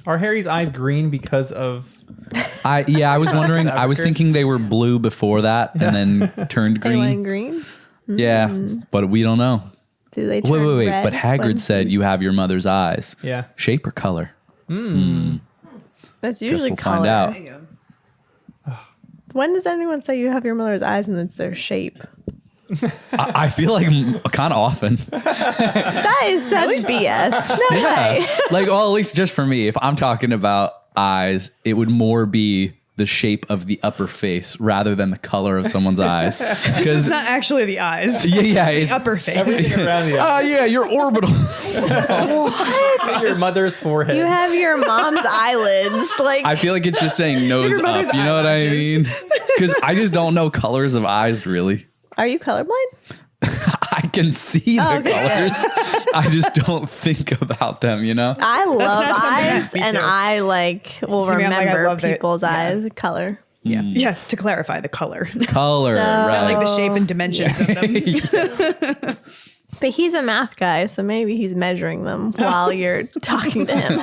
Are Harry's eyes green because of... I was wondering. I was thinking they were blue before that and then turned green. They went green? Yeah, but we don't know. Do they turn Wait. red But Hagrid said you have your mother's eyes. Yeah. Shape or color? That's usually we'll color. find out. When does anyone say you have your mother's eyes and it's their shape? I feel like kind of often. That is such BS. No way. Like, well, at least just for me, if I'm talking about eyes, it would more be the shape of the upper face rather than the color of someone's eyes. It's not actually the eyes. Yeah, it's the upper face. Everything around the eyes. yeah, you're orbital. What? Your mother's forehead. You have your mom's eyelids. Like, I feel like it's just saying nose Your up. mother's You know what I mean? eyelashes. Because I just don't know colors of eyes really. are you colorblind? I can see the okay. colors. I just don't think about them, you know? I love not something eyes, that- me and too. I will See, I'm like, I remember love the- people's yeah. eyes color. Yeah. Yes, to clarify the color. Color, So- right? Like the shape and dimensions of them. But he's a math guy, so maybe he's measuring them while you're talking to him.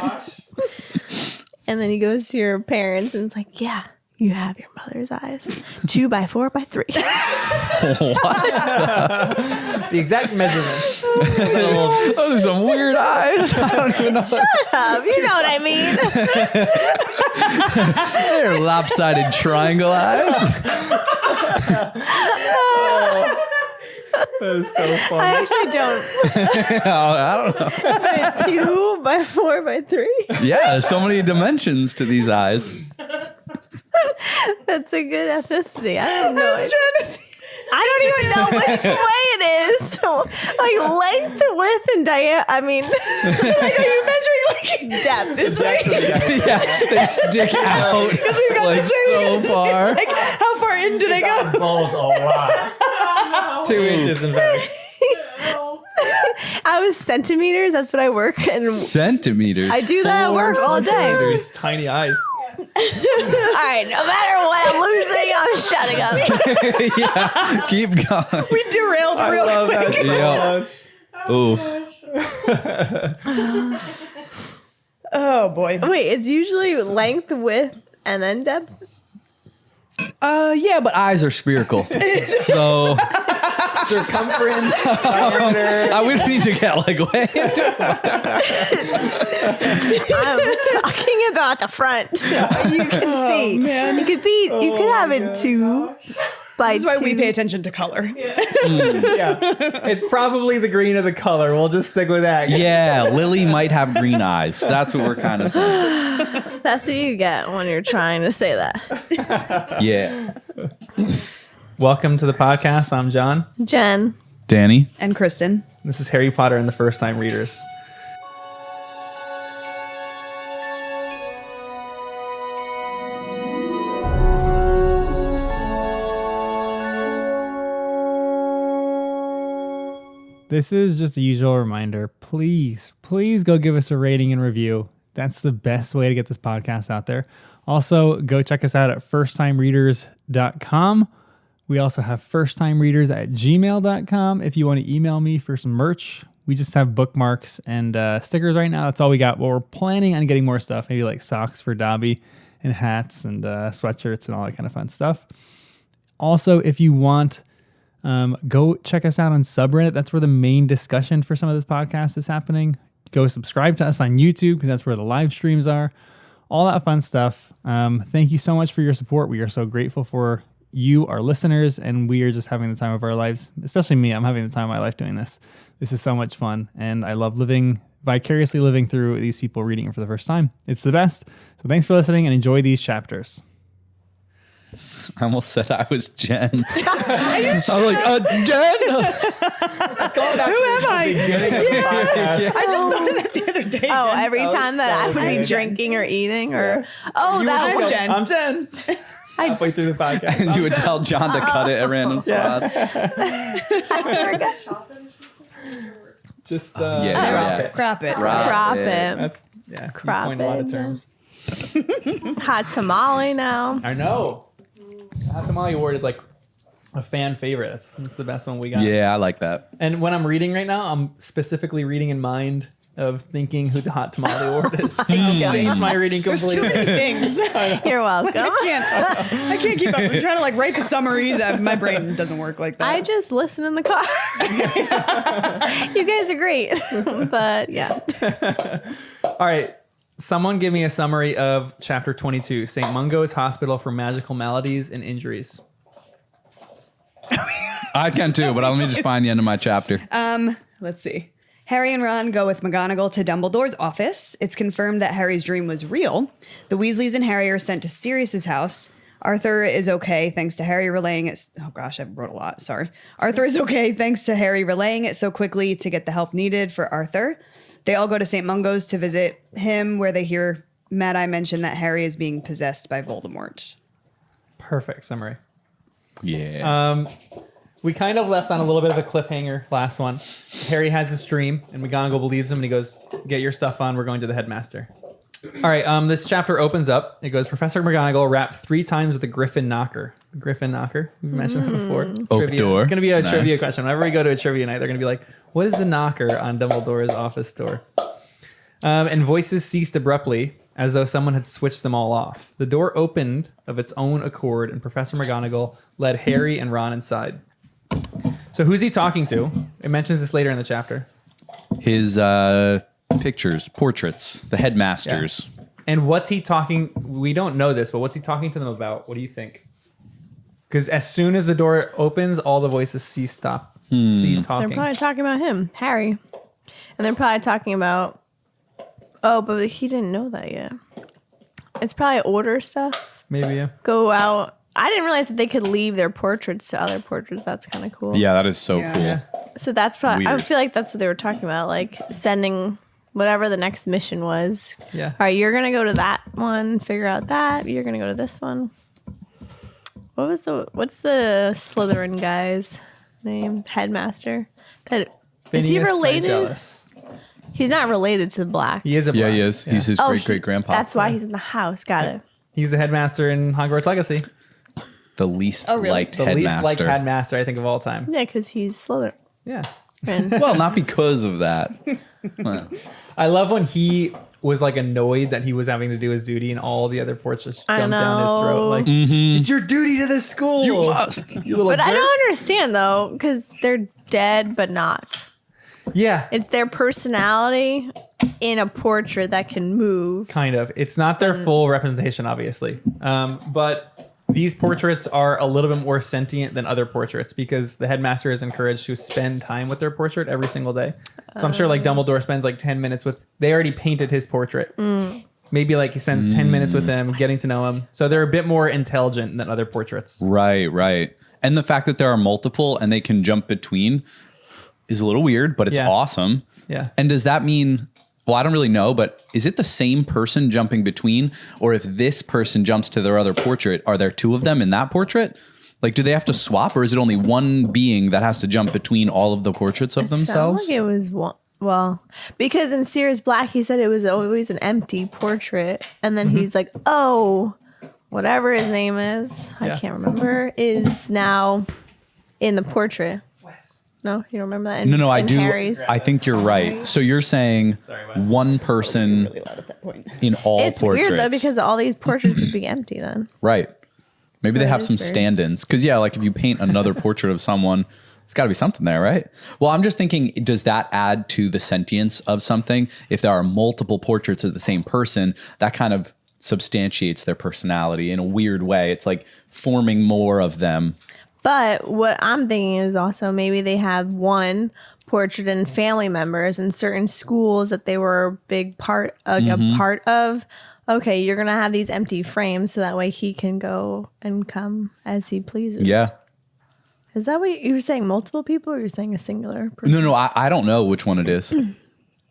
And then he goes to your parents and it's like, yeah, you have your mother's eyes. 2 by 4 by 3. The exact measurements. Those are some weird eyes. I don't even know. Shut up. You know what I mean. They're lopsided triangle eyes. That is so funny. I actually don't. I don't know. 2 by 4 by 3. Yeah, there's so many dimensions to these eyes. That's a good ethnicity. I don't know. I don't even know which way it is. Like length, width, and diameter. I mean, like, are you measuring like depth? This way? Yeah, they stick out we've got like the so far. Like, how far in do they go? Balls a lot. 2 inches in fact. I was centimeters. That's what I work, and Centimeters. I do that at work all day. There's tiny eyes. All right, no matter what I'm losing, I'm shutting up. Yeah, keep going. We derailed I real love quick. that so Ooh. much. Oh, boy. Wait, it's usually length, width, and then depth. Yeah, but eyes are spherical. So Circumference, diameter. we don't need to get like way. I'm talking about the front. You can see. man. You could be. You could have it 2 by This is why 2. we pay attention to color. Yeah. It's probably the green of the color. We'll just stick with that. Yeah, Lily might have green eyes. That's what we're kind of saying. That's what you get when you're trying to say that. Yeah. Welcome to the podcast. I'm John. Jen. Danny. And Kristen. This is Harry Potter and the First Time Readers. This is just a usual reminder. Please go give us a rating and review. That's the best way to get this podcast out there. Also, go check us out at firsttimereaders.com. We also have firsttimereaders@gmail.com if you want to email me for some merch. We just have bookmarks and stickers right now. That's all we got. But we're planning on getting more stuff, maybe like socks for Dobby and hats and sweatshirts and all that kind of fun stuff. Also, if you want, go check us out on subreddit. That's where the main discussion for some of this podcast is happening. Go subscribe to us on YouTube because that's where the live streams are. All that fun stuff. Thank you so much for your support. We are so grateful for you, our listeners, and we are just having the time of our lives. Especially me. I'm having the time of my life doing this. This is so much fun, and I love vicariously living through these people reading it for the first time. It's the best. So thanks for listening and enjoy these chapters. I almost said I was Jen. I was like, Jen? Who am I? I just thought of that the other day. Oh, Jen. every time that I would be drinking or eating or... Oh, that was... Jen. I'm Jen. Halfway through the podcast. And you would tell John to cut it at random spots. Just Crop it. Crop it. That's Crop you coined a lot of it. terms. Hot tamale now. I know. Hot Tamale Award is like a fan favorite. That's the best one we got. Yeah, I like that. And when I'm reading right now, I'm specifically reading in mind of thinking who the hot tamale award is. Changed my reading There's too completely. many things. You're welcome. I can't keep up. I'm trying to like write the summaries. My brain doesn't work like that. I just listen in the car. You guys are great. But yeah. All right. Someone give me a summary of chapter 22, St. Mungo's Hospital for Magical Maladies and Injuries. I can too, but let me just find the end of my chapter. Let's see. Harry and Ron go with McGonagall to Dumbledore's office. It's confirmed that Harry's dream was real. The Weasleys and Harry are sent to Sirius's house. Arthur is okay thanks to Harry relaying it. Oh gosh, I wrote a lot. Sorry. Arthur is okay thanks to Harry relaying it so quickly to get the help needed for Arthur. They all go to St. Mungo's to visit him, where they hear Mad-Eye mention that Harry is being possessed by Voldemort. Perfect summary. Yeah. We kind of left on a little bit of a cliffhanger last one. Harry has this dream, and McGonagall believes him, and he goes, "Get your stuff on. We're going to the headmaster." All right. This chapter opens up. It goes, Professor McGonagall rapped 3 times with a Griffin knocker. Griffin knocker. We've mentioned that before. Oak Trivia. door. It's going to be a Nice. trivia question. Whenever we go to a trivia night, they're going to be like, "What is the knocker on Dumbledore's office door?" And voices ceased abruptly, as though someone had switched them all off. The door opened of its own accord, and Professor McGonagall led Harry and Ron inside. So who's he talking to? It mentions this later in the chapter. His pictures, portraits, the headmasters. Yeah. And what's he talking? We don't know this, but what's he talking to them about? What do you think? Because as soon as the door opens, all the voices cease talking. They're probably talking about him, Harry. And they're probably talking about, but he didn't know that yet. It's probably order stuff. Maybe, yeah. Go out. I didn't realize that they could leave their portraits to other portraits. That's kind of cool. Yeah, that is so Yeah. cool. Yeah. So that's probably, I Weird. feel like that's what they were talking about, like sending whatever the next mission was. Yeah. All right, you're going to go to that one, figure out that. You're going to go to this one. What's the Slytherin guy's name? Headmaster? Is he Phineas related? Nigellus. He's not related to the Black. He is a Yeah, Black. he is. He's his Oh, great-great-grandpa. That's why he's in the house. Got it. He's the headmaster in Hogwarts Legacy. the least Oh, really? liked The headmaster. least liked headmaster, I think, of all time. Yeah, because he's Slytherin. Yeah. Well, not because of that. Well, I love when he was like annoyed that he was having to do his duty and all the other portraits I jumped down his throat. know. Like, it's your duty to this school. you must. You little But I jerk. don't understand, though, because they're dead, but not. Yeah. It's their personality in a portrait that can move. Kind of. It's not their full representation, obviously. But these portraits are a little bit more sentient than other portraits because the headmaster is encouraged to spend time with their portrait every single day. So I'm sure like Dumbledore spends like 10 minutes with, they already painted his portrait. Maybe like he spends 10 minutes with them, getting to know him. So they're a bit more intelligent than other portraits. Right. And the fact that there are multiple and they can jump between is a little weird, but it's Yeah. awesome. Yeah. And does that mean, well, I don't really know, but is it the same person jumping between? Or if this person jumps to their other portrait, are there 2 of them in that portrait? Like, do they have to swap, or is it only one being that has to jump between all of the portraits of Sound themselves? like it was one. Well, because in Sirius Black, he said it was always an empty portrait. And then he's like, oh, whatever his name is, I Yeah. can't remember, is now in the portrait. No, you don't remember that? No, I in do. Harry's. I think you're right. So you're saying Wes. one person Really loud at that point. in all It's portraits. weird, though, because all these portraits would be empty then. Right. Maybe they So have it some is weird. stand-ins. Because, yeah, like if you paint another portrait of someone, it's got to be something there, right? Well, I'm just thinking, does that add to the sentience of something? If there are multiple portraits of the same person, that kind of substantiates their personality in a weird way. It's like forming more of them. But what I'm thinking is also maybe they have one portrait and family members in certain schools that they were a big part, a part of. Okay, you're going to have these empty frames so that way he can go and come as he pleases. Yeah. Is that what you were saying? Multiple people, or you're saying a singular person? No, I don't know which one it is.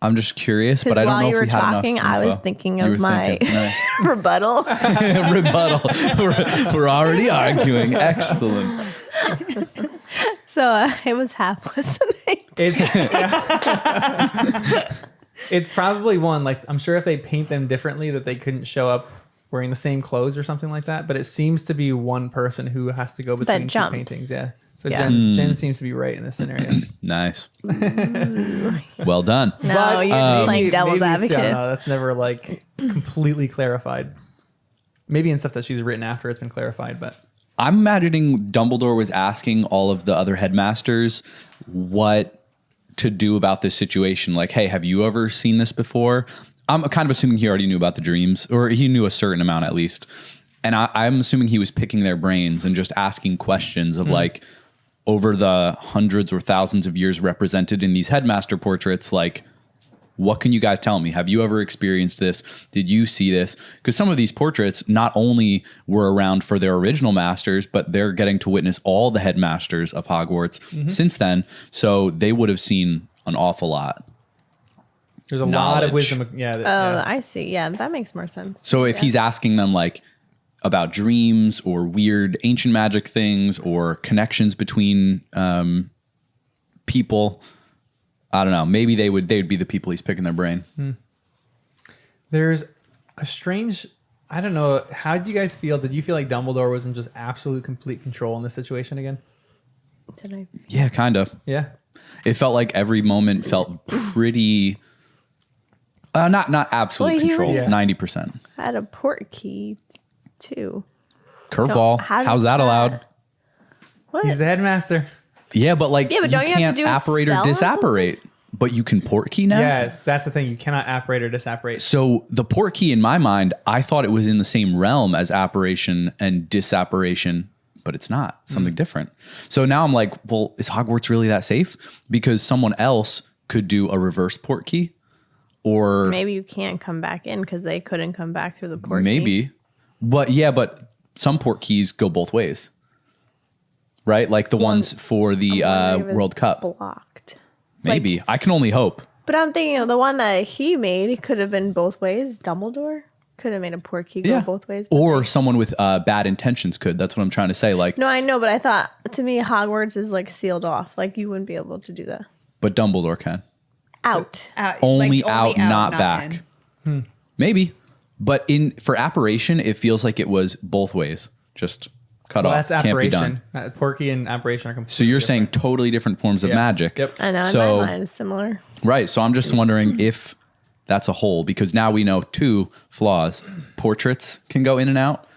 I'm just curious, but I don't while know you if were we had talking, enough I was info. thinking You of were my thinking, nice. rebuttal. Rebuttal. We're already arguing. Excellent. So it was half listening. It's probably one, like, I'm sure if they paint them differently that they couldn't show up wearing the same clothes or something like that. But it seems to be one person who has to go between 2 jumps. paintings. Yeah. So Yeah. Jen seems to be right in this scenario. Nice. Well done. No, you're just playing devil's advocate. No, that's never like completely clarified. Maybe in stuff that she's written after it's been clarified, but I'm imagining Dumbledore was asking all of the other headmasters what to do about this situation. Like, hey, have you ever seen this before? I'm kind of assuming he already knew about the dreams, or he knew a certain amount at least. And I'm assuming he was picking their brains and just asking questions of like, over the hundreds or thousands of years represented in these headmaster portraits, like, what can you guys tell me? Have you ever experienced this? Did you see this? Because some of these portraits not only were around for their original masters, but they're getting to witness all the headmasters of Hogwarts since then. So they would have seen an awful lot. there's a lot of wisdom. I see. Yeah, that makes more sense. So if he's asking them like about dreams or weird ancient magic things or connections between people, I don't know. Maybe they would be the people he's picking their brain. There's a strange, I don't know. How did you guys feel? Did you feel like Dumbledore was in just absolute complete control in this situation again? Did I? Yeah, kind of. Yeah. It felt like every moment felt pretty. Not absolute Well, he control. would- 90%. Had a port key too. Curveball. How How's does that allowed? What? He's the headmaster. Yeah, but like Yeah, but don't you have can't to do a apparate or spell or disapparate. But you can port key now. Yes, that's the thing. You cannot apparate or disapparate. So the port key in my mind, I thought it was in the same realm as apparition and disapparation, but it's not. Something different. So now I'm like, well, is Hogwarts really that safe? Because someone else could do a reverse port key, or Maybe you can't come back in because they couldn't come back through the port key. maybe. But some port keys go both ways, right? Like the ones for the I wonder if it's World Cup. blocked. Maybe. I can only hope. But I'm thinking of the one that he made could have been both ways. Dumbledore could have made a port key go both ways. but Or someone with bad intentions could. That's what I'm trying to say. Like, no, I know, but I thought to me Hogwarts is like sealed off. Like you wouldn't be able to do that. but Dumbledore can. Out. Only out, not back. Maybe. But for apparition, it feels like it was both ways. Just cut Well, off. that's Can't be done. apparition. Porky and apparition are completely So you're different. saying totally different forms of Yeah. magic. Yep. I know. So- In my mind, it's similar. Right. So I'm just wondering if that's a whole, because now we know two flaws. Portraits can go in and out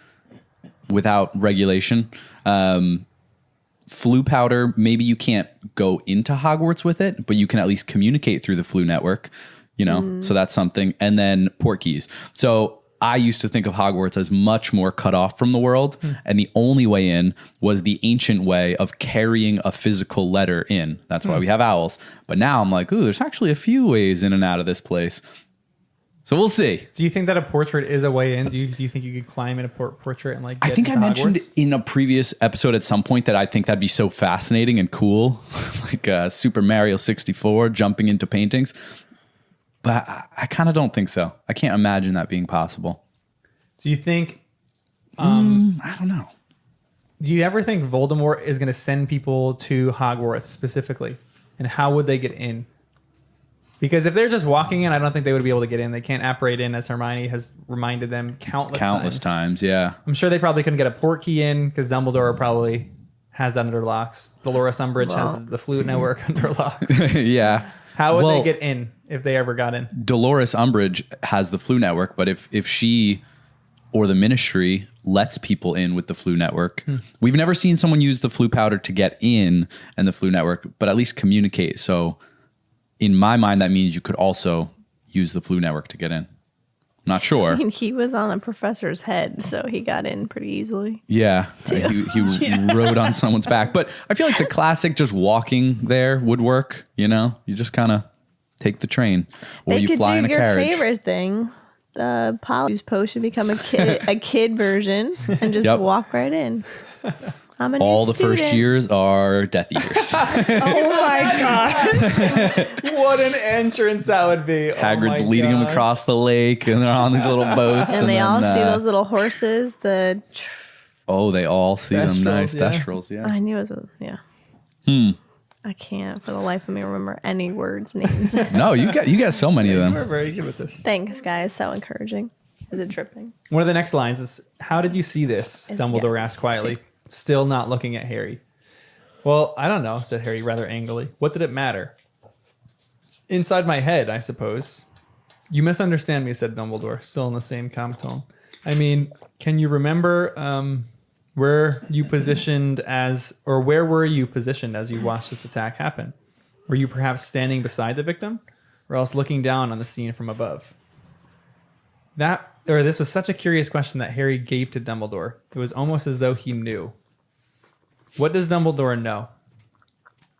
without regulation. Flu powder, maybe you can't go into Hogwarts with it, but you can at least communicate through the flu network, so that's something. And then port keys. So I used to think of Hogwarts as much more cut off from the world. And the only way in was the ancient way of carrying a physical letter in. That's why we have owls. But now I'm like, ooh, there's actually a few ways in and out of this place. So we'll see. Do you think that a portrait is a way in? Do you think you could climb in a portrait and like? I Get think I into mentioned Hogwarts? in a previous episode at some point that I think that'd be so fascinating and cool, like Super Mario 64 jumping into paintings. But I kind of don't think so. I can't imagine that being possible. Do you think? I don't know. Do you ever think Voldemort is going to send people to Hogwarts specifically, and how would they get in? Because if they're just walking in, I don't think they would be able to get in. They can't apparate in, as Hermione has reminded them countless Times, yeah. I'm sure they probably couldn't get a port key in because Dumbledore probably has that under locks. Dolores Umbridge has the flute network under locks. Yeah. How would Well, they get in if they ever got in? Dolores Umbridge has the flu network, but if she or the ministry lets people in with the flu network, we've never seen someone use the flu powder to get in and the flu network, but at least communicate. So in my mind, that means you could also use the flu network to get in. I'm not sure. I mean, he was on a professor's head, so he got in pretty easily. Yeah, he rode on someone's back. But I feel like the classic just walking there would work. You just kind of take the train or They you could fly do in a your carriage. favorite thing, the Polyjuice potion, become a kid version, and just Yep. walk right in. I'm a All new the first student. years are Death Eaters. Oh my god. What an entrance that would be. Hagrid's leading them across the lake, and they're on these little boats. And they all then, see those little horses. they all see them. Thestrals, Nice yeah. Thestrals, yeah. I knew it was, yeah. I can't for the life of me remember any words, names. No, you got so many of We're them. very good with this. Thanks, guys. So encouraging. Is it tripping? One of the next lines is, "How did you see this?" Dumbledore asked quietly, still not looking at Harry. Well, I don't know, said Harry rather angrily. What did it matter? Inside my head, I suppose. You misunderstand me, said Dumbledore, still in the same calm tone. I mean, can you remember where were you positioned as you watched this attack happen? Were you perhaps standing beside the victim, or else looking down on the scene from above? This was such a curious question that Harry gaped at Dumbledore. It was almost as though he knew. What does Dumbledore know?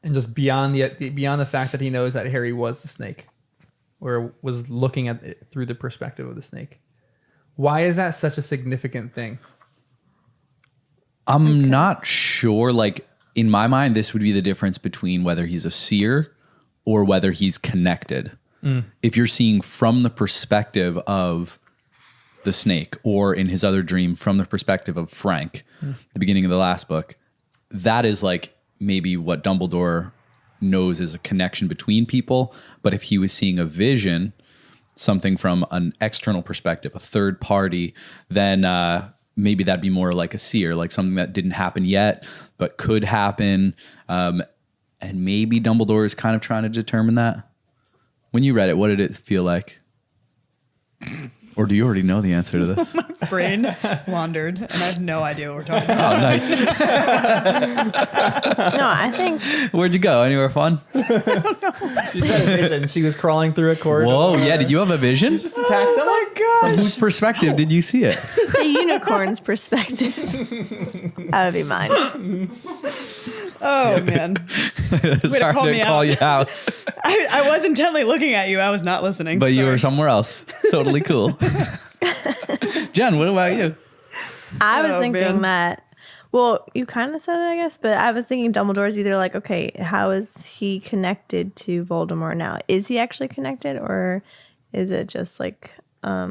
And just beyond the fact that he knows that Harry was the snake, or was looking at it through the perspective of the snake. Why is that such a significant thing? I'm not sure. Like, in my mind, this would be the difference between whether he's a seer or whether he's connected. If you're seeing from the perspective of the snake, or in his other dream from the perspective of Frank, the beginning of the last book, that is like maybe what Dumbledore knows is a connection between people. But if he was seeing a vision, something from an external perspective, a third party, then maybe that'd be more like a seer, like something that didn't happen yet, but could happen. And maybe Dumbledore is kind of trying to determine that. When you read it, what did it feel like? Or do you already know the answer to this? My brain wandered, and I have no idea what we're talking about. Oh, nice. No, I think Where'd you go? Anywhere fun? She had a vision. She was crawling through a corridor. Whoa, yeah. Did you have a vision? Just attack someone? Oh my From gosh. whose perspective did you see it? the unicorn's perspective. That would be mine. Oh, man. It's hard call to me call out. you out, I was intently looking at you. I was not listening. but you Sorry. were somewhere else. Totally cool. Jen, what about you? I was Oh, thinking man. that, well, you kind of said it, I guess, but I was thinking Dumbledore's either like, okay, how is he connected to Voldemort now? Is he actually connected, or is it just like a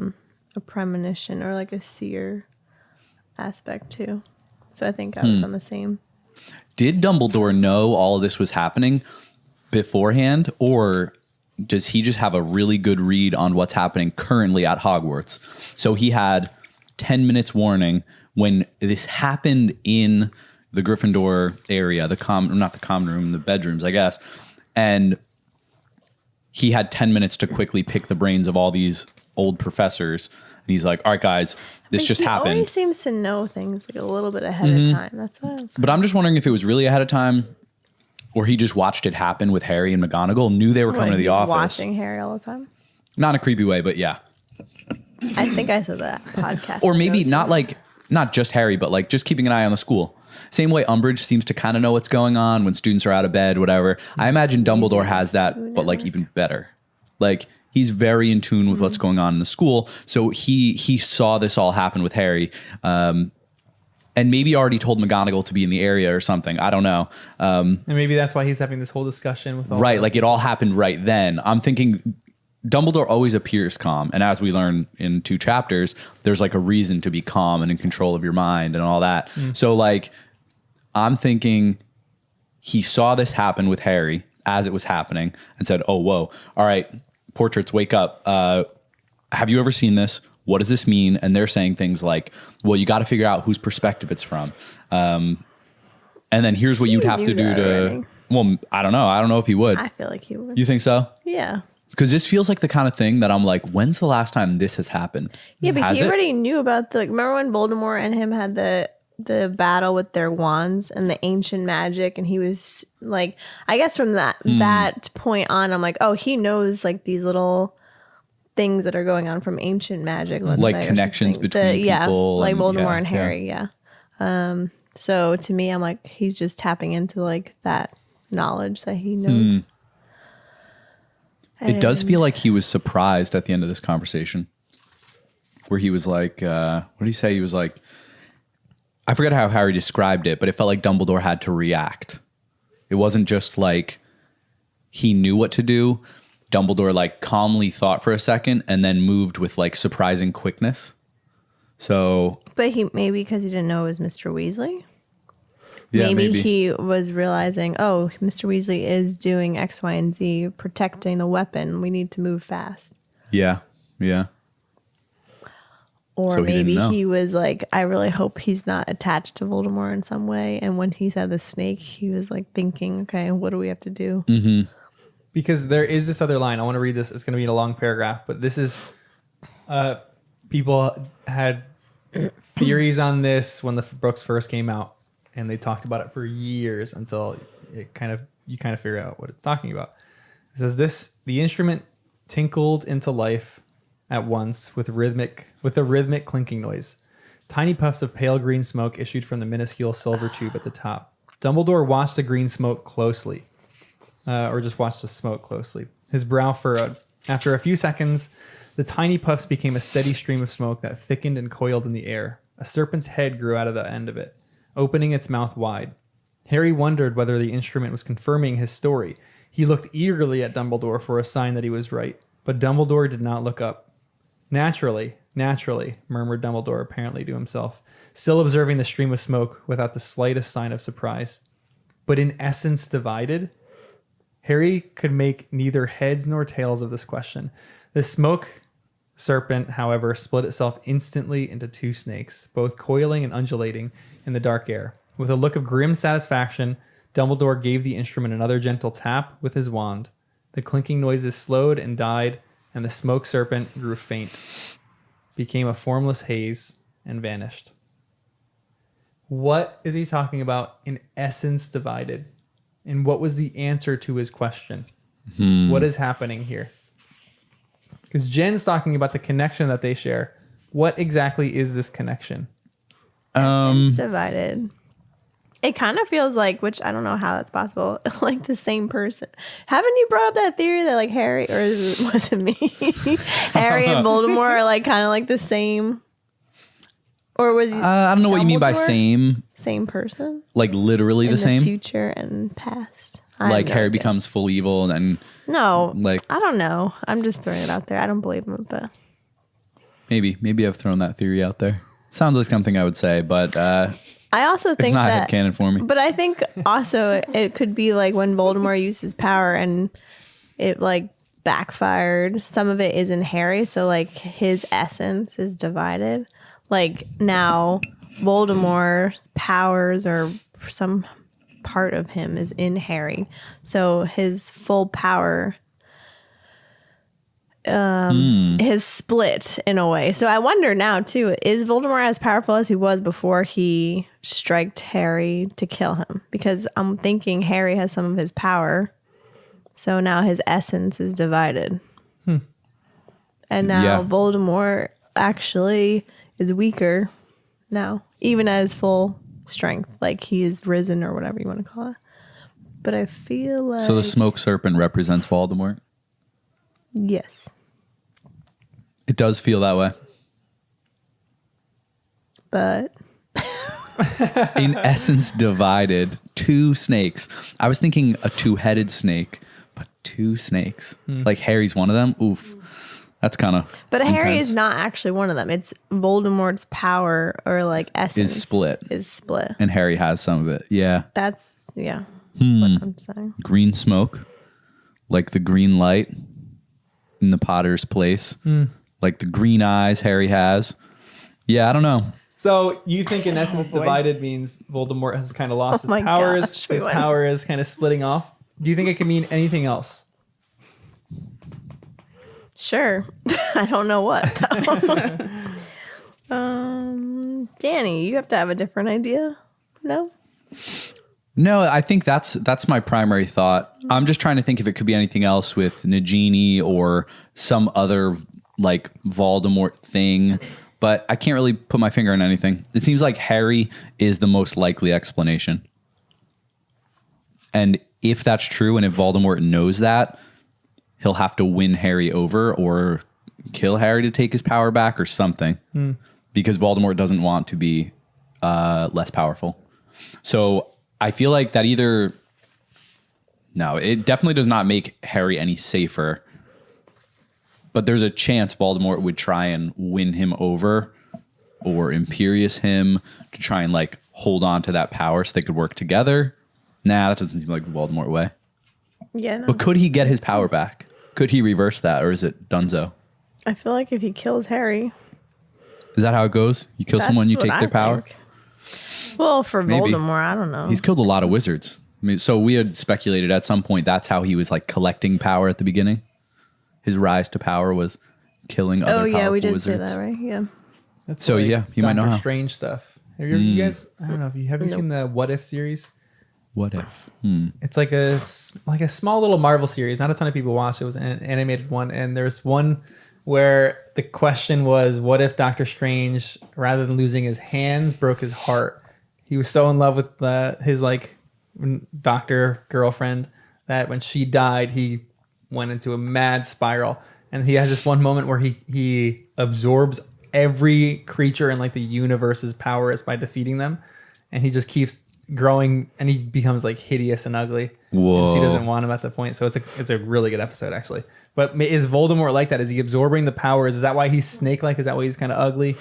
premonition or like a seer aspect too? So I think I was on the same. Did Dumbledore know all of this was happening beforehand, or does he just have a really good read on what's happening currently at Hogwarts? So he had 10 minutes warning when this happened in the Gryffindor area, not the common room, the bedrooms, I guess. And he had 10 minutes to quickly pick the brains of all these old professors. And he's like, all right, guys, this just he happened. always seems to know things like a little bit ahead of time. That's what I was But I'm just wondering if it was really ahead of time, or he just watched it happen with Harry and McGonagall, knew they were coming to the he's office. watching Harry all the time. Not in a creepy way, but yeah. I think I said that podcast. Or maybe ago, not too. like, not just Harry, but like just keeping an eye on the school. Same way Umbridge seems to kind of know what's going on when students are out of bed, whatever. I imagine Dumbledore has that, but like even better. Like he's very in tune with what's going on in the school. So he saw this all happen with Harry. And maybe already told McGonagall to be in the area or something. I don't know. And maybe that's why he's having this whole discussion with all Right, the- like it all happened right then. I'm thinking Dumbledore always appears calm, and as we learn in 2 chapters, there's like a reason to be calm and in control of your mind and all that. So like, I'm thinking he saw this happen with Harry as it was happening and said, oh, whoa, all right, portraits, wake up. Have you ever seen this? What does this mean? And they're saying things like, well, you got to figure out whose perspective it's from. And then here's what you'd have to knew do that to, already. well, I don't know. I don't know if he would. I feel like he would. You think so? Yeah. Because this feels like the kind of thing that I'm like, when's the last time this has happened? Yeah, but Has he it? already knew about remember when Voldemort and him had the battle with their wands and the ancient magic, and he was like, I guess from that point on, I'm like, oh, he knows like these little things that are going on from ancient magic, let's Like say, or connections something. between people like and- Voldemort yeah, and Harry, yeah. So to me, I'm like, he's just tapping into like that knowledge that he knows. It does And- feel like he was surprised at the end of this conversation where he was like, what did he say? He was like, I forget how Harry described it, but it felt like Dumbledore had to react. It wasn't just like he knew what to do. Dumbledore like calmly thought for a second and then moved with like surprising quickness. So But he maybe because he didn't know it was Mr. Weasley. yeah, maybe he was realizing, oh, Mr. Weasley is doing X, Y, and Z, protecting the weapon. We need to move fast. Yeah. Or So he didn't maybe know. he was like, I really hope he's not attached to Voldemort in some way. And when he said the snake, he was like thinking, okay, what do we have to do? Because there is this other line. I want to read this. It's going to be in a long paragraph, but this is people had theories on this when the books first came out, and they talked about it for years until you kind of figure out what it's talking about. It says the instrument tinkled into life at once with a rhythmic clinking noise. Tiny puffs of pale green smoke issued from the minuscule silver tube at the top. Dumbledore watched the green smoke closely, or just watched the smoke closely. His brow furrowed. After a few seconds, the tiny puffs became a steady stream of smoke that thickened and coiled in the air. A serpent's head grew out of the end of it, opening its mouth wide. Harry wondered whether the instrument was confirming his story. He looked eagerly at Dumbledore for a sign that he was right, but Dumbledore did not look up. Naturally, murmured Dumbledore apparently to himself, still observing the stream of smoke without the slightest sign of surprise. But in essence divided? Harry could make neither heads nor tails of this question. The smoke serpent, however, split itself instantly into two snakes, both coiling and undulating in the dark air. With a look of grim satisfaction, Dumbledore gave the instrument another gentle tap with his wand. The clinking noises slowed and died, and the smoke serpent grew faint, became a formless haze, and vanished. What is he talking about in essence divided? And what was the answer to his question? What is happening here? Because Jen's talking about the connection that they share. What exactly is this connection? Essence divided. It kind of feels like, which I don't know how that's possible, like the same person. Haven't you brought up that theory that like Harry, or was it me? Harry and Voldemort are like kind of like the same? Or was I don't know what you mean by Dumbledore? same. Same person? Like literally In the same? future and past. I have Like no Harry idea. becomes full evil and then No, like I don't know. I'm just throwing it out there. I don't believe him, but maybe I've thrown that theory out there. Sounds like something I would say, but I also it's think not that headcanon for me. But I think also it could be like when Voldemort used his power and it like backfired. Some of it is in Harry, so like his essence is divided. Like now Voldemort's powers or some part of him is in Harry. So his full power his split in a way. So I wonder now too, is Voldemort as powerful as he was before he striked Harry to kill him? Because I'm thinking Harry has some of his power. So now his essence is divided. And now Yeah. Voldemort actually is weaker now, even at his full strength. Like he is risen or whatever you want to call it. But I feel like... So the smoke serpent represents Voldemort? Yes. It does feel that way. But... In essence divided, two snakes. I was thinking a two-headed snake, but two snakes. Like Harry's one of them. Oof. That's kind of But Harry intense. is not actually one of them. It's Voldemort's power or like essence Is split. And And Harry has some of it. Yeah. that's, yeah, what I'm saying. Green smoke. Like the green light in the Potter's place. Like the green eyes Harry has. Yeah, I don't know. So you think in essence divided means Voldemort has kind of lost Oh my his powers. gosh, we His went- power is kind of splitting off. Do you think it can mean anything else? Sure. I don't know what. Danny, you have to have a different idea. No? No, I think that's my primary thought. I'm just trying to think if it could be anything else with Nagini or some other like Voldemort thing, but I can't really put my finger on anything. It seems like Harry is the most likely explanation. And if that's true, and if Voldemort knows that, he'll have to win Harry over or kill Harry to take his power back or something, because Voldemort doesn't want to be less powerful. So I feel like that no, it definitely does not make Harry any safer, but there's a chance Voldemort would try and win him over or Imperious him to try and like hold on to that power so they could work together. Nah, that doesn't seem like the Voldemort way. Yeah, no. But could he get his power back? Could he reverse that, or is it Dunzo? I feel like if he kills Harry, Is that how it goes? You kill someone, you That's take what their I power? think. Well, for Maybe. Voldemort, I don't know. He's killed a lot of wizards. I mean, so we had speculated at some point that's how he was like collecting power at the beginning. His rise to power was killing other powerful yeah, we did wizards. say that, right? Yeah. That's So, yeah, you might know Doctor how. Strange stuff. Have you guys? I don't know. Have you seen the What If series? What if? It's like a small little Marvel series. Not a ton of people watched. It was an animated one, and there's one where the question was, what if Doctor Strange, rather than losing his hands, broke his heart? He was so in love with his like doctor girlfriend that when she died, he went into a mad spiral. And he has this one moment where he absorbs every creature in like the universe's powers by defeating them, and he just keeps growing, and he becomes like hideous and ugly. Whoa. And she doesn't want him at the point. So it's a really good episode actually. But is Voldemort like that? Is he absorbing the powers? Is that why he's snake-like? Is that why he's kind of ugly?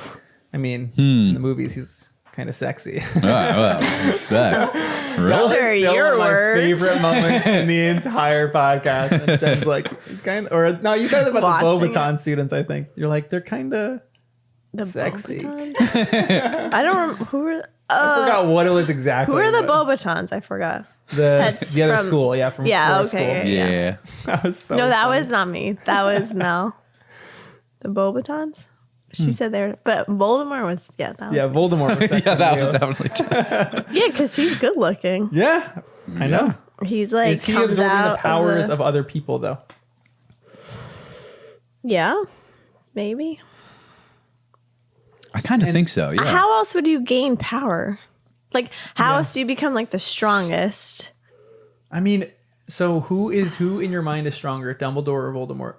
I mean, in the movies he's kind of sexy. Well, respect. Those are Still your my words. favorite moments in the entire podcast. And Jen's like, he's kind of, or no, you said about the Watching Beauxbaton students. I think you're like, they're kind of The sexy. Beauxbatons? I don't remember who were. I forgot what it was exactly. Who are the but Beauxbatons? I forgot. the other from- school? Yeah, from Yeah, Florida okay, school. Yeah. That was so. No, that funny. was not me. That was Mel. The Beauxbatons? She said there, but Voldemort was, that was. Yeah, Voldemort was sexy. Yeah, that was too. definitely. Yeah, because he's good looking. Yeah, I know. He's like, Is he comes absorbing out the powers of of other people though? Yeah, maybe. I kind of think so. Yeah. How else would you gain power? Like, how else do you become like the strongest? I mean, so who in your mind is stronger, Dumbledore or Voldemort?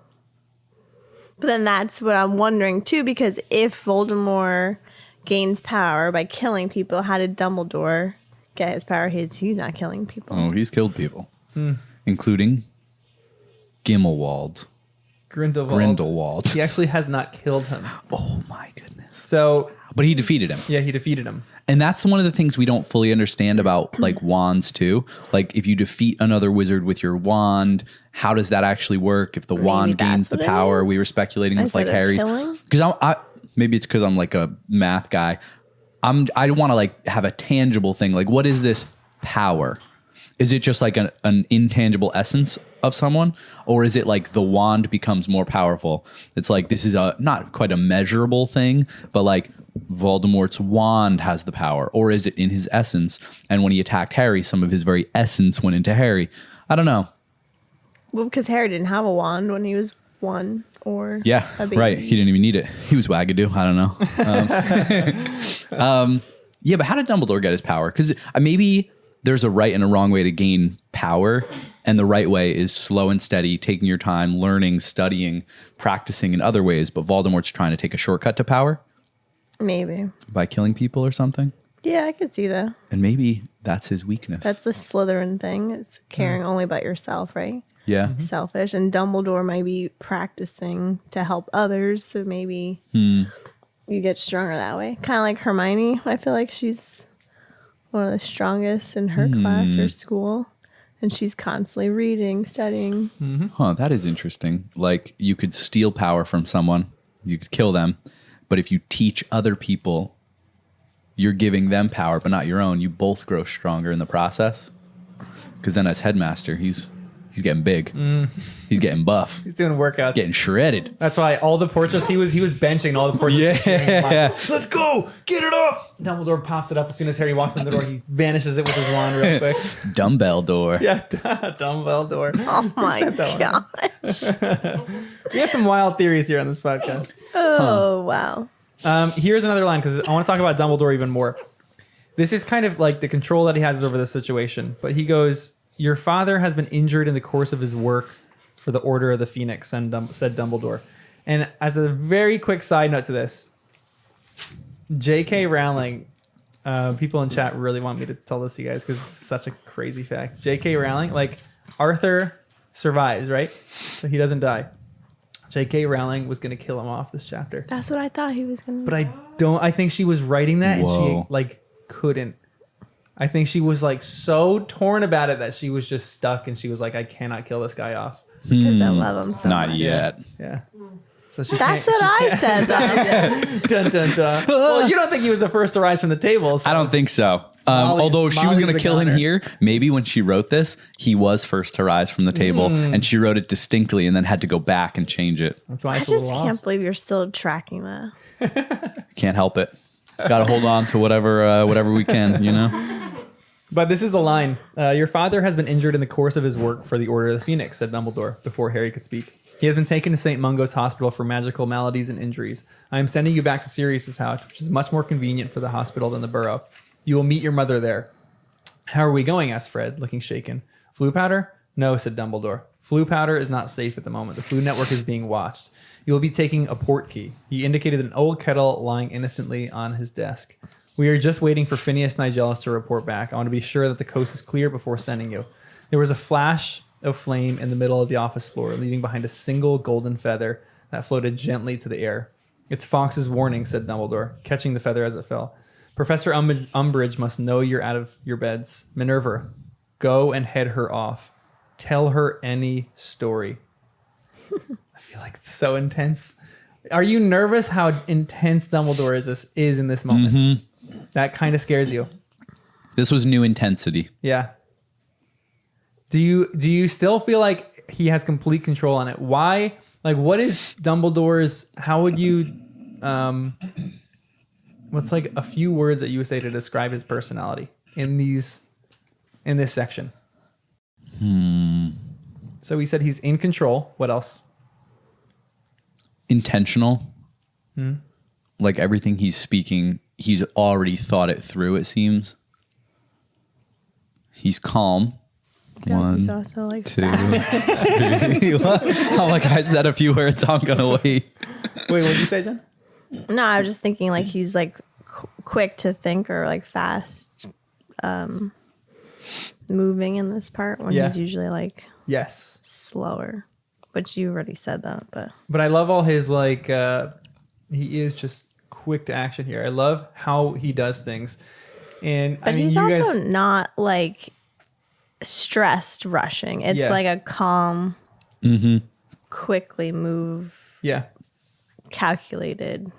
But then that's what I'm wondering too, because if Voldemort gains power by killing people, how did Dumbledore get his power? He's not killing people. Oh, he's killed people, including Gimmelwald. Grindelwald. He actually has not killed him. Oh my goodness. So But he defeated him. yeah, he defeated him. And that's one of the things we don't fully understand about like wands too. Like if you defeat another wizard with your wand, how does that actually work? If the wand gains that's the what it power, is. we were speculating with like Instead of Harry's. killing? Because I maybe it's because I'm like a math guy. I want to like have a tangible thing. Like what is this power? Is it just like an intangible essence of someone, or is it like the wand becomes more powerful? It's like this is a not quite a measurable thing, but like Voldemort's wand has the power, or is it in his essence? And when he attacked Harry, some of his very essence went into Harry. I don't know. Well, because Harry didn't have a wand when he was one or Yeah, a baby. right. He didn't even need it. He was wagadoo. I don't know. Yeah, but how did Dumbledore get his power? Because maybe there's a right and a wrong way to gain power. And the right way is slow and steady, taking your time, learning, studying, practicing in other ways. But Voldemort's trying to take a shortcut to power Maybe. by killing people or something. Yeah, I could see that. And maybe that's his weakness. That's the Slytherin thing. It's caring only about yourself, right? yeah. Selfish. And Dumbledore might be practicing to help others. So maybe you get stronger that way. Kind of like Hermione. I feel like she's one of the strongest in her class or school. And she's constantly reading, studying. Huh, that is interesting. Like you could steal power from someone, you could kill them, but if you teach other people, you're giving them power, but not your own. You both grow stronger in the process. Because then as headmaster, he's getting big. He's getting buff. He's doing workouts. Getting shredded. That's why all the portraits he was benching all the portraits. Yeah. Let's go, get it up. Dumbledore pops it up as soon as Harry walks in the door. He vanishes it with his wand real quick. Dumbbell door. Yeah, Dumbledore. Oh my that one. gosh. We have some wild theories here on this podcast. Oh, wow. Here's another line because I want to talk about Dumbledore even more. This is kind of like the control that he has over the situation. But he goes, "Your father has been injured in the course of his work for the Order of the Phoenix," said Dumbledore. And as a very quick side note to this, J.K. Rowling, people in chat really want me to tell this to you guys because it's such a crazy fact. J.K. Rowling, like Arthur survives, right? So he doesn't die. J.K. Rowling was going to kill him off this chapter. That's what I thought he was going to But I think she was writing that and Whoa. she like couldn't. I think she was like so torn about it that she was just stuck and she was like, I cannot kill this guy off. because I love him so Not much. yet. Yeah. So she That's can't- what she I said, though. Dun, dun, dun. Well, you don't think he was the first to rise from the table. So. I don't think so. Although if she was going to kill him here, maybe when she wrote this, he was first to rise from the table, and she wrote it distinctly and then had to go back and change it. That's why I it's a just little can't off. believe you're still tracking that. Can't help it. Got to hold on to whatever we can, you know? But this is the line. Your father has been injured in the course of his work for the Order of the Phoenix, said Dumbledore before Harry could speak. He has been taken to St. Mungo's Hospital for magical maladies and injuries. I am sending you back to Sirius's house, which is much more convenient for the hospital than the Burrow. You will meet your mother there. How are we going? Asked Fred, looking shaken. Flu powder? No, said Dumbledore. Flu powder is not safe at the moment. The Flu Network is being watched. You will be taking a port key. He indicated an old kettle lying innocently on his desk. We are just waiting for Phineas Nigellus to report back. I want to be sure that the coast is clear before sending you. There was a flash of flame in the middle of the office floor, leaving behind a single golden feather that floated gently to the air. It's Fawkes's warning, said Dumbledore, catching the feather as it fell. Professor Umbridge must know you're out of your beds. Minerva, go and head her off. Tell her any story. I feel like it's so intense. Are you nervous how intense Dumbledore is in this moment? Mm-hmm. That kind of scares you. This was new intensity. Yeah. Do you still feel like he has complete control on it? Why? Like, what is Dumbledore's? How would you? What's like a few words that you would say to describe his personality in this section? So he said he's in control. What else? Intentional. Like everything he's speaking, he's already thought it through. It seems. He's calm. Yeah, he's also like Two, fast. three. I'm like, I said a few words. I'm gonna wait. Wait, what did you say, Jen? No, I was just thinking like he's like quick to think or like fast moving in this part when Yeah. he's usually like Yes. slower. Which you already said that, But I love all his like. He is just quick to action here. I love how he does things, and but I mean, he's you also guys. not like stressed rushing. It's Yeah. like a calm, quickly move, Yeah. calculated.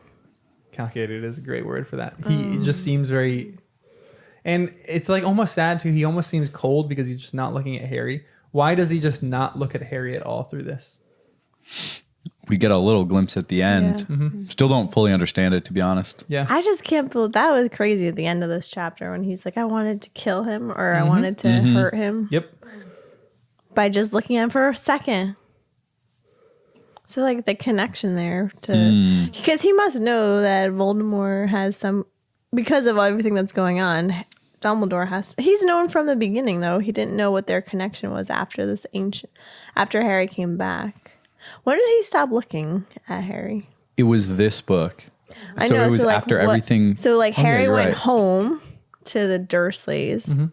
Calculated is a great word for that. He just seems very, and it's like almost sad too. He almost seems cold because he's just not looking at Harry. Why does he just not look at Harry at all through this? We get a little glimpse at the end. Yeah. Still don't fully understand it, to be honest. Yeah. I just can't believe that was crazy at the end of this chapter when he's like, I wanted to kill him or I wanted to hurt him Yep. by just looking at him for a second. So like the connection there to because he must know that Voldemort has some because of everything that's going on. Dumbledore he's known from the beginning though. He didn't know what their connection was after after Harry came back. When did he stop looking at Harry? It was this book. I So know, it was so, like, after what- everything. So like Oh, yeah, Harry you're went right. home to the Dursleys.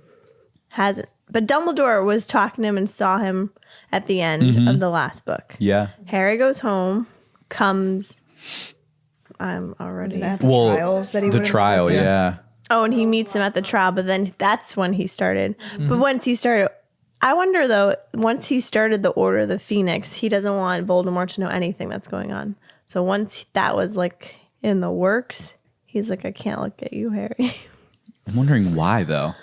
Hasn't, but Dumbledore was talking to him and saw him at the end of the last book. Yeah. Harry goes home, comes. I'm already. At the trials that he the would've- trial, yeah. Oh, and he meets him at the trial, but then that's when he started. But once he started, I wonder though, once he started the Order of the Phoenix, he doesn't want Voldemort to know anything that's going on. So once that was like in the works, he's like, I can't look at you, Harry. I'm wondering why though.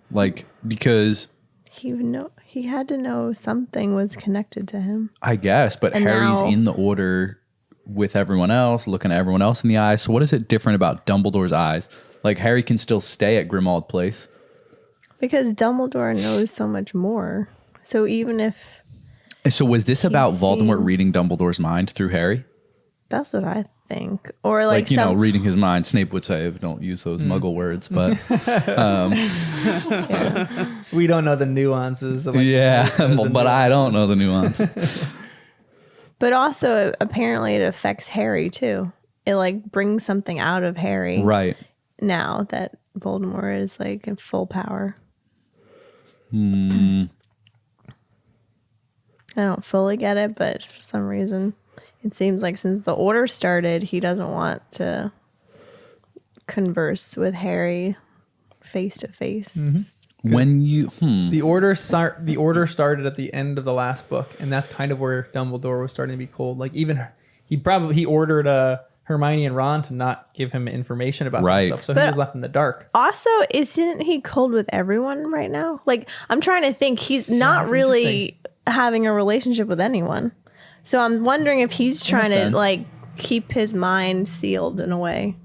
Like, because He had to know something was connected to him. I guess, but And Harry's now- in the order with everyone else, looking at everyone else in the eyes. So what is it different about Dumbledore's eyes? Like Harry can still stay at Grimmauld Place. Because Dumbledore knows so much more. So even if And so was this about Voldemort seen- reading Dumbledore's mind through Harry? that's what I think, or like, Like, you know, reading his mind. Snape would say, don't use those muggle words, but We don't know the nuances. Of, like, yeah, those but I don't know the nuance. but also apparently it affects Harry too. It like brings something out of Harry Right. now that Voldemort is like in full power. I don't fully get it, but for some reason it seems like since the Order started, he doesn't want to converse with Harry face to face. When you, The order started at the end of the last book, and that's kind of where Dumbledore was starting to be cold. Like even he ordered Hermione and Ron to not give him information about that stuff, so he was left in the dark. Also, isn't he cold with everyone right now? Like, I'm trying to think. He's not really having a relationship with anyone. So I'm wondering if he's trying to like keep his mind sealed in a way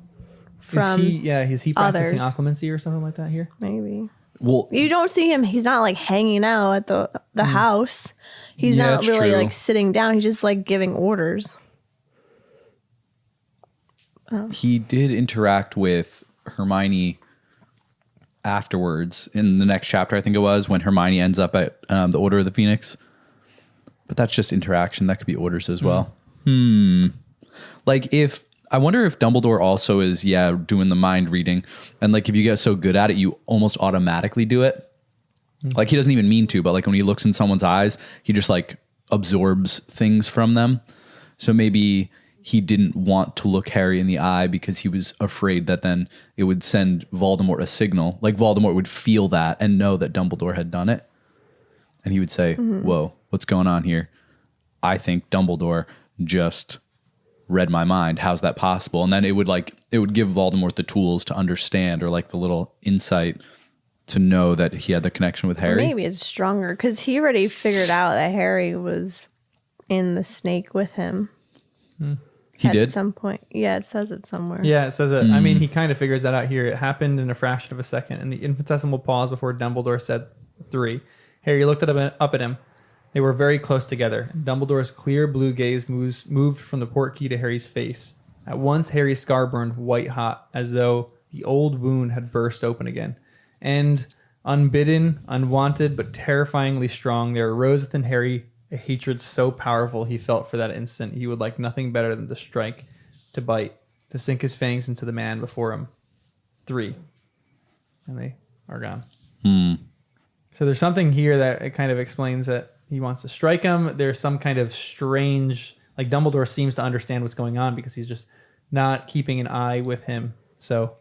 from is he practicing others. occlumency or something like that here? Maybe. Well, You don't see him. He's not like hanging out at the house. He's Yeah, not it's really true. like sitting down. He's just like giving orders. he did interact with Hermione afterwards in the next chapter, I think it was, when Hermione ends up at the Order of the Phoenix. But that's just interaction. That could be orders as well. Like I wonder if Dumbledore also is, doing the mind reading. And like, if you get so good at it, you almost automatically do it. Like, he doesn't even mean to, but like when he looks in someone's eyes, he just like absorbs things from them. So maybe he didn't want to look Harry in the eye because he was afraid that then it would send Voldemort a signal. Like, Voldemort would feel that and know that Dumbledore had done it. And he would say, whoa, what's going on here? I think Dumbledore just read my mind. How's that possible? And then it would give Voldemort the tools to understand, or like the little insight to know that he had the connection with Harry. Maybe it's stronger because he already figured out that Harry was in the snake with him. He at did? some point. Yeah, it says it somewhere. Yeah, it says it. I mean, he kind of figures that out here. It happened in a fraction of a second, in the infinitesimal pause before Dumbledore said 3. Harry looked up at him. They were very close together. Dumbledore's clear blue gaze moved from the portkey to Harry's face. At once, Harry's scar burned white hot, as though the old wound had burst open again. And unbidden, unwanted, but terrifyingly strong, there arose within Harry a hatred so powerful he felt for that instant he would like nothing better than to strike, to bite, to sink his fangs into the man before him. 3. And they are gone. So there's something here that it kind of explains that he wants to strike him. There's some kind of strange, like Dumbledore seems to understand what's going on because he's just not keeping an eye with him. So,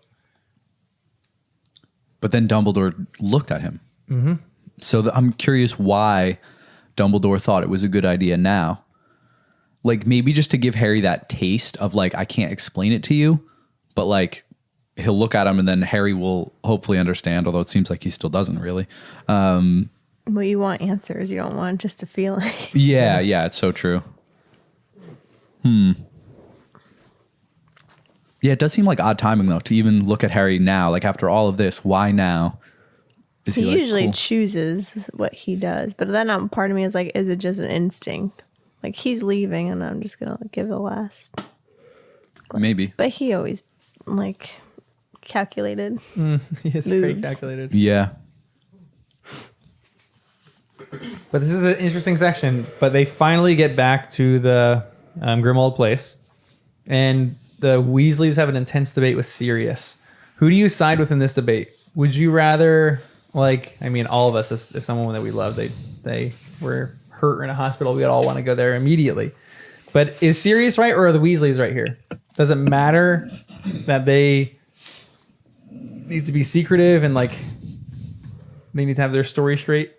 but then Dumbledore looked at him. So I'm curious why Dumbledore thought it was a good idea now. Like, maybe just to give Harry that taste of like, I can't explain it to you, but like, he'll look at him and then Harry will hopefully understand, although it seems like he still doesn't really. Well, you want answers. You don't want just a feeling. Yeah, it's so true. Yeah, it does seem like odd timing though to even look at Harry now. Like, after all of this, why now? Is He like, usually cool? chooses what he does, but then part of me is like, is it just an instinct? Like, he's leaving, and I'm just gonna give it a last glance. Maybe. But he always like calculated. he is very Moves. calculated. Yeah. But this is an interesting section. But they finally get back to the Grimmauld place. And the Weasleys have an intense debate with Sirius. Who do you side with in this debate? Would you rather, like, I mean, all of us, if someone that we love, they were hurt or in a hospital, we'd all want to go there immediately. But is Sirius right, or are the Weasleys right here? Does it matter that they need to be secretive and, like, they need to have their story straight?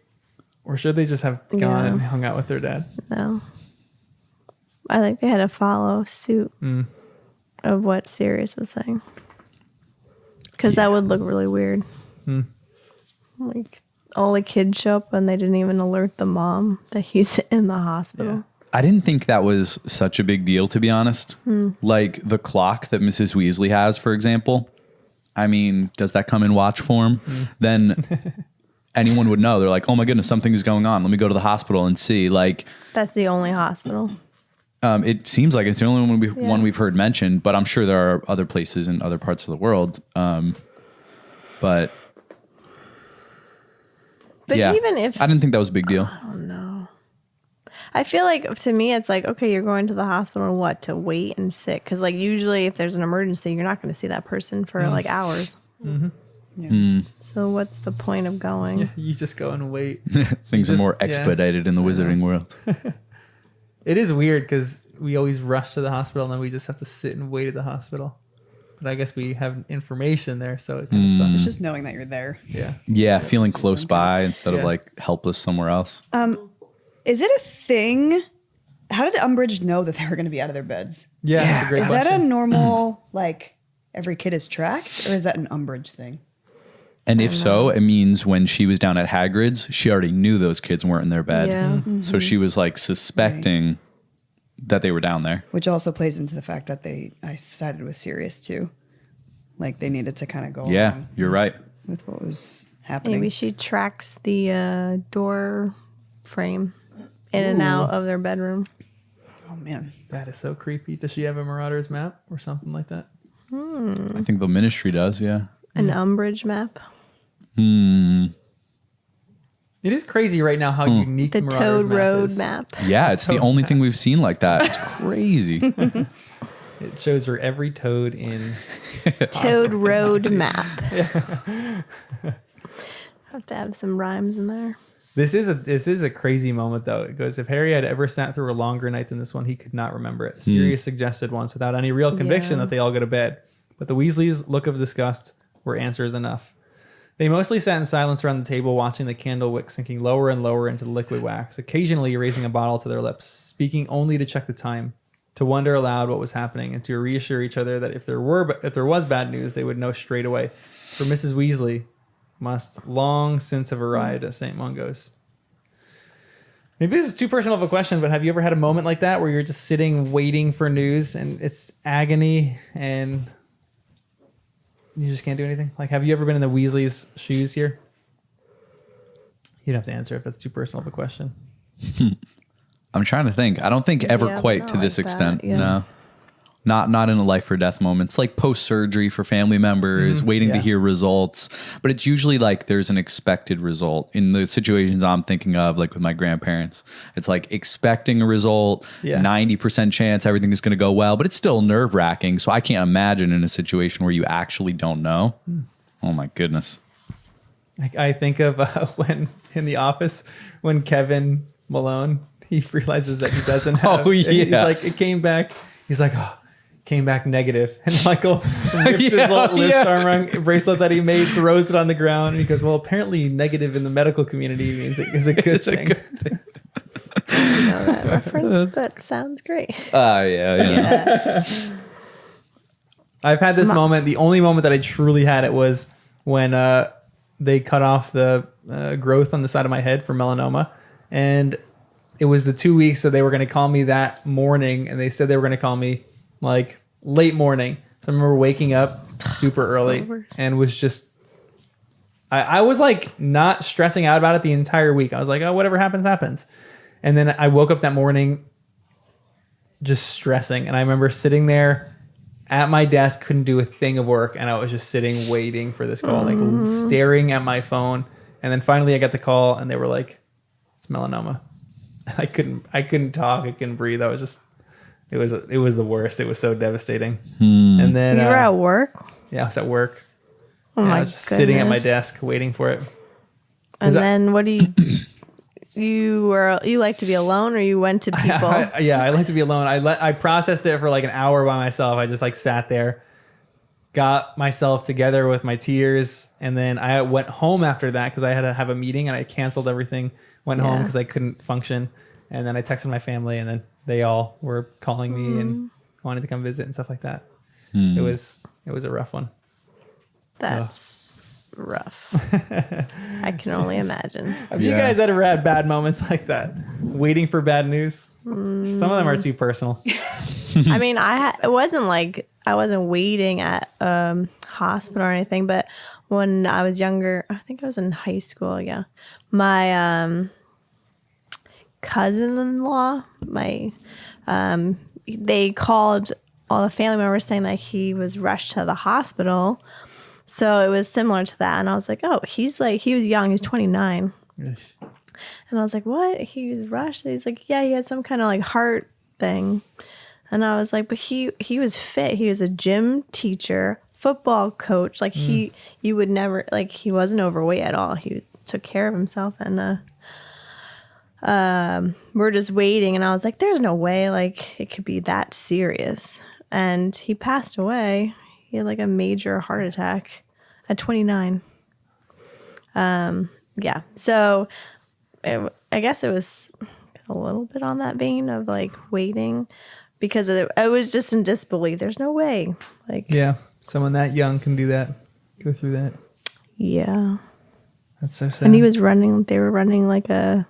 Or should they just have gone and hung out with their dad? No, I think they had to follow suit of what Sirius was saying, because that would look really weird. Like, all the kids show up and they didn't even alert the mom that he's in the hospital. Yeah. I didn't think that was such a big deal, to be honest. Like the clock that Mrs. Weasley has, for example. I mean, does that come in watch form? Then anyone would know. They're like, oh my goodness, something is going on. Let me go to the hospital and see. Like, That's the only hospital. it seems like it's the only one we've heard mentioned, but I'm sure there are other places in other parts of the world. But yeah, even if I didn't think that was a big deal. I feel like, to me, it's like, okay, you're going to the hospital and what, to wait and sit? Because like usually if there's an emergency, you're not going to see that person for like hours. So what's the point of going? Yeah, you just go and wait. Things are just- more yeah. expedited in the wizarding world. It is weird because we always rush to the hospital and then we just have to sit and wait at the hospital. But I guess we have information there, so it kind of sucks. It's just knowing that you're there. Yeah. Yeah, feeling close by instead of Yeah. like helpless somewhere else. Is it a thing How did Umbridge know that they were going to be out of their beds? Yeah, that's a great Is question. that a normal, like, every kid is tracked? Or is that an Umbridge thing? And if so, it means when she was down at Hagrid's, she already knew those kids weren't in their bed. Yeah. So she was like suspecting that they were down there. Which also plays into the fact that I sided with Sirius too. Like they needed to kind of go Yeah, along you're right. with what was happening. Maybe she tracks the door frame in and out of their bedroom. Oh man. That is so creepy. Does she have a Marauders map or something like that? I think the Ministry does, yeah. An Umbridge map. It is crazy right now how unique The Marauders Toad map Road is. map. Yeah, it's the only thing we've seen like that. It's crazy. It shows her every toad in. Toad Road map. Have to have some rhymes in there. This is a crazy moment though. It goes, if Harry had ever sat through a longer night than this one, he could not remember it. Sirius suggested once without any real conviction Yeah. that they all go to bed. But the Weasleys' look of disgust were answers enough. They mostly sat in silence around the table, watching the candle wick sinking lower and lower into the liquid wax, occasionally raising a bottle to their lips, speaking only to check the time, to wonder aloud what was happening, and to reassure each other that if there was bad news, they would know straight away. For Mrs. Weasley must long since have arrived at St. Mungo's. Maybe this is too personal of a question, but have you ever had a moment like that where you're just sitting waiting for news and it's agony and you just can't do anything? Like, have you ever been in the Weasley's shoes here? You don't have to answer if that's too personal of a question. I'm trying to think. I don't think ever Yeah, quite not to this like that, extent. yeah. No. Not in a life or death moments, like post-surgery for family members, waiting to yeah. hear results. But it's usually like there's an expected result. In the situations I'm thinking of, like with my grandparents, it's like expecting a result, Yeah. 90% chance everything is going to go well, but it's still nerve-wracking. So I can't imagine in a situation where you actually don't know. Oh my goodness. I think of when in The Office, when Kevin Malone, he realizes that he doesn't have. Oh, He's yeah. like, it came back. He's like, oh, came back negative. And Michael rips his little Liv Sharmrung bracelet that he made, throws it on the ground, and he goes, well, apparently negative in the medical community means it is a good thing. I know that reference, but sounds great. Yeah. I've had this moment. The only moment that I truly had it was when they cut off the growth on the side of my head for melanoma. And it was the 2 weeks, so they were going to call me that morning, and they said they were going to call me like late morning. So I remember waking up super early worst. and was just, I was like not stressing out about it the entire week. I was like, oh, whatever happens, happens. And then I woke up that morning just stressing. And I remember sitting there at my desk, couldn't do a thing of work. And I was just sitting waiting for this call, like staring at my phone. And then finally I got the call and they were like, it's melanoma. I couldn't talk. I couldn't breathe. I was just, it was the worst. It was so devastating. And then You were at work? yeah, I was at work. Oh And my I was just sitting at my goodness. desk waiting for it. And that- then what do you like to be alone, or you went to people? I like to be alone. I processed it for like an hour by myself. I just like sat there, got myself together with my tears, and then I went home after that because I had to have a meeting and I canceled everything. Went home Yeah. because I couldn't function, and then I texted my family, and then they all were calling me and wanted to come visit and stuff like that. It was a rough one. That's rough. I can only imagine. Have you guys ever had bad moments like that? Waiting for bad news? Some of them are too personal. I mean, it wasn't like I wasn't waiting at hospital or anything, but when I was younger, I think I was in high school. Yeah, my cousin-in-law, they called all the family members saying that he was rushed to the hospital. So it was similar to that, and I was like, oh, he was young, he was 29. And I was like, what? He was rushed? He's like, yeah, he had some kind of like heart thing. And I was like, but he was fit. He was a gym teacher, football coach. Like you would never, like he wasn't overweight at all. He took care of himself. And we're just waiting. And I was like, there's no way like it could be that serious. And he passed away. He had like a major heart attack at 29. Yeah. So I guess it was a little bit on that vein of like waiting because I was just in disbelief. There's no way. Like, Yeah. Someone that young can do that. Go through that. yeah. That's so sad. And they were running like a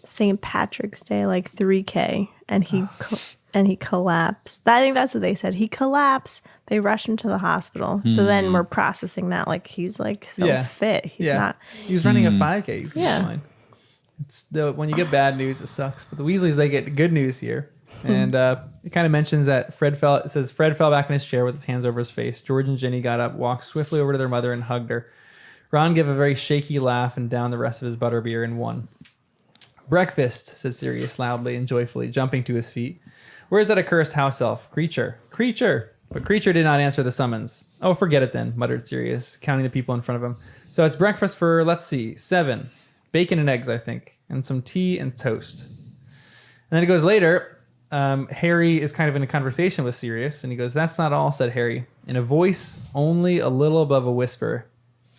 St. Patrick's Day, like 3K. And he collapsed. I think that's what they said. He collapsed. They rushed him to the hospital. So then we're processing that. Like he's like so fit. He's not. He was running a 5K. He's Yeah. fine. It's when you get bad news, it sucks. But the Weasleys, they get good news here. And it kind of mentions that Fred fell back in his chair with his hands over his face. George and Ginny got up, walked swiftly over to their mother and hugged her. Ron gave a very shaky laugh and downed the rest of his butterbeer in one. Breakfast, said Sirius loudly and joyfully, jumping to his feet. Where's that accursed house elf? Creature. But Creature did not answer the summons. Oh, forget it then, muttered Sirius, counting the people in front of him. So it's breakfast for, let's see, 7. Bacon and eggs, I think, and some tea and toast. And then it goes later. Harry is kind of in a conversation with Sirius, and he goes, "That's not all," said Harry, in a voice only a little above a whisper.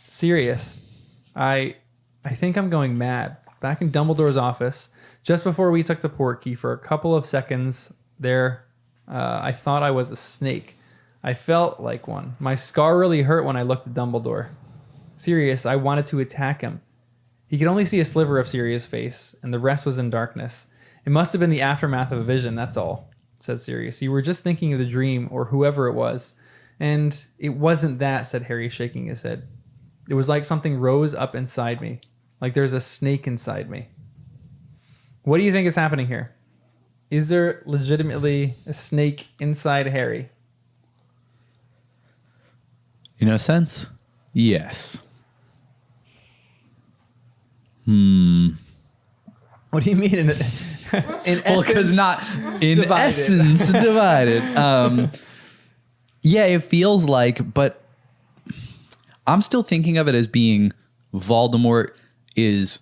"Sirius, I think I'm going mad." Back in Dumbledore's office, just before we took the port key, for a couple of seconds there, I thought I was a snake. I felt like one. My scar really hurt when I looked at Dumbledore. Sirius, I wanted to attack him. He could only see a sliver of Sirius' face, and the rest was in darkness. It must have been the aftermath of a vision, that's all, said Sirius. You were just thinking of the dream, or whoever it was. And it wasn't that, said Harry, shaking his head. It was like something rose up inside me, like there's a snake inside me. What do you think is happening here? Is there legitimately a snake inside Harry? In a sense, yes. What do you mean? In Well, because not in divided. essence divided. Yeah, it feels like, but I'm still thinking of it as being Voldemort is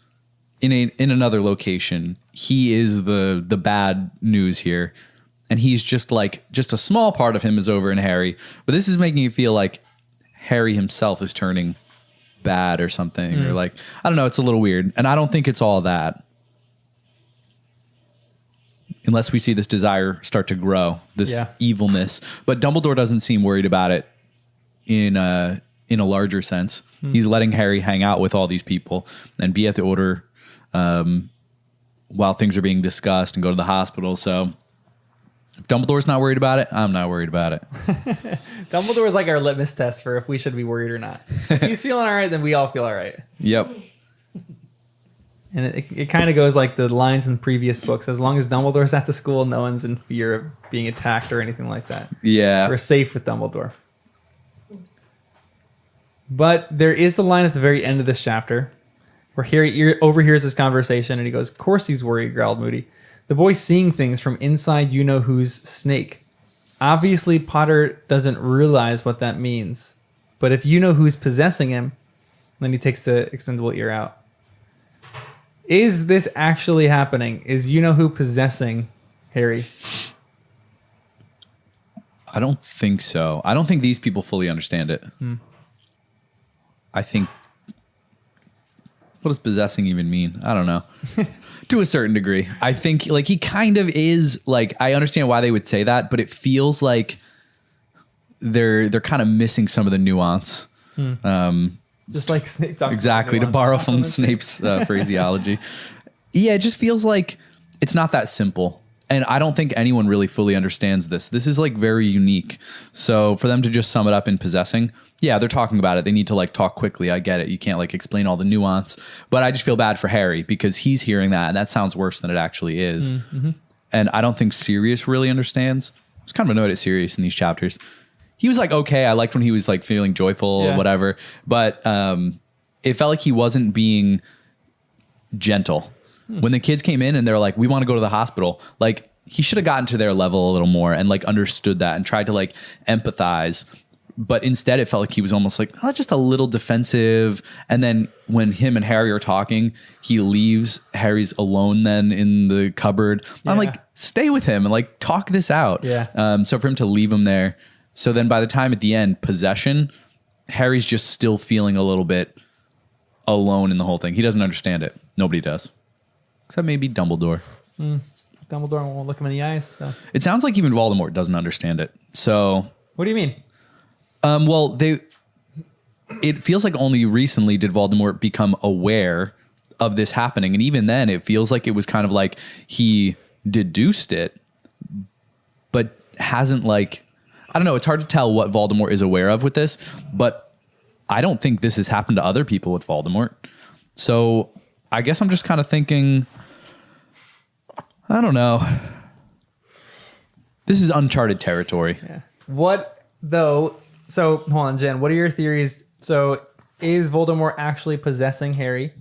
in another location. He is the bad news here, and he's just a small part of him is over in Harry. But this is making it feel like Harry himself is turning bad or something, or like, I don't know. It's a little weird, and I don't think it's all that. Unless we see this desire start to grow, this evilness. But Dumbledore doesn't seem worried about it in a larger sense. He's letting Harry hang out with all these people and be at the Order while things are being discussed and go to the hospital. So if Dumbledore's not worried about it, I'm not worried about it. Dumbledore is like our litmus test for if we should be worried or not. If he's feeling all right, then we all feel all right. Yep. And it kind of goes like the lines in the previous books. As long as Dumbledore's at the school, no one's in fear of being attacked or anything like that. Yeah. We're safe with Dumbledore. But there is the line at the very end of this chapter where Harry overhears this conversation and he goes, "Of course he's worried," growled Moody. "The boy's seeing things from inside you-know-who's snake. Obviously, Potter doesn't realize what that means. But if you-know-who's possessing him," then he takes the extendable ear out. Is this actually happening? Is you-know-who possessing Harry? I don't think so. I don't think these people fully understand it. I think, what does possessing even mean? I don't know. To a certain degree. I think like he kind of is, like, I understand why they would say that, but it feels like they're kind of missing some of the nuance. Just like Snape talks Exactly, to about borrow nuance. from Snape's phraseology. Yeah, it just feels like it's not that simple. And I don't think anyone really fully understands this. This is like very unique. So for them to just sum it up in possessing, yeah, they're talking about it. They need to like talk quickly. I get it. You can't like explain all the nuance. But I just feel bad for Harry because he's hearing that and that sounds worse than it actually is. And I don't think Sirius really understands. I was kind of annoyed at Sirius in these chapters. He was like, okay, I liked when he was like feeling joyful or whatever. But it felt like he wasn't being gentle. When the kids came in and they're like, we want to go to the hospital, like he should have gotten to their level a little more and like understood that and tried to like empathize. But instead it felt like he was almost like, oh, just a little defensive. And then when him and Harry are talking, he leaves. Harry's alone then in the cupboard. Yeah. I'm like, stay with him and like talk this out. Yeah. So for him to leave him there. So then by the time at the end, possession, Harry's just still feeling a little bit alone in the whole thing. He doesn't understand it. Nobody does. except maybe Dumbledore. Dumbledore won't look him in the eyes. So. It sounds like even Voldemort doesn't understand it. So, What do you mean? well, it feels like only recently did Voldemort become aware of this happening. And even then, it feels like it was kind of like he deduced it, but hasn't like, I don't know. It's hard to tell what Voldemort is aware of with this, but I don't think this has happened to other people with Voldemort. So I guess I'm just kind of thinking, I don't know. This is uncharted territory. Yeah. What though? So hold on, Jen. What are your theories? So is Voldemort actually possessing Harry?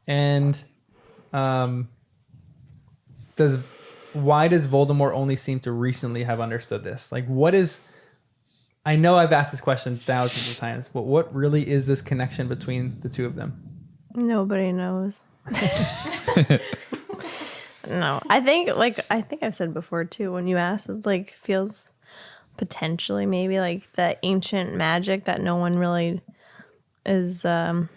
And why does Voldemort only seem to recently have understood this? Like, what is? I know I've asked this question thousands of times, but what really is this connection between the two of them? Nobody knows. No, I think I've said before too. When you asked, it's like feels potentially maybe like the ancient magic that no one really is like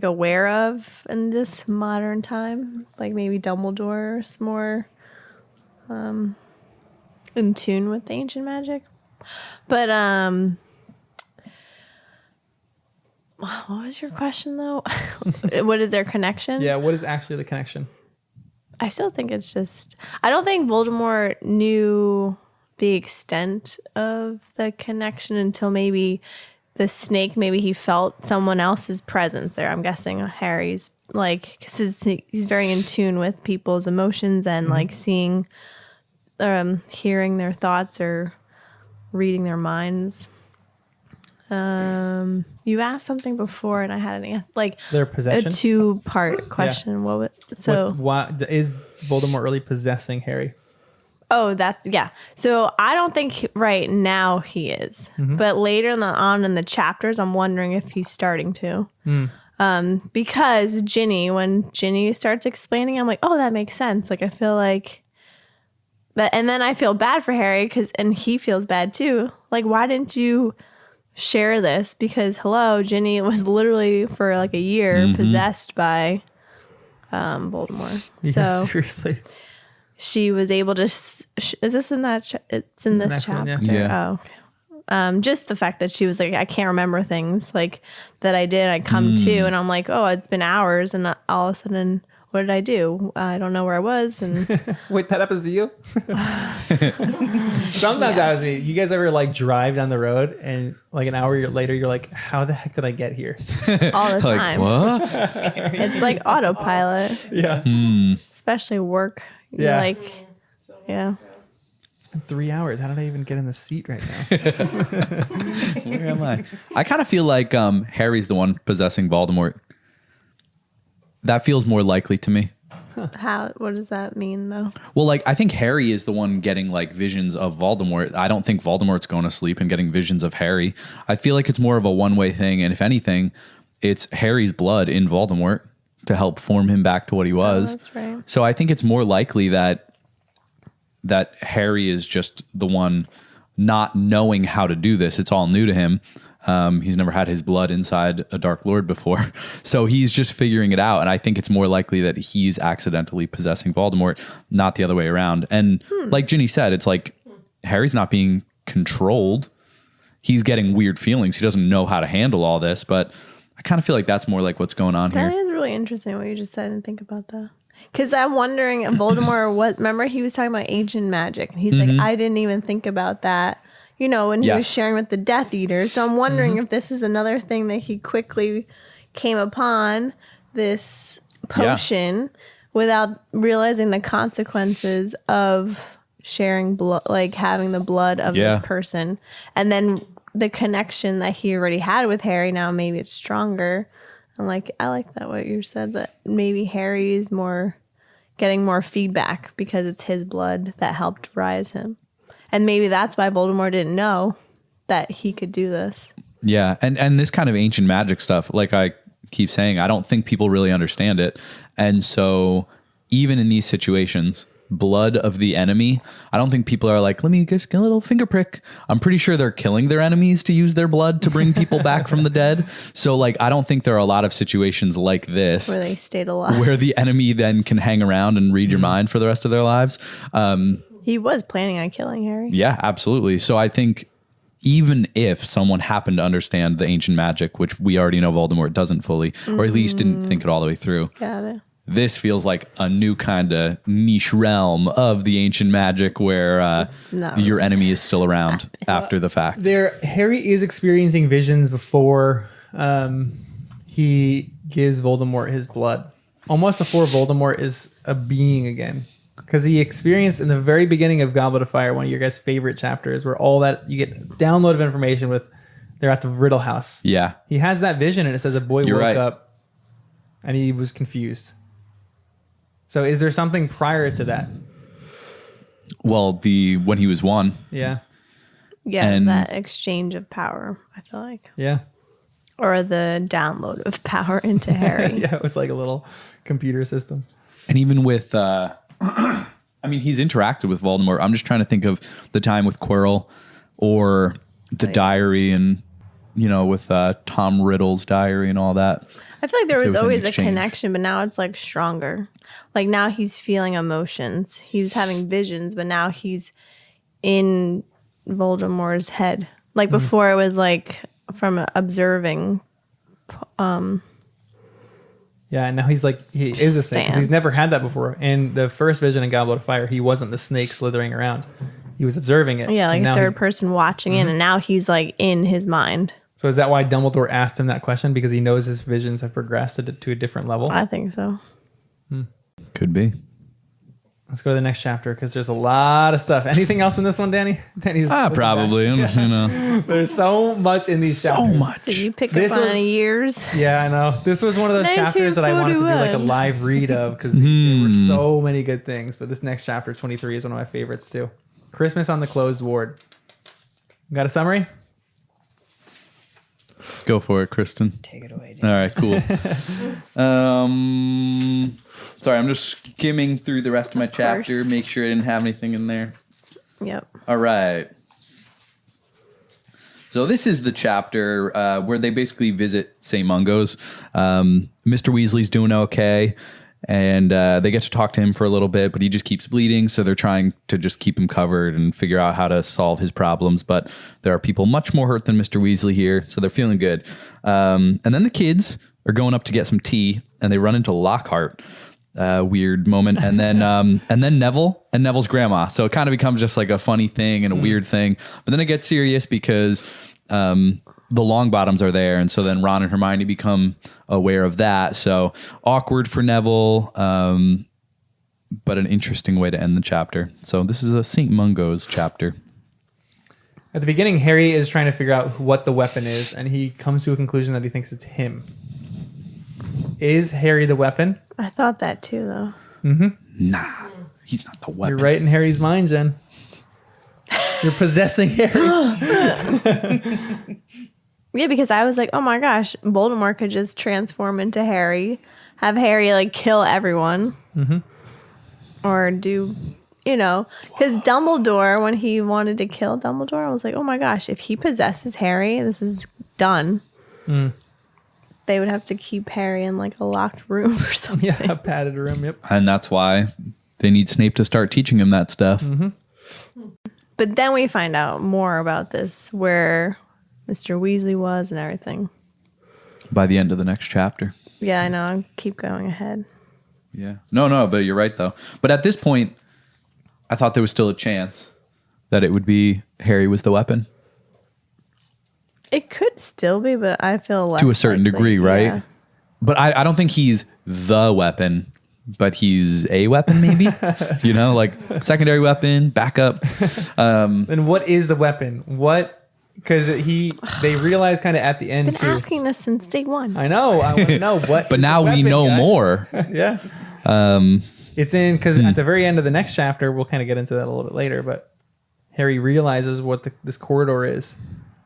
aware of in this modern time. Like maybe Dumbledore is more in tune with the ancient magic. But what was your question though? What is their connection? Yeah, what is actually the connection? I still think it's just, I don't think Voldemort knew the extent of the connection until maybe the snake, maybe he felt someone else's presence there. I'm guessing Harry's like, because he's very in tune with people's emotions and like seeing, hearing their thoughts or reading their minds. You asked something before and I had Their possession? a 2-part question. Yeah. What was, so why is Voldemort really possessing Harry? Oh, yeah. So I don't think right now he is, but later on in the chapters, I'm wondering if he's starting to. Because when Ginny starts explaining, I'm like, oh, that makes sense. Like I feel like that, and then I feel bad for Harry and he feels bad too. Like, why didn't you share this? Because Ginny was literally for like a year possessed by Voldemort. Yeah, so seriously. She was able to. Is this in that? It's in this chapter. One, yeah. Oh, just the fact that she was like, I can't remember things like that I did. I come to, and I'm like, oh, it's been hours, and all of a sudden, what did I do? I don't know where I was. And wait, that happens to you? Sometimes I was. You guys ever like drive down the road and like an hour later, you're like, how the heck did I get here? all the Like, time. what? So scary. It's like autopilot, Yeah. especially work. You're Yeah. like, yeah. It's been 3 hours. How did I even get in the seat right now? Where am I? I kind of feel like Harry's the one possessing Voldemort. That feels more likely to me. What does that mean though? Well, like I think Harry is the one getting like visions of Voldemort. I don't think Voldemort's going to sleep and getting visions of Harry. I feel like it's more of a one-way thing, and if anything, it's Harry's blood in Voldemort to help form him back to what he was. Oh, that's right. So I think it's more likely that Harry is just the one not knowing how to do this. It's all new to him. He's never had his blood inside a Dark Lord before. So he's just figuring it out. And I think it's more likely that he's accidentally possessing Voldemort, not the other way around. And like Ginny said, it's like Harry's not being controlled. He's getting weird feelings. He doesn't know how to handle all this, but I kind of feel like that's more like what's going on That here. is really interesting what you just said. I didn't think about that. Because I'm wondering, Voldemort, remember he was talking about ancient magic. And he's like, I didn't even think about that, when he was sharing with the Death Eater. So I'm wondering if this is another thing that he quickly came upon, this potion, without realizing the consequences of sharing blood, like having the blood of this person. And then the connection that he already had with Harry, now maybe it's stronger. And like, I like that what you said, that maybe Harry is getting more feedback because it's his blood that helped rise him. And maybe that's why Voldemort didn't know that he could do this. Yeah. And this kind of ancient magic stuff, like I keep saying, I don't think people really understand it. And so even in these situations, blood of the enemy, I don't think people are like, let me just get a little finger prick. I'm pretty sure they're killing their enemies to use their blood to bring people back from the dead. So like, I don't think there are a lot of situations like this Where they stayed alive. where the enemy then can hang around and read your mind for the rest of their lives. He was planning on killing Harry. Yeah, absolutely. So I think even if someone happened to understand the ancient magic, which we already know Voldemort doesn't fully, or at least didn't think it all the way through. Got it. This feels like a new kind of niche realm of the ancient magic where your enemy is still around after the fact. Harry is experiencing visions before he gives Voldemort his blood. Almost before Voldemort is a being again. Because he experienced in the very beginning of Goblet of Fire, one of your guys' favorite chapters, where all that, you get download of information with, they're at the Riddle House. Yeah. He has that vision and it says a boy You're woke right. up and he was confused. So is there something prior to that? Well, when he was one. Yeah. Yeah, And- that exchange of power, I feel like. Yeah. Or the download of power into Harry. Yeah, it was like a little computer system. And even with, I mean, he's interacted with Voldemort. I'm just trying to think of the time with Quirrell or the diary and, with Tom Riddle's diary and all that. I feel like there If was an always a exchange. connection, but now it's like stronger. Like now he's feeling emotions. He was having visions, but now he's in Voldemort's head. Like before it was like from observing. Yeah, and now he's like, he is a snake because he's Stance. never had that before. In the first vision in Goblet of Fire, he wasn't the snake slithering around. He was observing it. Yeah, like And a now third person watching it, and now he's like in his mind. So is that why Dumbledore asked him that question? Because he knows his visions have progressed to a different level? I think so. Could be. Let's go to the next chapter because there's a lot of stuff. Anything else in this one, Danny? Danny's looking Probably. back. There's so much in these chapters. So much. Did you pick This up on was- any years? Yeah, I know. This was one of those chapters that I wanted to do like a 1941. live read of because there were so many good things. But this next chapter, 23, is one of my favorites too. Christmas on the Closed Ward. Got a summary? Go for it, Kristen. Take it away, All right, cool. Sorry, I'm just skimming through the rest of my chapter, course. make sure I didn't have anything in there. Yep. All right. So this is the chapter where they basically visit St. Mungo's. Mr. Weasley's doing okay, and they get to talk to him for a little bit, but he just keeps bleeding, so they're trying to just keep him covered and figure out how to solve his problems. But there are people much more hurt than Mr. Weasley here, so they're feeling good. And then the kids are going up to get some tea, and they run into Lockhart. Weird moment, and then Neville and Neville's grandma. So it kind of becomes just like a funny thing and a weird thing. But then it gets serious because the Longbottoms are there, and so then Ron and Hermione become aware of that. So awkward for Neville, but an interesting way to end the chapter. So this is a St. Mungo's chapter. At the beginning, Harry is trying to figure out what the weapon is, and he comes to a conclusion that he thinks it's him. Is Harry the weapon? I thought that too, though. Nah, he's not the weapon. You're right in Harry's mind, Jen. You're possessing Harry. Yeah, because I was like, oh my gosh, Voldemort could just transform into Harry, have Harry like kill everyone. Or do, because Dumbledore, when he wanted to kill Dumbledore, I was like, oh my gosh, if he possesses Harry, this is done. They would have to keep Harry in like a locked room or something. Yeah, a padded room. Yep. And that's why they need Snape to start teaching him that stuff. But then we find out more about this, where Mr. Weasley was and everything. By the end of the next chapter. Yeah, I know. I'll keep going ahead. Yeah. No, but you're right, though. But at this point, I thought there was still a chance that it would be Harry was the weapon. It could still be, but I feel less To a certain likely. degree, right? Yeah. But I don't think he's the weapon, but he's a weapon, maybe? Like secondary weapon, backup. And what is the weapon? What? Because they realize kind of at the end Been too. asking this since day one. I know. I want to know what. But is now the we weapon, know guys? more. Yeah. It's in because at the very end of the next chapter, we'll kind of get into that a little bit later. But Harry realizes what this corridor is,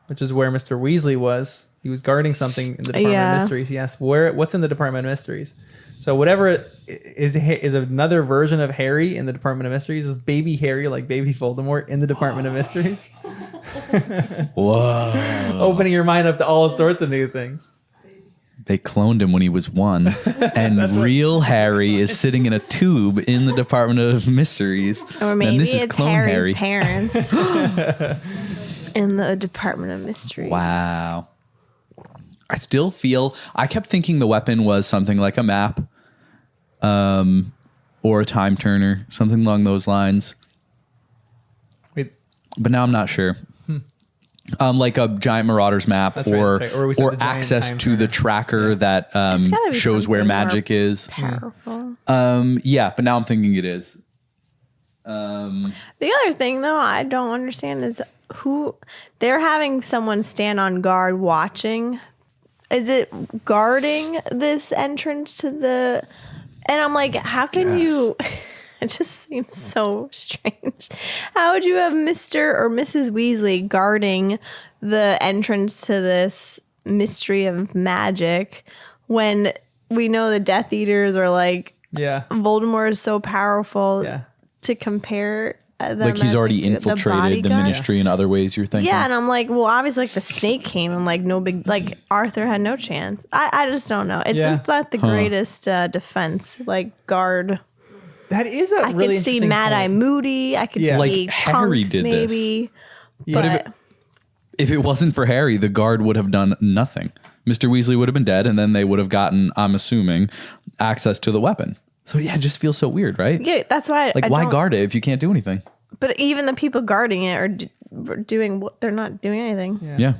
which is where Mr. Weasley was He was guarding something in the Department Yeah. of Mysteries. He asked, what's in the Department of Mysteries? So whatever is another version of Harry in the Department of Mysteries. Is baby Harry, like baby Voldemort, in the Department of Mysteries? Whoa. Opening your mind up to all sorts of new things. They cloned him when he was 1, and real Harry is sitting in a tube in the Department of Mysteries. Or maybe and this is it's clone Harry's Harry. parents in the Department of Mysteries. Wow. I still feel, I kept thinking the weapon was something like a map, or a time turner, something along those lines. Wait, But now I'm not sure. Like a giant Marauders map, That's right, or that's right. Or we said the giant access time to the turner. tracker that It's gotta be shows where something more magic is. Powerful. Yeah, but now I'm thinking it is. The other thing, though, I don't understand is who they're having someone stand on guard watching. Is it guarding this entrance to the? And I'm like, how can you? It just seems so strange. How would you have Mr. or Mrs. Weasley guarding the entrance to this mystery of magic when we know the Death Eaters are like yeah, Voldemort is so powerful yeah. to compare them Like he's as, already the infiltrated the bodyguard? ministry in other ways, you're thinking? Yeah, and I'm like, well, obviously, like the snake came, and like no big, like Arthur had no chance. I just don't know. It's not the greatest defense, like guard. That is a I really could see interesting Mad Eye point. Moody. I could Yeah. see Like, Harry Tonks did this. maybe. Yeah. But If it wasn't for Harry, the guard would have done nothing. Mr. Weasley would have been dead, and then they would have gotten, I'm assuming, access to the weapon. So yeah, it just feels so weird, right? yeah, that's why. Like, I why don't- guard it if you can't do anything? But even the people guarding it are doing what they're not doing anything. Yeah.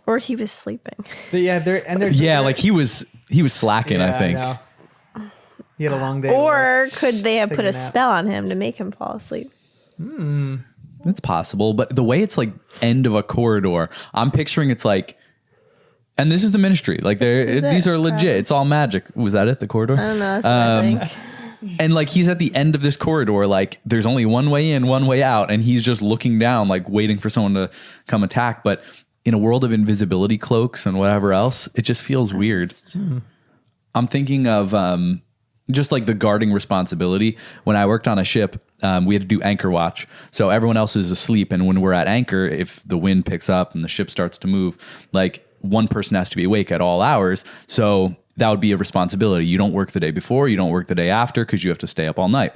Or he was sleeping. They're Yeah, like he was slacking, I think. know. He had a long day. Or could they have Take put a a nap. spell on him to make him fall asleep? It's possible, but the way it's like end of a corridor, I'm picturing it's like, and this is the ministry. Like these are legit. It's all magic. Was that it? The corridor? I don't know. That's what I think. And like he's at the end of this corridor, like there's only one way in, one way out, and he's just looking down, like waiting for someone to come attack. But in a world of invisibility cloaks and whatever else, it just feels weird. I'm thinking of just like the guarding responsibility. When I worked on a ship, we had to do anchor watch. So everyone else is asleep. And when we're at anchor, if the wind picks up and the ship starts to move, like one person has to be awake at all hours. So that would be a responsibility. You don't work the day before, you don't work the day after because you have to stay up all night.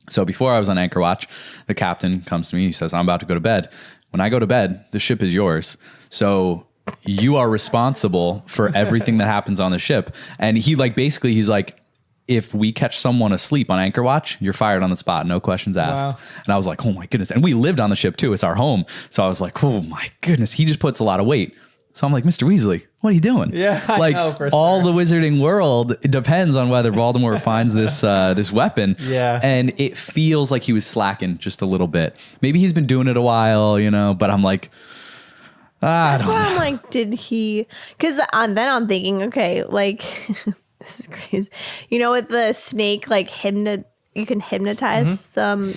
So before I was on anchor watch, the captain comes to me, he says, I'm about to go to bed. When I go to bed, the ship is yours. So you are responsible for everything that happens on the ship. And he like, basically he's like, if we catch someone asleep on anchor watch, you're fired on the spot. No questions asked. Wow. And I was like, oh my goodness. And we lived on the ship too. It's our home. So I was like, oh my goodness. He just puts a lot of weight. So I'm like, Mr. Weasley, what are you doing? Yeah, I like know, for all sure. the wizarding world, it depends on whether Voldemort finds this this weapon. Yeah. And it feels like he was slacking just a little bit. Maybe he's been doing it a while, you know, but I'm like, I That's don't why know. I'm like, did he? Because then I'm thinking, okay, like this is crazy. You know, with the snake, like you can hypnotize some,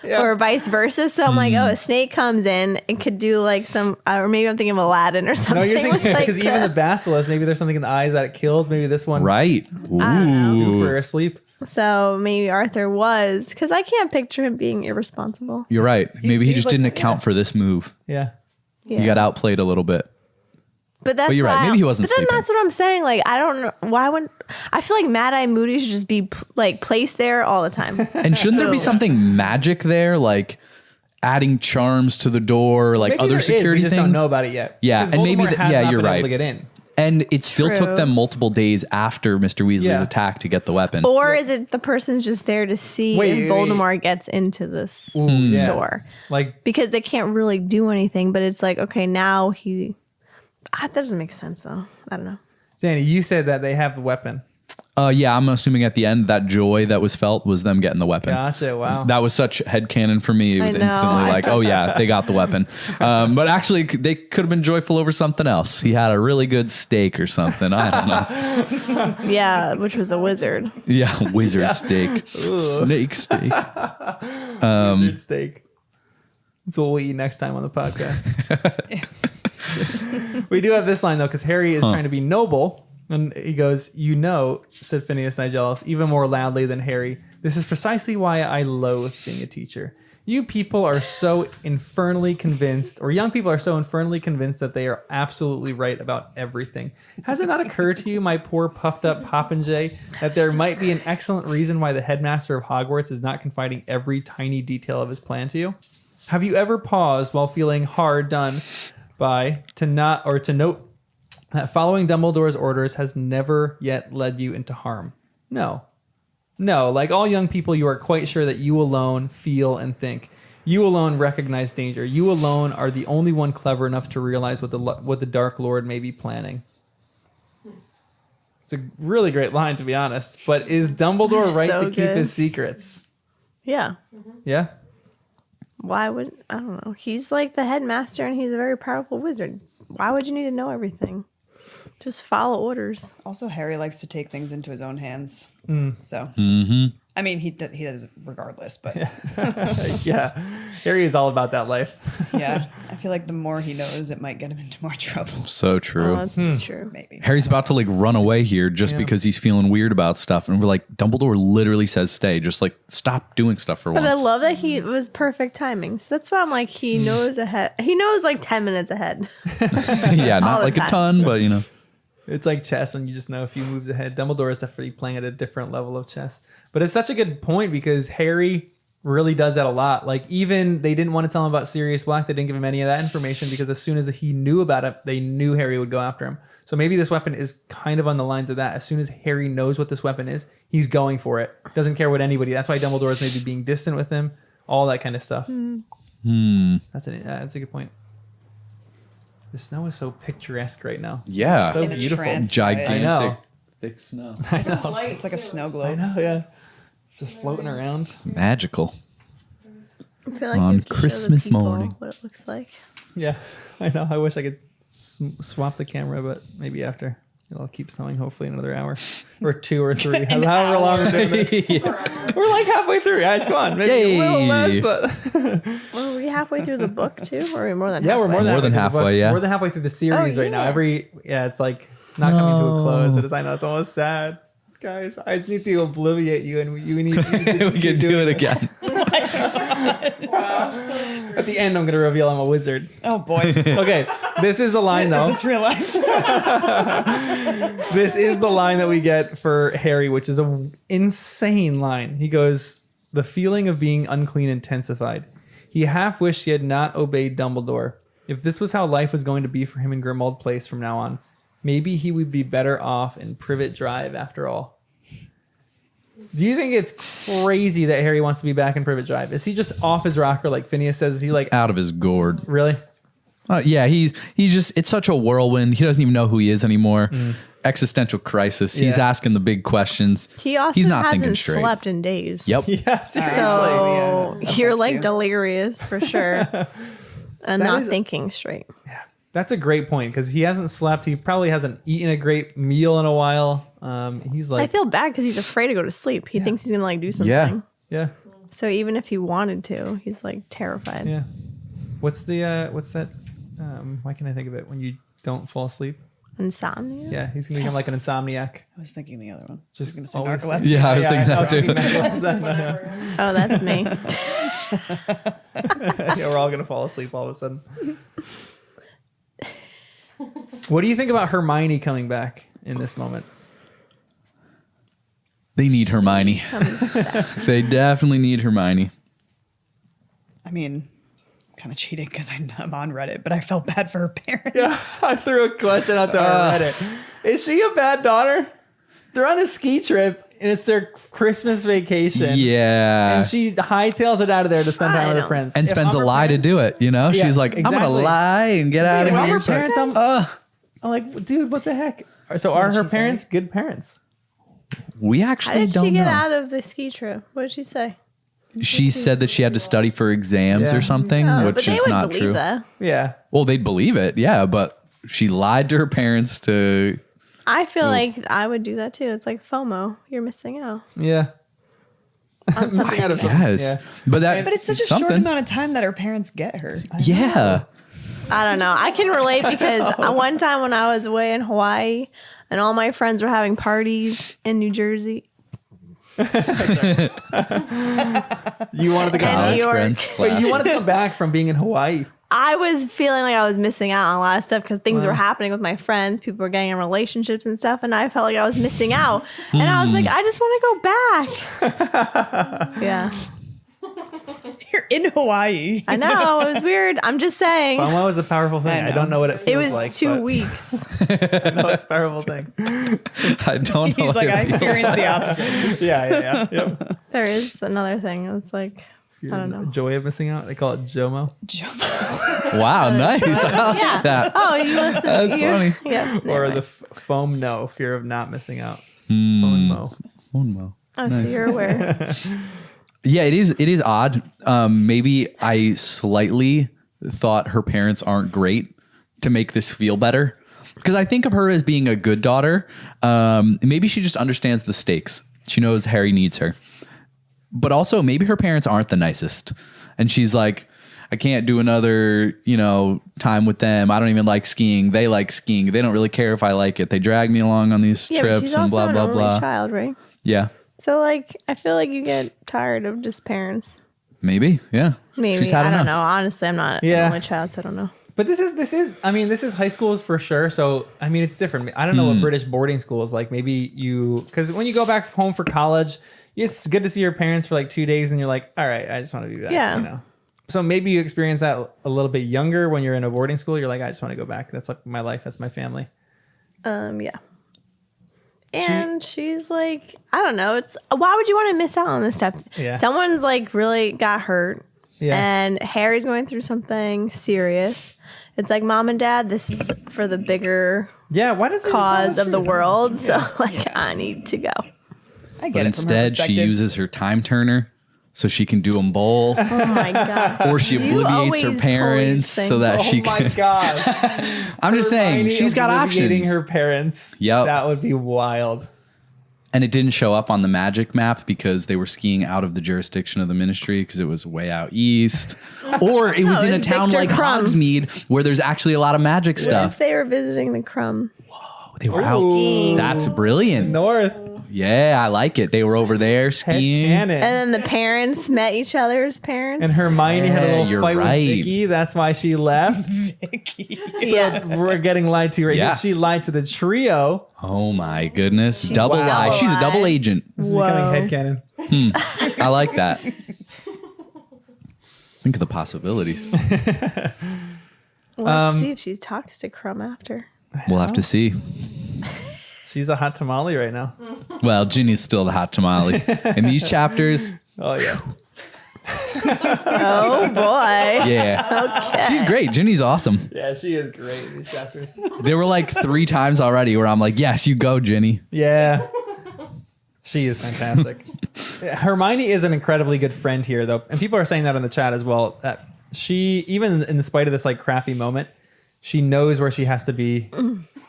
or vice versa. So I'm like, oh, a snake comes in and could do like some, or maybe I'm thinking of Aladdin or something. No, you're thinking with, like, because even the basilisk, maybe there's something in the eyes that it kills. Maybe this one, Right. super asleep. So maybe Arthur was, because I can't picture him being irresponsible. You're right. Maybe he seems just like- didn't account for this move. Yeah. Yeah. He got outplayed a little bit. But that's you're right. why Maybe he wasn't But then sleeping. that's what I'm saying. Like, I don't know why. When I feel like Mad Eye Moody should just be like placed there all the time. And shouldn't there be something magic there, like adding charms to the door, like Maybe other there is, security we just things? don't know about it yet. Yeah, 'Cause and maybe Voldemort has not you're been able right. to get in. And it still took True. them multiple days after Mr. Weasley's Yeah. attack to get the weapon. Or is it the person's just there to see Wait, if wait, wait. Voldemort gets into this Yeah. door? Like, Because they can't really do anything, but it's like, okay, now he. That doesn't make sense, though. I don't know. Danny, you said that they have the weapon. Yeah, I'm assuming at the end that joy that was felt was them getting the weapon. Gotcha. Wow. That was such headcanon for me. It I was know, instantly I like, oh yeah, they got the weapon. But actually, they could have been joyful over something else. He had a really good steak or something. I don't know. Yeah, which was a wizard. Yeah, wizard steak, snake steak. Lizard steak. That's what we'll eat next time on the podcast. We do have this line though, because Harry is trying to be noble, and he goes, said Phineas Nigellus, even more loudly than Harry, this is precisely why I loathe being a teacher. You people are so infernally convinced, or young people are so infernally convinced that they are absolutely right about everything. Has it not occurred to you, my poor puffed up popinjay, that there might be an excellent reason why the headmaster of Hogwarts is not confiding every tiny detail of his plan to you? Have you ever paused while feeling hard done by to note that following Dumbledore's orders has never yet led you into harm? No, like all young people, you are quite sure that you alone feel and think. You alone recognize danger. You alone are the only one clever enough to realize what the Dark Lord may be planning. It's a really great line, to be honest. But is Dumbledore right to keep his secrets? Yeah. Yeah? Why would... I don't know. He's like the headmaster and he's a very powerful wizard. Why would you need to know everything? Just follow orders. Also, Harry likes to take things into his own hands. So, I mean, he does regardless, but Yeah. Harry is all about that life. yeah, I feel like the more he knows, it might get him into more trouble. So true. Oh, that's true. Maybe. Harry's about to like run away here just because he's feeling weird about stuff. And we're like, Dumbledore literally says stay. Just like stop doing stuff for But once. I love that he was perfect timing. So that's why I'm like, he knows ahead. He knows like 10 minutes ahead. Yeah, All not the like a time. ton, but you know. It's like chess when you just know a few moves ahead. Dumbledore is definitely playing at a different level of chess. But it's such a good point because Harry really does that a lot. Like even they didn't want to tell him about Sirius Black. They didn't give him any of that information because as soon as he knew about it, they knew Harry would go after him. So maybe this weapon is kind of on the lines of that. As soon as Harry knows what this weapon is, he's going for it. Doesn't care what anybody. That's why Dumbledore is maybe being distant with him. All that kind of stuff. That's a good point. The snow is so picturesque right now. Yeah. So In a beautiful. trance. Gigantic, I know. thick snow. It's like a snow I globe. know, yeah. Just floating around. Magical. I feel like On we have to show the Christmas people morning. what it looks like. Yeah, I know. I wish I could swap the camera, but maybe after. It'll keep snowing, hopefully, in another hour or 2 or 3. However long we're doing this. We're like halfway through, guys. Come on. Maybe a little less, but... Well, are we halfway through the book, too? Or are we more than Yeah, halfway? we're more More than than halfway. halfway, yeah. More than halfway through the series Oh, right now. yeah. It's like not coming to a close, but I know it's almost sad. Guys, I need to obliviate you, and you need to We can do it again. At the end, I'm going to reveal I'm a wizard. Oh boy. Okay, this is the line, though. Is this real life? This is the line that we get for Harry, which is an insane line. He goes, the feeling of being unclean intensified. He half wished he had not obeyed Dumbledore. If this was how life was going to be for him in Grimmauld Place from now on, maybe he would be better off in Privet Drive after all. Do you think it's crazy that Harry wants to be back in Privet Drive? Is he just off his rocker like Phineas says? Is he like... Out of his gourd. Really? Yeah, he's just, it's such a whirlwind. He doesn't even know who he is anymore. Existential crisis. He's Yeah. asking the big questions. He also He's not thinking hasn't straight. slept in days. Yep. Yeah, seriously. So Yeah, you're affects like you. delirious for sure. And That not is- thinking straight. That's a great point because he hasn't slept. He probably hasn't eaten a great meal in a while. He's I like... feel bad because he's afraid to go to sleep. He thinks he's going to like do something. Yeah. Yeah. So even if he wanted to, he's like terrified. Yeah. What's that? Why can't I think of it? When you don't fall asleep? Insomnia? Yeah, he's gonna become like an insomniac. I was thinking the other one. Just I was always going to say narcolepsy. Yeah, I was thinking that too. narcolepsy. Oh, that's me. Yeah, we're all gonna fall asleep all of a sudden. What do you think about Hermione coming back in this moment? They need Hermione. They definitely need Hermione. I mean, I'm kind of cheating because I'm on Reddit, but I felt bad for her parents. Yeah, I threw a question out to our Reddit. Is she a bad daughter? They're on a ski trip and it's their Christmas vacation. Yeah. And she hightails it out of there to spend time I with her know. friends. And If spends I'm a her lie to parents- do it, you know? Yeah, She's like, I'm going to exactly. lie and get out If of I'm here. her parents, I'm like, dude, what the heck? So are did her she say? parents good parents? We How actually did don't she get know. out of the ski trip? What did she say? She said that she had to study for exams Yeah. or something, Oh, which but they is would not believe true. that. Yeah. Well, they'd believe it, yeah, but she lied to her parents to... I feel like I would do that too. It's like FOMO. You're missing out. Yeah. On Missing something. out of something. Yes. Yeah. But that, But it's such a something. short amount of time that her parents get her. Yeah. I don't know. I can relate because one time when I was away in Hawaii and all my friends were having parties in New Jersey. You wanted to go And back? New York. Friends, Wait, you classic. wanted to come back from being in Hawaii? I was feeling like I was missing out on a lot of stuff because things were happening with my friends. People were getting in relationships and stuff, and I felt like I was missing out. And I was like, I just want to go back. Yeah, You're in Hawaii. I know. It was weird. I'm just saying. FOMO is a powerful thing. I I, know. don't know what it feels It was like. 2 but weeks. I know it's a powerful thing. I don't know. He's like, what I it feels experienced the opposite. Yeah. Yep. There is another thing. It's like, I don't know. Joy of missing out. They call it JOMO. Wow, nice. I like Yeah. that. Oh, you listen. That's funny. Yeah. Or the FOMO, fear of not missing out. FOMO. Oh, so you're aware. Yeah, it is odd. Maybe I slightly thought her parents aren't great to make this feel better. Because I think of her as being a good daughter. Maybe she just understands the stakes. She knows Harry needs her. But also maybe her parents aren't the nicest. And she's like, I can't do another, time with them. I don't even like skiing. They like skiing. They don't really care if I like it. They drag me along on these Yeah, but trips she's and also blah, an blah, only blah. child, right? Yeah, So, like, I feel like you get tired of just parents. maybe. Yeah. Maybe. She's had I don't enough. know. Honestly, I'm not Yeah. an only child, so I don't know. But this is high school for sure. So, I mean, it's different. I don't know what British boarding school is like. Maybe because when you go back home for college, it's good to see your parents for like 2 days and you're like, all right, I just want to be back. Yeah. So maybe you experience that a little bit younger when you're in a boarding school. You're like, I just want to go back. That's like my life. That's my family. Yeah. And she's like, I don't know. It's why would you want to miss out on this stuff? Yeah. Someone's like really got hurt. Yeah. And Harry's going through something serious. It's like, Mom and Dad, this is for the bigger Yeah. Why does cause of the world. So, like, I need to go. I get But it instead, from her she perspective. uses her time turner so she can do them both. Oh my God. Or she You obliviates her always parents police so that Oh she my can. God. I'm just saying, Hermione she's got obliviating options. her parents. Yep. That would be wild. And it didn't show up on the magic map because they were skiing out of the jurisdiction of the ministry because it was way out east. Or it was in a it's town Victor like Crumb. Hogsmeade where there's actually a lot of magic What stuff. if they were visiting the Crumb? They were out. Ooh. That's brilliant. North. Yeah, I like it. They were over there Head skiing. cannon. And then the parents met each other's parents. And Hermione had a Yeah, little you're fight right. with Vicky. That's why she left. yeah. We're getting lied to right Yeah. here. She lied to the trio. Oh my goodness. Double Wow. lie. She's a double lie. agent. This is Whoa. becoming headcanon. I like that. Think of the possibilities. Let's see if she talks to Crumb after. We'll have to see. She's a hot tamale right now. Well, Ginny's still the hot tamale. In these chapters, Oh, yeah. Oh boy. yeah. Okay. She's great. Ginny's awesome. Yeah, she is great in these chapters. There were like 3 times already where I'm like, yes, you go, Ginny. Yeah. She is fantastic. Hermione is an incredibly good friend here, though. And people are saying that in the chat as well. That she, even in spite of this like crappy moment, she knows where she has to be.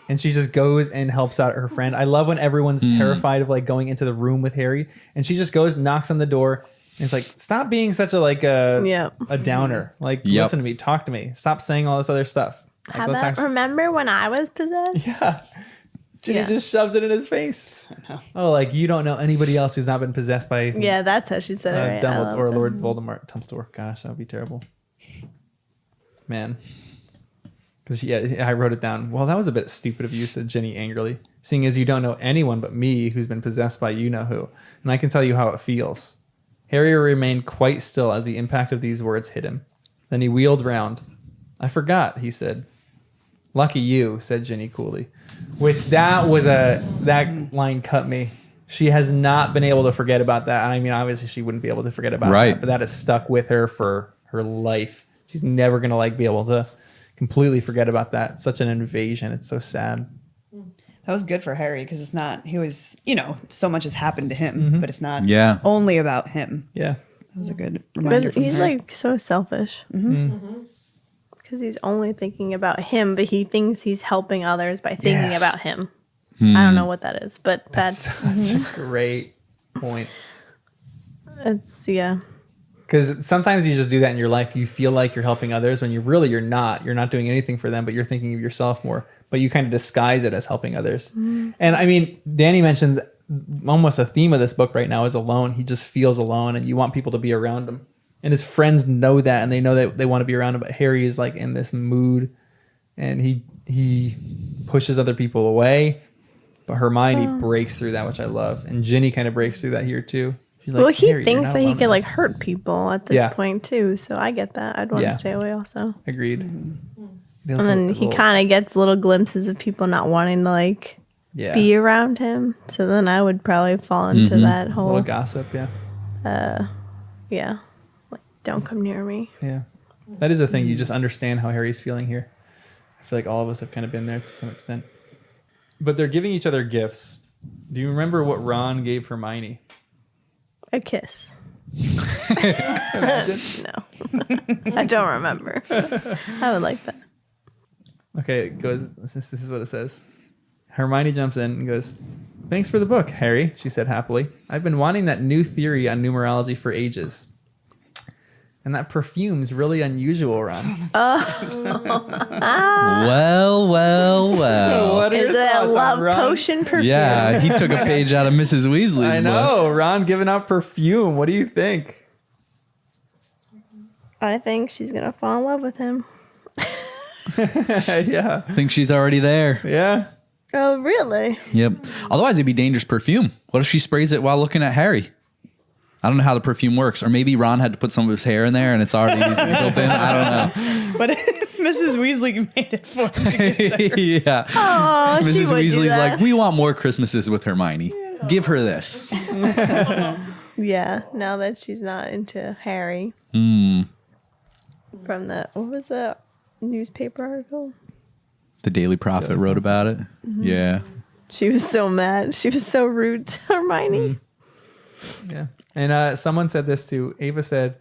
And she just goes and helps out her friend. I love when everyone's terrified of like going into the room with Harry. And she just goes, knocks on the door. And it's like, stop being such a like a downer. Like, Yep. listen to me, talk to me. Stop saying all this other stuff. Like, How let's about actually- remember when I was possessed? Yeah. Ginny Yeah. just shoves it in his face. Oh, like you don't know anybody else who's not been possessed by Yeah, that's how she said it. Right? I Dumbledore love or that. Lord Voldemort. Dumbledore. Gosh, that would be terrible. Man. Because I wrote it down. Well, that was a bit stupid of you, said Ginny angrily. Seeing as you don't know anyone but me who's been possessed by you know who. And I can tell you how it feels. Harry remained quite still as the impact of these words hit him. Then he wheeled round. I forgot, he said. Lucky you, said Ginny coolly. Which that line cut me. She has not been able to forget about that. I mean, obviously she wouldn't be able to forget about Right. that, but that has stuck with her for her life. She's never gonna like be able to completely forget about that. Such an invasion. It's so sad. That was good for Harry because it's not, he was, so much has happened to him, but it's not Yeah. only about him. Yeah. That was a good reminder But from he's her. like so selfish. Because he's only thinking about him, but he thinks he's helping others by thinking Yeah. about him. I don't know what that is, but that's That's a great point. it's yeah. Because sometimes you just do that in your life. You feel like you're helping others when you're not. You're not doing anything for them, but you're thinking of yourself more. But you kind of disguise it as helping others. And I mean, Danny mentioned almost a theme of this book right now is alone. He just feels alone, and you want people to be around him. And his friends know that, and they know that they want to be around him. But Harry is like in this mood, and he pushes other people away. But Hermione breaks through that, which I love. And Ginny kind of breaks through that here too. She's like, Well, he "Harry, thinks that he can could like hurt people at this Yeah. point too. So I get that. I'd want Yeah. to stay away also. Agreed. And then he kind of gets little glimpses of people not wanting to like yeah. be around him. So then I would probably fall into that a whole little gossip. Yeah. yeah, like don't come near me. Yeah. That is a thing. You just understand how Harry's feeling here. I feel like all of us have kind of been there to some extent. But they're giving each other gifts. Do you remember what Ron gave Hermione? A kiss. No, I don't remember. I would like that. Okay, it goes. This is what it says. Hermione jumps in and goes, "Thanks for the book, Harry," she said happily. "I've been wanting that new theory on numerology for ages. And that perfume's really unusual, Ron." Well. What are Is your it a thoughts on love Ron? potion perfume? Yeah, he took a page out of Mrs. Weasley's I book. know. Ron giving out perfume. What do you think? I think she's gonna fall in love with him. Yeah. Think she's already there. Yeah. Oh, really? Yep. Otherwise, it'd be dangerous perfume. What if she sprays it while looking at Harry? I don't know how the perfume works. Or maybe Ron had to put some of his hair in there and it's already built in. I don't know. But if Mrs. Weasley made it for him to get Yeah. Oh, she Mrs. would do Weasley's that. like, we want more Christmases with Hermione. Give her this. Yeah, now that she's not into Harry. Hmm. From the, what was the newspaper article? The Daily Prophet wrote about it. Yeah. She was so mad. She was so rude to Hermione. Yeah. And someone said this too. Ava said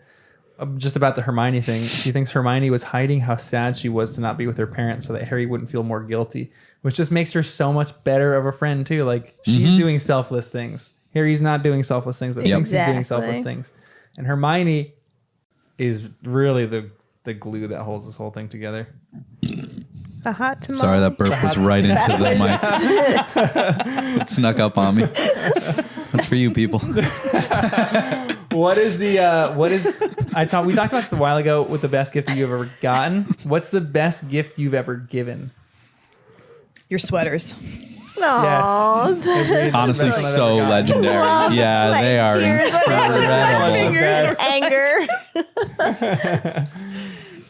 just about the Hermione thing. She thinks Hermione was hiding how sad she was to not be with her parents so that Harry wouldn't feel more guilty, which just makes her so much better of a friend too. Like she's doing selfless things. Harry's not doing selfless things, but thinks he's doing selfless Exactly. things. And Hermione is really the glue that holds this whole thing together. A hot tamale. Sorry, that burp was right into the mic. It snuck up on me. That's for you people. What is we talked about this a while ago with the best gift that you've ever gotten. What's the best gift you've ever given? your sweaters. Aw, Agreed. Honestly, That's the best so I've ever gotten. legendary. Love, Yeah, sweat, they are tears, incredible. anger.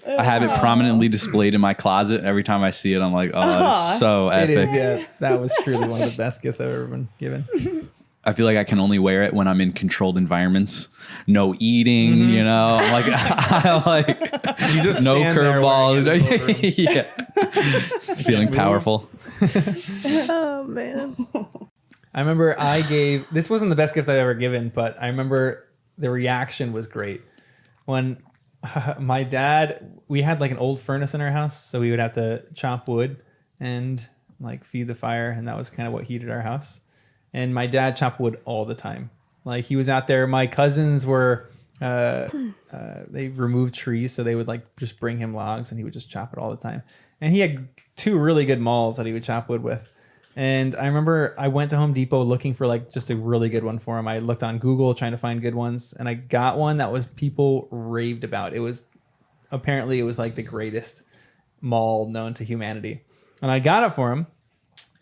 I have it prominently displayed in my closet. Every time I see it, I'm like, oh, it's so It epic. is, yeah. That was truly one of the best gifts I've ever been given. I feel like I can only wear it when I'm in controlled environments. No eating, you know. Like, I like You just no stand there curveball. wearing it in the room. Yeah, feeling powerful. Oh man. I remember this wasn't the best gift I've ever given, but I remember the reaction was great. When my dad, we had like an old furnace in our house, so we would have to chop wood and like feed the fire, and that was kind of what heated our house. And my dad chopped wood all the time. Like he was out there. My cousins were, they removed trees, so they would like just bring him logs, and he would just chop it all the time. And he had 2 really good mauls that he would chop wood with. And I remember I went to Home Depot looking for like just a really good one for him. I looked on Google trying to find good ones, and I got one that was people raved about. It was like the greatest maul known to humanity. And I got it for him.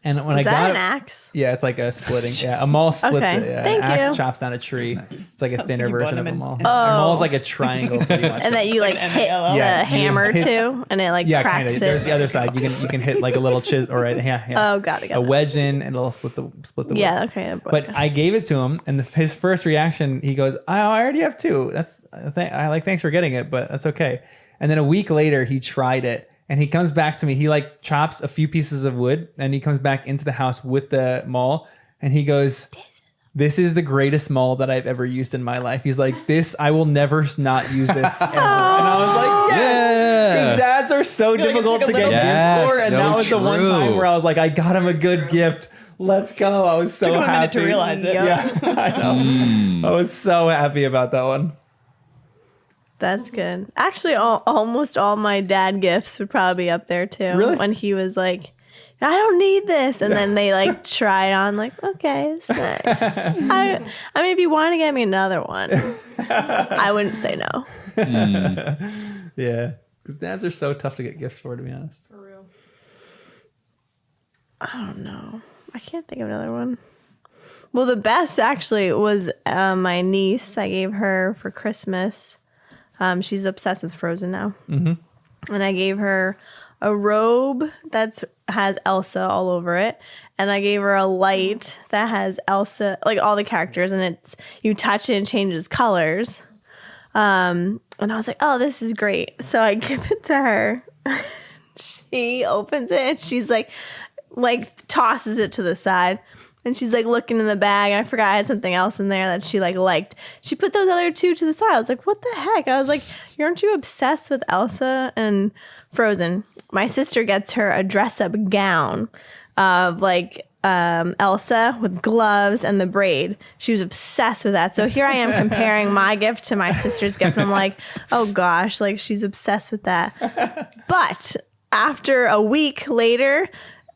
And when I Is got that it, an axe? yeah, it's like a splitting. Yeah, a maul splits Okay, it. Yeah, thank an axe you. chops down a tree. It's like a Sounds thinner like you version bought of a them maul. in- A maul is like a triangle, pretty much. And that you like hit MALL. the Yeah, you hammer hit- too, and it like yeah, kind cracks of. There's it. the other side. You can hit like a little chisel. Or right, yeah. Oh, got it. A wedge in, and it'll split the wood. Yeah, okay. But I gave it to him, and his first reaction, he goes, "I already have 2. Thanks for getting it, but that's okay." And then a week later, he tried it, and he comes back to me. He like chops a few pieces of wood, and he comes back into the house with the maul, and he goes, "This is the greatest maul that I've ever used in my life." He's like, "This, I will never not use this ever." And I was like, "Yes." Because dads are so like it difficult took to a get little- used for, and so that was the one true. time where I was like, "I got him a good gift. Let's go." I was so Took him a minute happy to realize it. Yeah, I know. I was so happy about that one. That's good. Actually, almost all my dad gifts would probably be up there too. Really? When he was like, I don't need this. And then they like try it on, like, okay, it's nice. I mean, if you want to get me another one, I wouldn't say no. Yeah. Because dads are so tough to get gifts for, to be honest. For real. I don't know. I can't think of another one. Well, the best actually was my niece. I gave her for Christmas. She's obsessed with Frozen now. Mm-hmm. And I gave her a robe that has Elsa all over it. And I gave her a light that has Elsa, like all the characters. And it's, you touch it and changes colors. And I was like, oh, this is great. So I give it to her. She opens it and she's like tosses it to the side. And she's like looking in the bag. And I forgot I had something else in there that she liked. She put those other two to the side. I was like, what the heck? I was like, aren't you obsessed with Elsa and Frozen? My sister gets her a dress-up gown of Elsa with gloves and the braid. She was obsessed with that. So here I am comparing my gift to my sister's gift. I'm like, oh gosh, she's obsessed with that. But after a week later,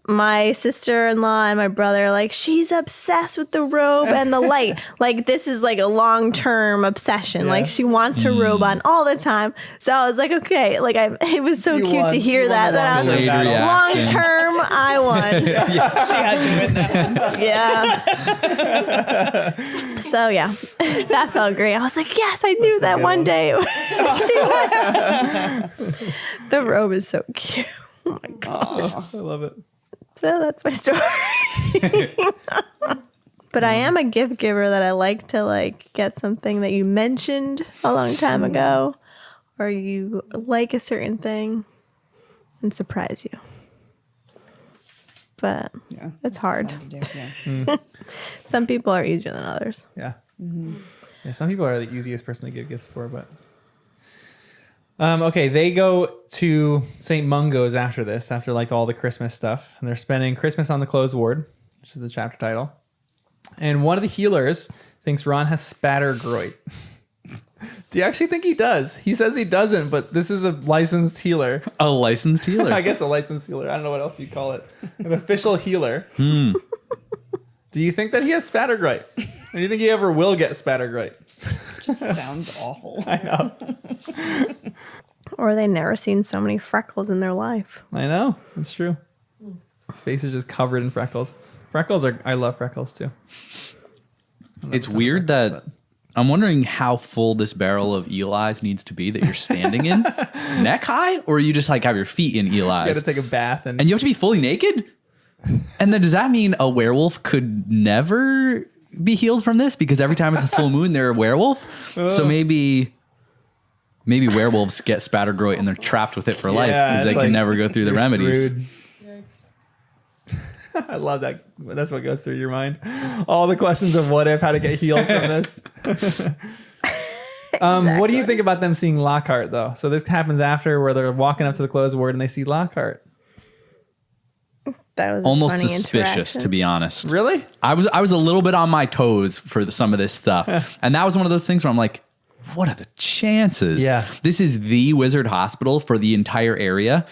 my sister-in-law and my brother are like, she's obsessed with the robe and the light. This is a long-term obsession. Yeah. She wants her robe on all the time. So I was like, okay. It was so cute to hear that I was like, long-term, I won. She had to win that one. Yeah. So yeah, that felt great. I was like, yes, I knew that one day. The robe is so cute. Oh my gosh. I love it. So that's my story. But I am a gift giver that I like to get something that you mentioned a long time ago, or you like a certain thing and surprise you. But it's hard. Some people are easier than others. Yeah. Mm-hmm. Yeah. Some people are the easiest person to give gifts for, but. Okay, they go to St. Mungo's after all the Christmas stuff, and they're spending Christmas on the closed ward, which is the chapter title. And one of the healers thinks Ron has spattergroit. Do you actually think he does? He says he doesn't, but this is a licensed healer. A licensed healer. I guess a licensed healer. I don't know what else you'd call it. An official healer. Do you think that he has spattergroit? Or do you think he ever will get spattergroit? Just sounds awful. I know. Or they never seen so many freckles in their life. I know. It's true. His face is just covered in freckles. I love freckles too. It's weird that I'm wondering how full this barrel of Eli's needs to be that you're standing in. Neck high? Or you just have your feet in Eli's? You got to take a bath. And you have to be fully naked? And then does that mean a werewolf could never be healed from this? Because every time it's a full moon, they're a werewolf. So maybe werewolves get spattergroit and they're trapped with it for life because they can never go through the remedies. Yikes. I love that. That's what goes through your mind. All the questions of what if, how to get healed from this. What do you think about them seeing Lockhart though? So this happens after where they're walking up to the closed ward and they see Lockhart. That was Almost suspicious, to be honest. Really? I was a little bit on my toes for some of this stuff. And that was one of those things where I'm like, what are the chances? Yeah. This is the wizard hospital for the entire area.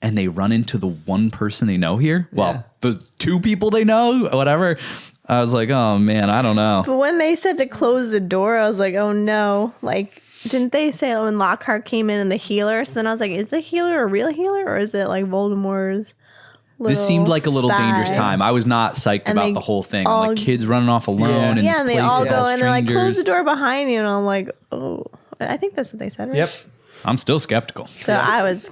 And they run into the one person they know here. Well, the two people they know, whatever. I was like, oh man, I don't know. But when they said to close the door, I was like, oh no. Didn't they say when Lockhart came in and the healer? So then I was like, is the healer a real healer or is it Voldemort's? This seemed like a little dangerous time. I was not psyched about the whole thing. I'm kids running off alone. Yeah, and they all go and they're like, close the door. door behind you. And I'm like, oh, I think that's what they said, right? Yep. I'm still skeptical. So I was,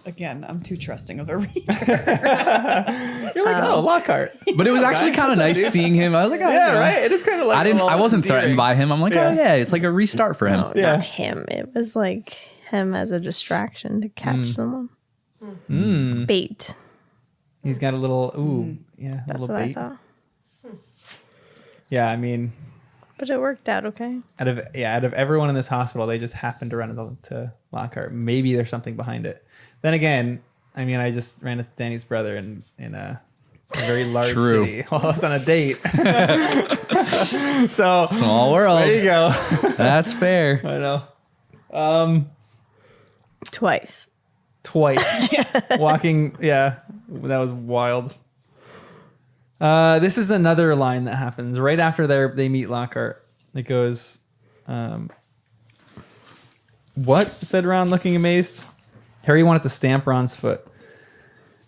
Again, I'm too trusting of the reader. You're like, oh, Lockhart. But it was actually kind of nice seeing him. I was like, oh, Yeah, right? It is kind of like I wasn't threatened by him. I'm like, oh yeah, it's like a restart for him. Yeah. not him. It was him as a distraction to catch someone. Bait. He's got a little, That's little what bait. I thought. Yeah, I mean, But it worked out okay. out of everyone in this hospital, they just happened to run into Lockhart. Maybe there's something behind it. Then again, I mean, I just ran into Danny's brother in a very large city while I was on a date. So Small world. there you go. That's fair. I know. Twice. Walking, yeah, that was wild. This is another line that happens right after they meet Lockhart. It goes, what? Said Ron, looking amazed. Harry wanted to stamp Ron's foot.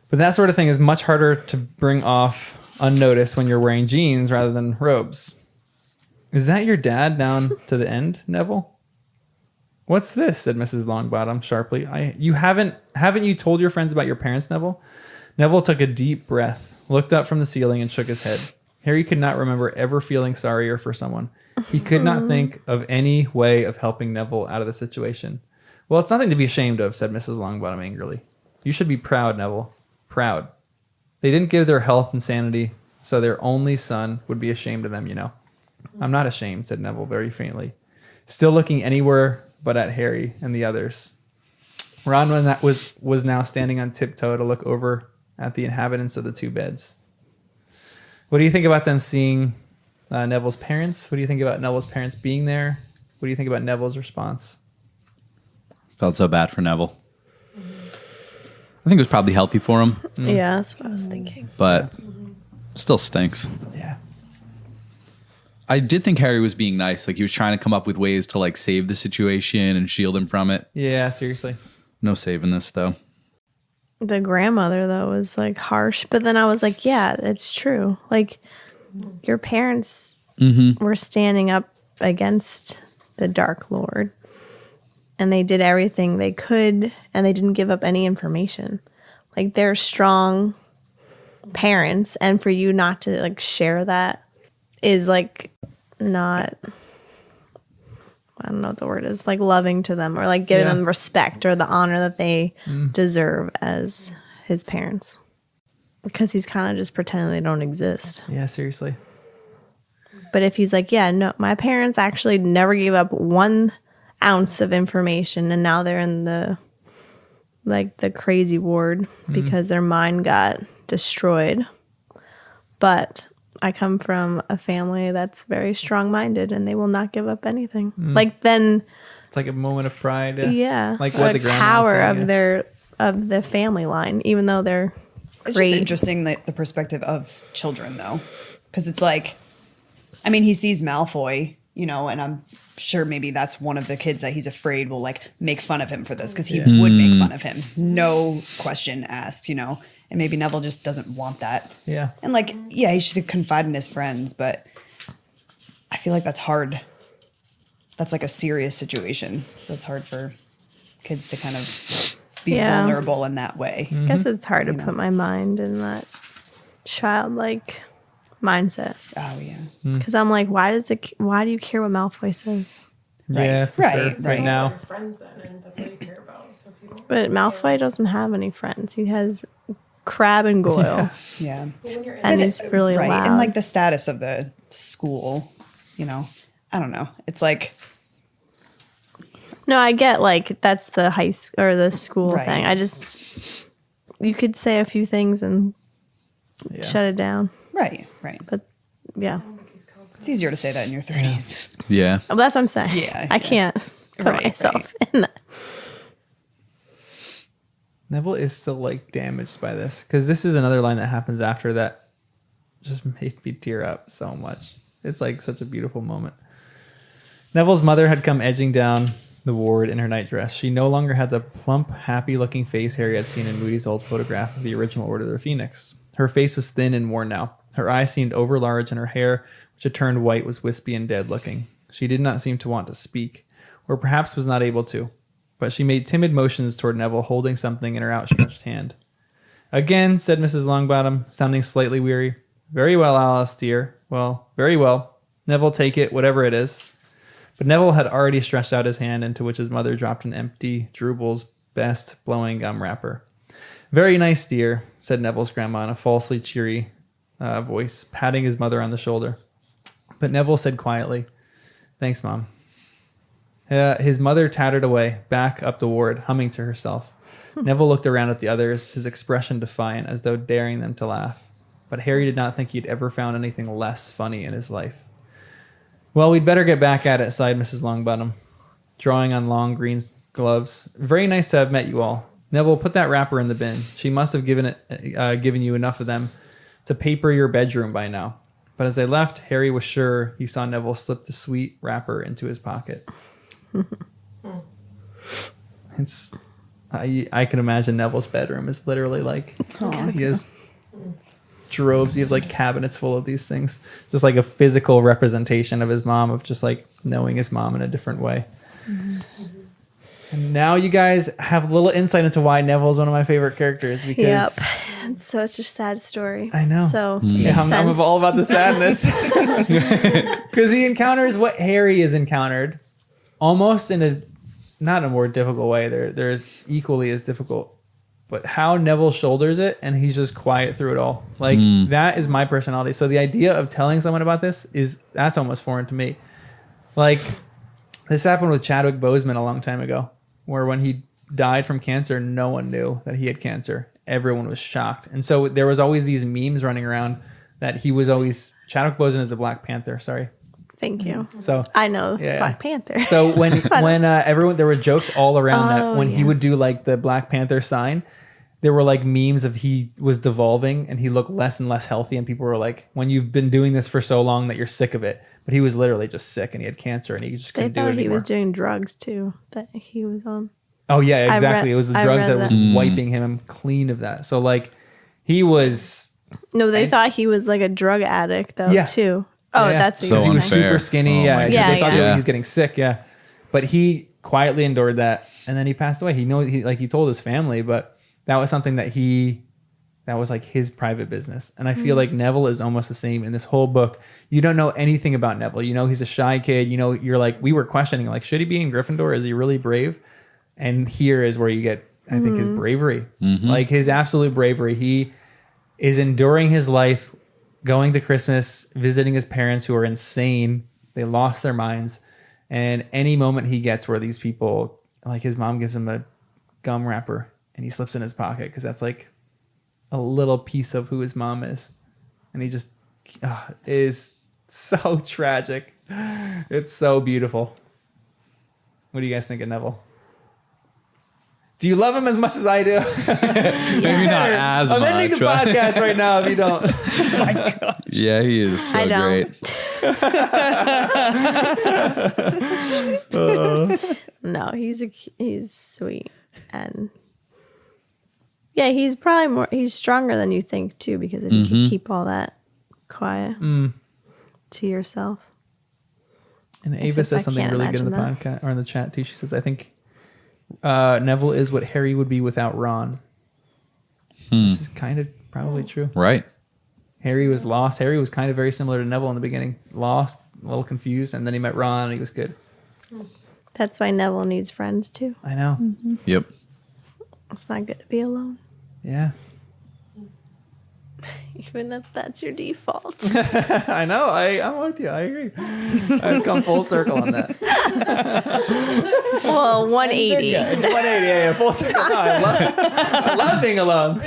But that sort of thing is much harder to bring off unnoticed when you're wearing jeans rather than robes. Is that your dad down to the end, Neville? What's this? Said Mrs. Longbottom sharply. Haven't you told your friends about your parents, Neville? Neville took a deep breath, looked up from the ceiling, and shook his head. Harry could not remember ever feeling sorrier for someone. He could not think of any way of helping Neville out of the situation. Well, it's nothing to be ashamed of, said Mrs. Longbottom angrily. You should be proud, Neville. Proud. They didn't give their health and sanity, so their only son would be ashamed of them, you know. I'm not ashamed, said Neville very faintly, still looking anywhere but at Harry and the others. Ron was now standing on tiptoe to look over at the inhabitants of the two beds. What do you think about them seeing Neville's parents? What do you think about Neville's parents being there? What do you think about Neville's response? Felt so bad for Neville. I think it was probably healthy for him, Yeah, that's what I was thinking. but still stinks. Yeah. I did think Harry was being nice. Like he was trying to come up with ways to like save the situation and shield him from it. Yeah, seriously. No saving this though. The grandmother, though, was like harsh. But then I was like, yeah, it's true. Like, your parents were standing up against the Dark Lord. And they did everything they could. And they didn't give up any information. Like, they're strong parents. And for you not to, like, share that is, like, not... I don't know what the word is, like loving to them or like giving them respect or the honor that they deserve as his parents. Because he's kind of just pretending they don't exist. Yeah, seriously. But if he's like, yeah, no, my parents actually never gave up 1 ounce of information and now they're in the crazy ward because their mind got destroyed. But I come from a family that's very strong-minded, and they will not give up anything. Like then, it's like a moment of pride. Yeah, like what the grandma power was saying, of the family line, even though they're It's great. just interesting the perspective of children, though, because it's like, I mean, he sees Malfoy, you know, and I'm sure maybe that's one of the kids that he's afraid will like make fun of him for this because he would make fun of him, no question asked, you know. And maybe Neville just doesn't want that. Yeah. And like, yeah, he should confide in his friends, but I feel like that's hard. That's like a serious situation. So that's hard for kids to kind of be vulnerable in that way. I guess it's hard to put my mind in that childlike mindset. Oh yeah. Because I'm like, why do you care what Malfoy says? Yeah, for Right, sure. right. Now. Your friends then, and that's what you care about. So if you don't, But Malfoy doesn't have any friends. He has Crabbe and Goyle. Yeah. when you're in And he's really right. loud. And like the status of the school, you know, I don't know. It's like, No, I get like that's the high school or the school Right. thing. I just you could say a few things and shut it down. right. But yeah, It's easier to say that in your 30s. Yeah. well, that's what I'm saying. Yeah, I yeah. can't put Right, myself in that. Neville is still like damaged by this because this is another line that happens after that just made me tear up so much. It's like such a beautiful moment. Neville's mother had come edging down the ward in her nightdress. She no longer had the plump, happy-looking face Harry had seen in Moody's old photograph of the original Order of the Phoenix. Her face was thin and worn now. Her eyes seemed overlarge, and her hair, which had turned white, was wispy and dead-looking. She did not seem to want to speak, or perhaps was not able to. But she made timid motions toward Neville, holding something in her outstretched hand. Again, said Mrs. Longbottom, sounding slightly weary. Very well, Alice, dear. Well, very well. Neville, take it, whatever it is. But Neville had already stretched out his hand, into which his mother dropped an empty Drubel's best blowing gum wrapper. Very nice, dear, said Neville's grandma in a falsely cheery voice, patting his mother on the shoulder. But Neville said quietly, thanks, Mom. His mother tattered away, back up the ward, humming to herself. Neville looked around at the others, his expression defiant, as though daring them to laugh. But Harry did not think he'd ever found anything less funny in his life. Well, we'd better get back at it, sighed Mrs. Longbottom. drawing on long green gloves. Very nice to have met you all. Neville, put that wrapper in the bin. She must have given you enough of them to paper your bedroom by now. But as they left, Harry was sure he saw Neville slip the sweet wrapper into his pocket. I can imagine Neville's bedroom is literally like, he has droves, he has like cabinets full of these things. Just like a physical representation of his mom, of just like knowing his mom in a different way. And now you guys have a little insight into why Neville is one of my favorite characters, because So it's just a sad story. I know. So I'm all about the sadness. Because he encounters what Harry has encountered almost in a not a more difficult way. They're equally as difficult. But how Neville shoulders it, and he's just quiet through it all. Like that is my personality. So the idea of telling someone about this that's almost foreign to me. Like this happened with Chadwick Boseman a long time ago, where when he died from cancer, no one knew that he had cancer. Everyone was shocked. And so there was always these memes running around that he was always, Chadwick Boseman is the Black Panther, sorry. Thank you. So I know Black Panther. So when everyone, there were jokes all around that when he would do like the Black Panther sign, there were like memes of he was devolving and he looked less and less healthy. And people were like, when you've been doing this for so long that you're sick of it. But he was literally just sick and he had cancer and he just couldn't do it anymore. He was doing drugs too that he was on. Oh yeah, exactly. It was the drugs that was wiping him clean of that. So like he was. No, they thought he was like a drug addict though too. Oh, that's what So he was super skinny. They thought he was getting sick. Yeah, but he quietly endured that, and then he passed away. He told his family, but that was something that was like his private business. And I feel like Neville is almost the same in this whole book. You don't know anything about Neville. You know he's a shy kid. You know you're like we were questioning like should he be in Gryffindor? Is he really brave? And here is where you get I think his bravery, like his absolute bravery. He is enduring his life. Going to Christmas, visiting his parents who are insane. They lost their minds. And any moment he gets where these people, like his mom gives him a gum wrapper and he slips in his pocket because that's like a little piece of who his mom is. And he just is so tragic. It's so beautiful. What do you guys think of Neville? Do you love him as much as I do? Maybe not as much. I'm ending the podcast right now if you don't. Oh my God. Yeah, he is so I don't. great. No, he's sweet. And yeah, he's probably he's stronger than you think too, because if you can keep all that quiet to yourself. And Ava says something really good in the podcast or in the chat too. She says, I think Neville is what Harry would be without Ron. This is kind of probably true. Right. Harry was lost. Harry was kind of very similar to Neville in the beginning. Lost, a little confused, and then he met Ron and he was good. That's why Neville needs friends too. I know. Yep. It's not good to be alone. Yeah. Even if that's your default. I know. I'm with you. I agree. I've come full circle on that. Well, 180. 180, yeah, full circle. No, I love being alone.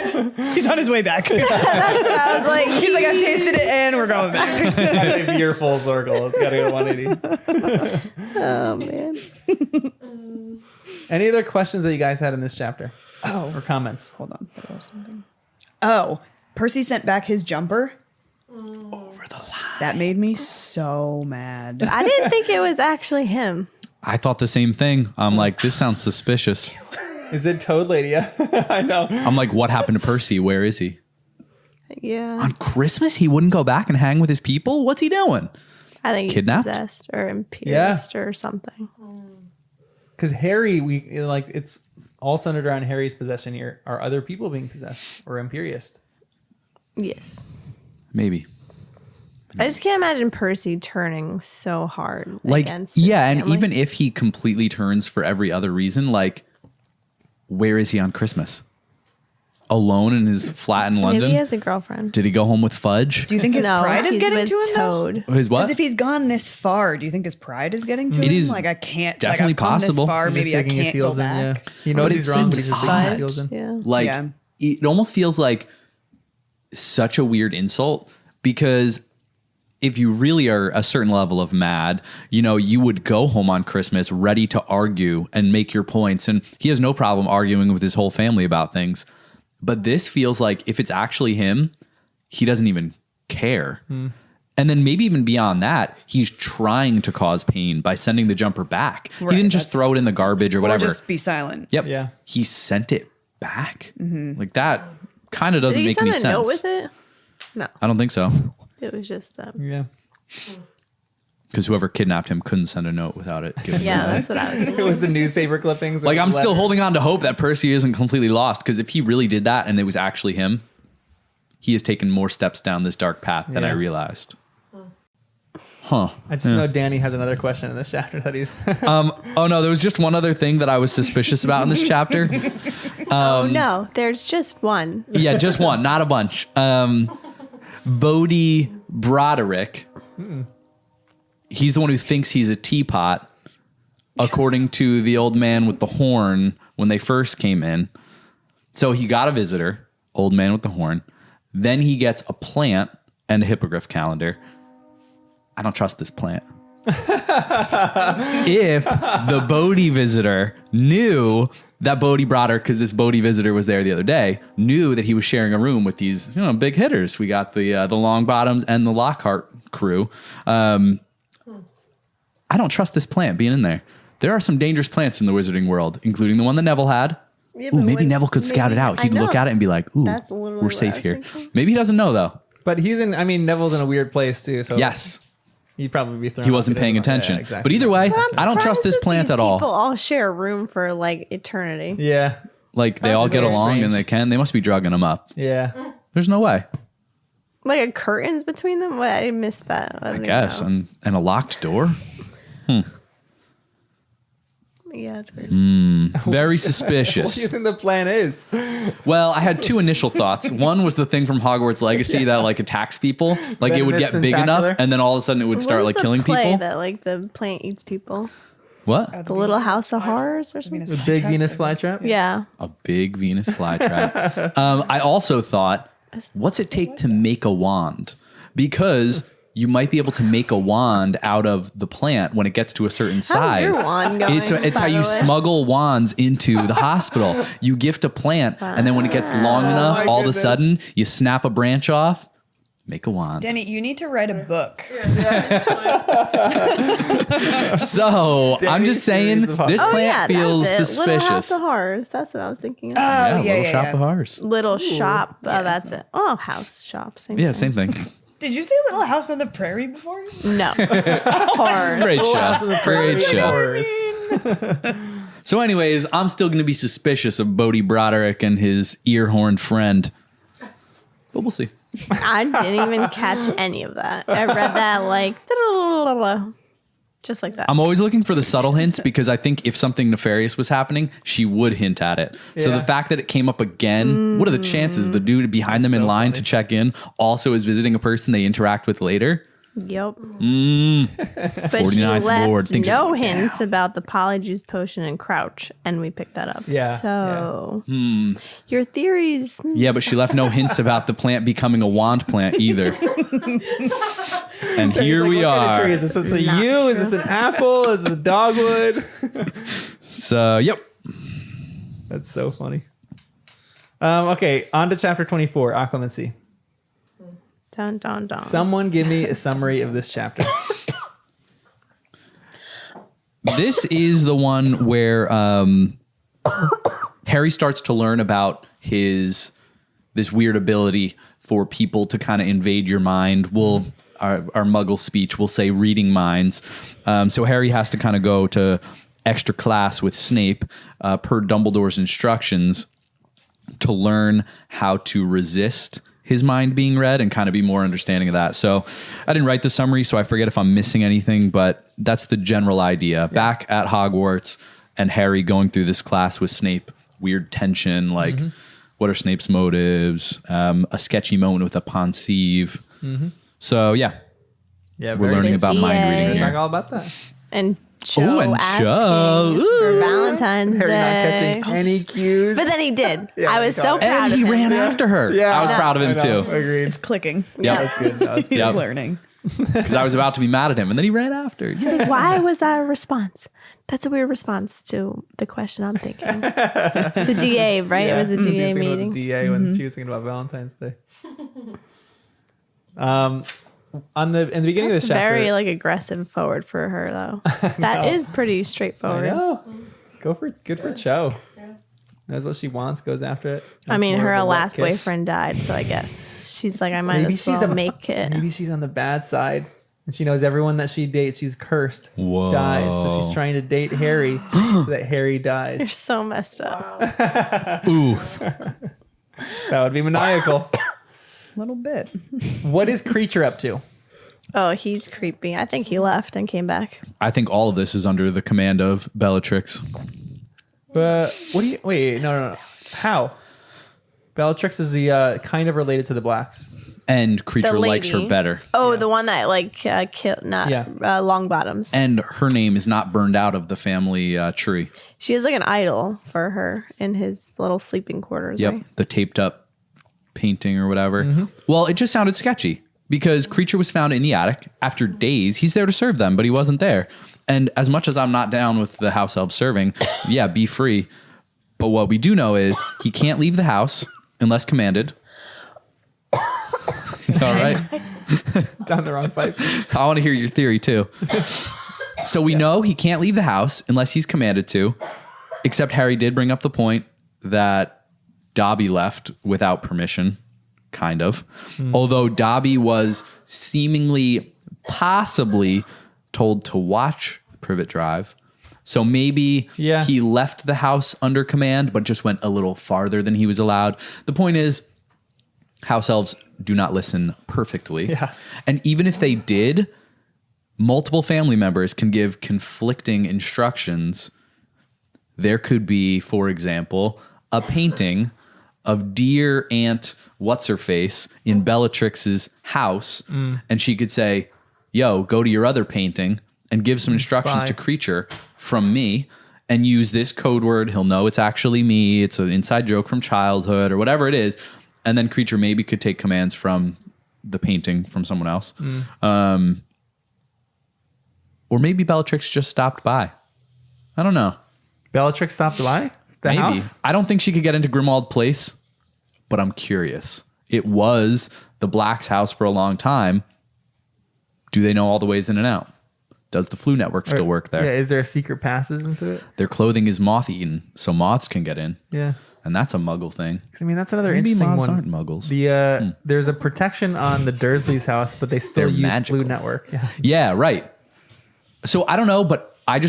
He's on his way back. That's what I was like. He's like, I've tasted it and we're going back. Gotta be your full circle. It's gotta go 180. Oh, man. Any other questions that you guys had in this chapter? Or comments? Hold on. There was something. Oh, Percy sent back his jumper. Over the line. That made me so mad. I didn't think it was actually him. I thought the same thing. I'm like, this sounds suspicious. Is it Toad Lady? Yeah, I know. I'm like, what happened to Percy? Where is he? Yeah. On Christmas, he wouldn't go back and hang with his people? What's he doing? I think Kidnapped? he's possessed or imperious or something. Because Harry, it's all centered around Harry's possession here. Are other people being possessed or imperious? Yes. Maybe. I just can't imagine Percy turning so hard against his family. And even if he completely turns for every other reason, like, where is he on Christmas? Alone in his flat in London? Maybe he has a girlfriend. Did he go home with Fudge? Do you think his pride is getting to him, Toad. though? His what? Because if he's gone this far, do you think his pride is getting to him? It is like, I can't. definitely like, I've come possible. This far, He's maybe I just digging his can't go heels in, back. yeah. He knows But he's it wrong, but seems he's just digging his heels in. Yeah. Like, it almost feels like such a weird insult because if you really are a certain level of mad, you know, you would go home on Christmas ready to argue and make your points. And he has no problem arguing with his whole family about things. But this feels like if it's actually him, he doesn't even care. And then maybe even beyond that, he's trying to cause pain by sending the jumper back. Right, He didn't just throw it in the garbage or whatever. Or just be silent. Yep. Yeah. He sent it back. Like that kind of Did doesn't he make any send a note sense. with it? No, I don't think so. it was just Yeah. Because whoever kidnapped him couldn't send a note without it. Giving Yeah, him that's what I was It thinking. was the newspaper clippings. like, I'm still letter. holding on to hope that Percy isn't completely lost. Because if he really did that and it was actually him, he has taken more steps down this dark path than I Yeah. realized. Huh. I just know Danny has another question in this chapter that he's. Oh no, there was just one other thing that I was suspicious about in this chapter. Oh no, there's just one. Yeah, just one, not a bunch. Bodhi Broderick. He's the one who thinks he's a teapot, according to the old man with the horn when they first came in. So he got a visitor, old man with the horn. Then he gets a plant and a hippogriff calendar. I don't trust this plant. If the Bodhi visitor knew that Bodhi brought her, because this Bodhi visitor was there the other day, knew that he was sharing a room with these, you know, big hitters. We got the Longbottoms and the Lockhart crew. I don't trust this plant being in there. There are some dangerous plants in the wizarding world, including the one that Neville had. Yeah, Ooh, but maybe when- Neville could scout it maybe- out. I He'd look know. at it and be like, ooh, That's literally we're what safe I was here. thinking. Maybe he doesn't know, though. But Neville's in a weird place too. So Yes, he'd probably be thrown. he off. wasn't He paying doesn't know. attention. Yeah, exactly. But either way, I'm I don't trust surprised this that plant these at all. People all share a room for like eternity. Yeah, Like, they all get very along strange. and they can. They must be drugging him up. yeah. There's no way. Like a curtains between them. What? I missed that. I don't guess. even know. And a locked door. Yeah, it's weird. Very What do you suspicious. think the plan is? Well, I had two initial thoughts. One was the thing from Hogwarts Legacy that like attacks people. Like it would Venomous get big enough tentacular? and then all of a sudden it would start What like was the killing play people. That like the plant eats people. What? The Little House of Horrors or something. The big Venus flytrap. Yeah. A big Venus flytrap. I also thought, what's it take to make a wand? Because you might be able to make a wand out of the plant when it gets to a certain size. your wand going, It's how by you the way? smuggle wands into the hospital. You gift a plant, and then when it gets long enough, my all of a goodness. sudden you snap a branch off, make a wand. Danny, you need to write a book. So I'm Danny's just saying, series of this Oh plant yeah, feels that's it. Little House suspicious. of Horrors. That's what I was thinking. Of. Yeah, yeah, little yeah, shop yeah. of horrors. Little shop. Oh, that's it. Oh, house shop. Same. Yeah, thing. same thing. Did you see Little House on the Prairie before? No. Horrors. Great show. Great show. Horrors. So anyways, I'm still going to be suspicious of Bodhi Broderick and his ear-horned friend. But we'll see. I didn't even catch any of that. I read that like just like that. I'm always looking for the subtle hints because I think if something nefarious was happening, she would hint at it. So Yeah. the fact that it came up again, what are the chances the dude behind them in so line funny. to check in also is visiting a person they interact with later? Yep. But she 49th left Ward, things are no going hints about the polyjuice potion and crouch, and we picked that up. Yeah, So your theories. Yeah, but she left no hints about the plant becoming a wand plant either. And here we are. Is this a Not yew? Is this an apple? Is this a dogwood? So, yep. That's so funny. Okay, on to chapter 24, Acclimacy. Dun dun dun. Someone give me a summary of this chapter. This is the one where Harry starts to learn about this weird ability for people to kind of invade your mind. Our Muggle speech will say reading minds. So Harry has to kind of go to extra class with Snape per Dumbledore's instructions to learn how to resist his mind being read and kind of be more understanding of that. So I didn't write the summary, so I forget if I'm missing anything, but that's the general idea. Yeah. Back at Hogwarts and Harry going through this class with Snape, weird tension, like what are Snape's motives, a sketchy moment with a pensieve. So yeah, Yeah, we're learning about mind reading Talk here. all about that. And Cho Ooh, and asking Cho. for Valentine's Harry not Day. catching any cues. But then he did. Yeah, I was he so got it. proud And of he him. ran after her. Yeah. I was proud of him I know. too. Agreed. It's clicking. Yeah. That was good. That was good. He's Yep. learning. because I was about to be mad at him, and then he ran after. He's like, why was that a response? That's a weird response to the question I'm thinking. The DA, right? Yeah. It was a DA She was thinking about meeting. the DA when she was thinking about Valentine's Day. In the beginning That's of this chapter, very like aggressive forward for her though. That is pretty I straightforward. know. Good for Cho. Knows what she wants, goes after it. I mean, More her of a wet last kiss. boyfriend died, so I guess she's like, I might as well make it. Maybe she's on the bad side, and she knows everyone that she dates, she's cursed, Whoa. dies. So she's trying to date Harry so that Harry You're dies. so messed up. Ooh. That would be maniacal. A little bit. What is Creature up to? Oh, he's creepy. I think he left and came back. I think all of this is under the command of Bellatrix. But what do you wait? No. How? Bellatrix is the kind of related to the Blacks. And Creature The likes her lady. better. Oh, the one that like killed, not Yeah. Longbottoms. And her name is not burned out of the family tree. She is like an idol for her in his little sleeping quarters. Yep. Right? The taped up painting or whatever. Well, it just sounded sketchy because Creature was found in the attic after days. He's there to serve them, but he wasn't there. And as much as I'm not down with the house elf serving, yeah, be free. But what we do know is he can't leave the house unless commanded. All right. Down the wrong pipe. I want to hear your theory too. So we know he can't leave the house unless he's commanded to, except Harry did bring up the point that Dobby left without permission, kind of. Although Dobby was seemingly, possibly told to watch Privet Drive. So maybe he left the house under command, but just went a little farther than he was allowed. The point is, house elves do not listen perfectly. Yeah. And even if they did, multiple family members can give conflicting instructions. There could be, for example, a painting of dear Aunt What's-Her-Face in Bellatrix's house. And she could say, yo, go to your other painting and give some instructions to Creature from me and use this code word. He'll know it's actually me. It's an inside joke from childhood or whatever it is. And then Creature maybe could take commands from the painting from someone else. Or maybe Bellatrix just stopped by. I don't know. Bellatrix stopped by the Maybe. house. I don't think she could get into Grimmauld Place, but I'm curious. It was the Blacks' house for a long time. Do they know all the ways in and out? Does the Flu Network still work there? Yeah. Is there a secret passage into it? Their clothing is moth-eaten, so moths can get in. Yeah. And that's a muggle thing. I mean, that's another Maybe interesting moths one. aren't muggles. The there's a protection on the Dursleys' house, but they still They're use magical. Flu Network. Yeah. Yeah, right. So I don't know, but I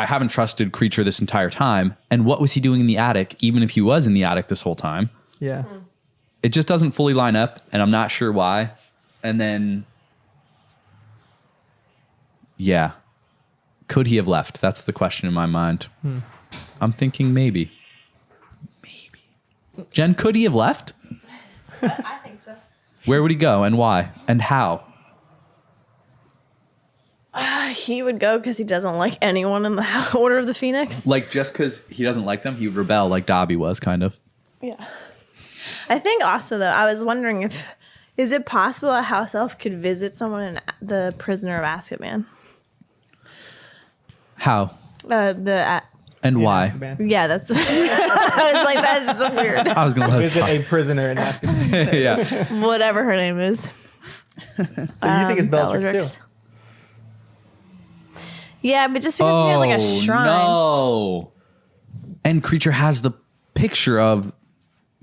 haven't trusted Creature this entire time. And what was he doing in the attic, even if he was in the attic this whole time? Yeah. It just doesn't fully line up, and I'm not sure why. And then, yeah. Could he have left? That's the question in my mind. I'm thinking maybe. Jen, could he have left? I think so. Where would he go and why and how? He would go because he doesn't like anyone in the Order of the Phoenix. Like just because he doesn't like them, he would rebel like Dobby was kind of. Yeah. I think also, though, I was wondering is it possible a house elf could visit someone in the Prisoner of Azkaban? How? And why? Azkaban. Yeah, that's. I was like, that is so weird. I was going to Visit a prisoner in Azkaban. yeah. Whatever her name is. So you think it's Bellatrix too? Yeah, but just because she has like a shrine. No. And Creature has the picture of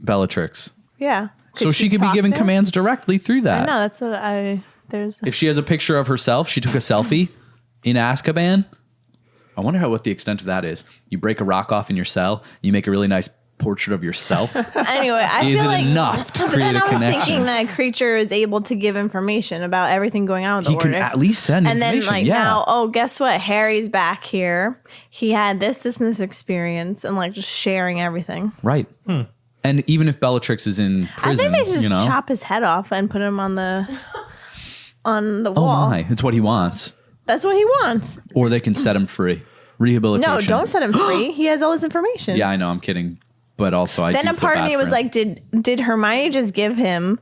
Bellatrix. Yeah. So she could be talk giving to him? commands directly through that. No, that's what there's. If she has a picture of herself, she took a selfie in Azkaban. I wonder what the extent of that is. You break a rock off in your cell, you make a really nice portrait of yourself. Anyway, I Is feel it like enough to but create then a I was connection? thinking that Creature is able to give information about everything going on with He the can Order. at least send and then information. like yeah. now, oh, guess what? Harry's back here. He had this, and this experience, and like just sharing everything. Right. And even if Bellatrix is in prison, I think they just you know. chop his head off and put him on the Oh wall. my, it's what he wants. That's what he wants. Or they can set him free. Rehabilitation. No, don't set him free. He has all this information. Yeah, I know, I'm kidding. But also I Then do a feel part of bad me for was him. like, did Hermione just give him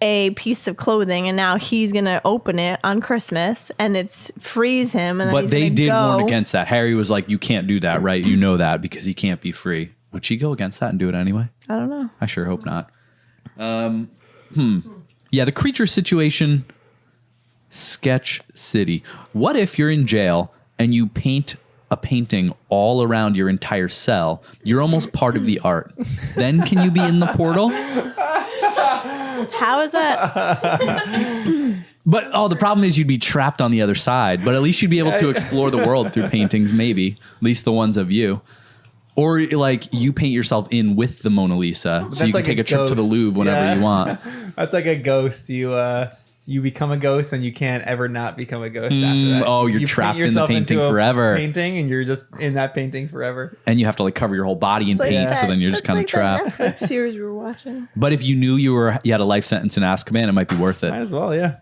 a piece of clothing, and now he's gonna open it on Christmas, and it's frees him. And then But he's they gonna did go. warn against that. Harry was like, you can't do that, right? You know that because he can't be free. Would she go against that and do it anyway? I don't know. I sure hope not. Yeah, the creature situation, sketch city. What if you're in jail and you paint a painting all around your entire cell? You're almost part of the art. Then can you be in the portal? How is that? But the problem is you'd be trapped on the other side. But at least you'd be able to explore the world through paintings, maybe. At least the ones of you. Or like you paint yourself in with the Mona Lisa, so you can like take a a trip to the ghost. Louvre whenever Yeah. you want. That's like a ghost. You become a ghost and you can't ever not become a ghost after that. oh, you're You paint trapped in the yourself painting into a forever. Painting, and you're just in that painting forever. And you have to like cover your whole body in Like paint, so that- then you're just that's kind of like trapped. that Netflix series we were watching. But if you knew you had a life sentence in Azkaban, it might be worth Might it. as well, yeah.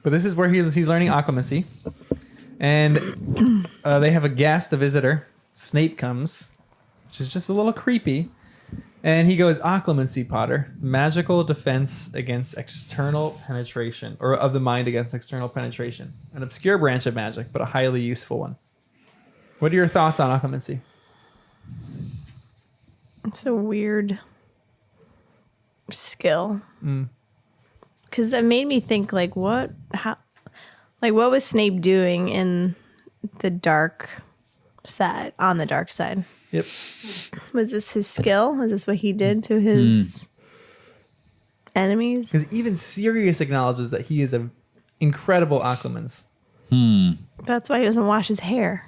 But this is where he's learning occlumency. And they have a guest, a visitor. Snape comes, which is just a little creepy. And he goes, occlumency, Potter. Magical defense against external penetration, or of the mind against external penetration. An obscure branch of magic, but a highly useful one. What are your thoughts on occlumency? It's a weird skill. Because it made me think, like, what was Snape doing in the dark side, on the dark side? Yep. Was this his skill? Was this what he did to his enemies? Because even Sirius acknowledges that he is an incredible occlumens. That's why he doesn't wash his hair.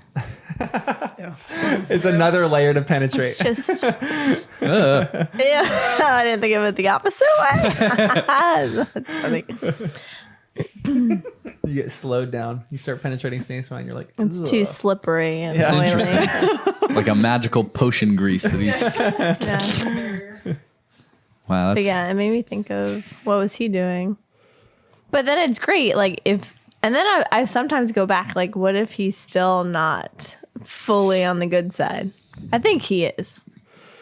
It's another layer to penetrate. It's just, yeah, I didn't think of it the opposite way. That's funny. You get slowed down. You start penetrating Snape's mind. You're like, It's "Ugh." too slippery and Yeah. oily. Like a magical potion grease that he's. Yeah. Wow, But that's yeah, it made me think of what was he doing. But then it's great, like and then I sometimes go back, like, what if he's still not fully on the good side? I think he is.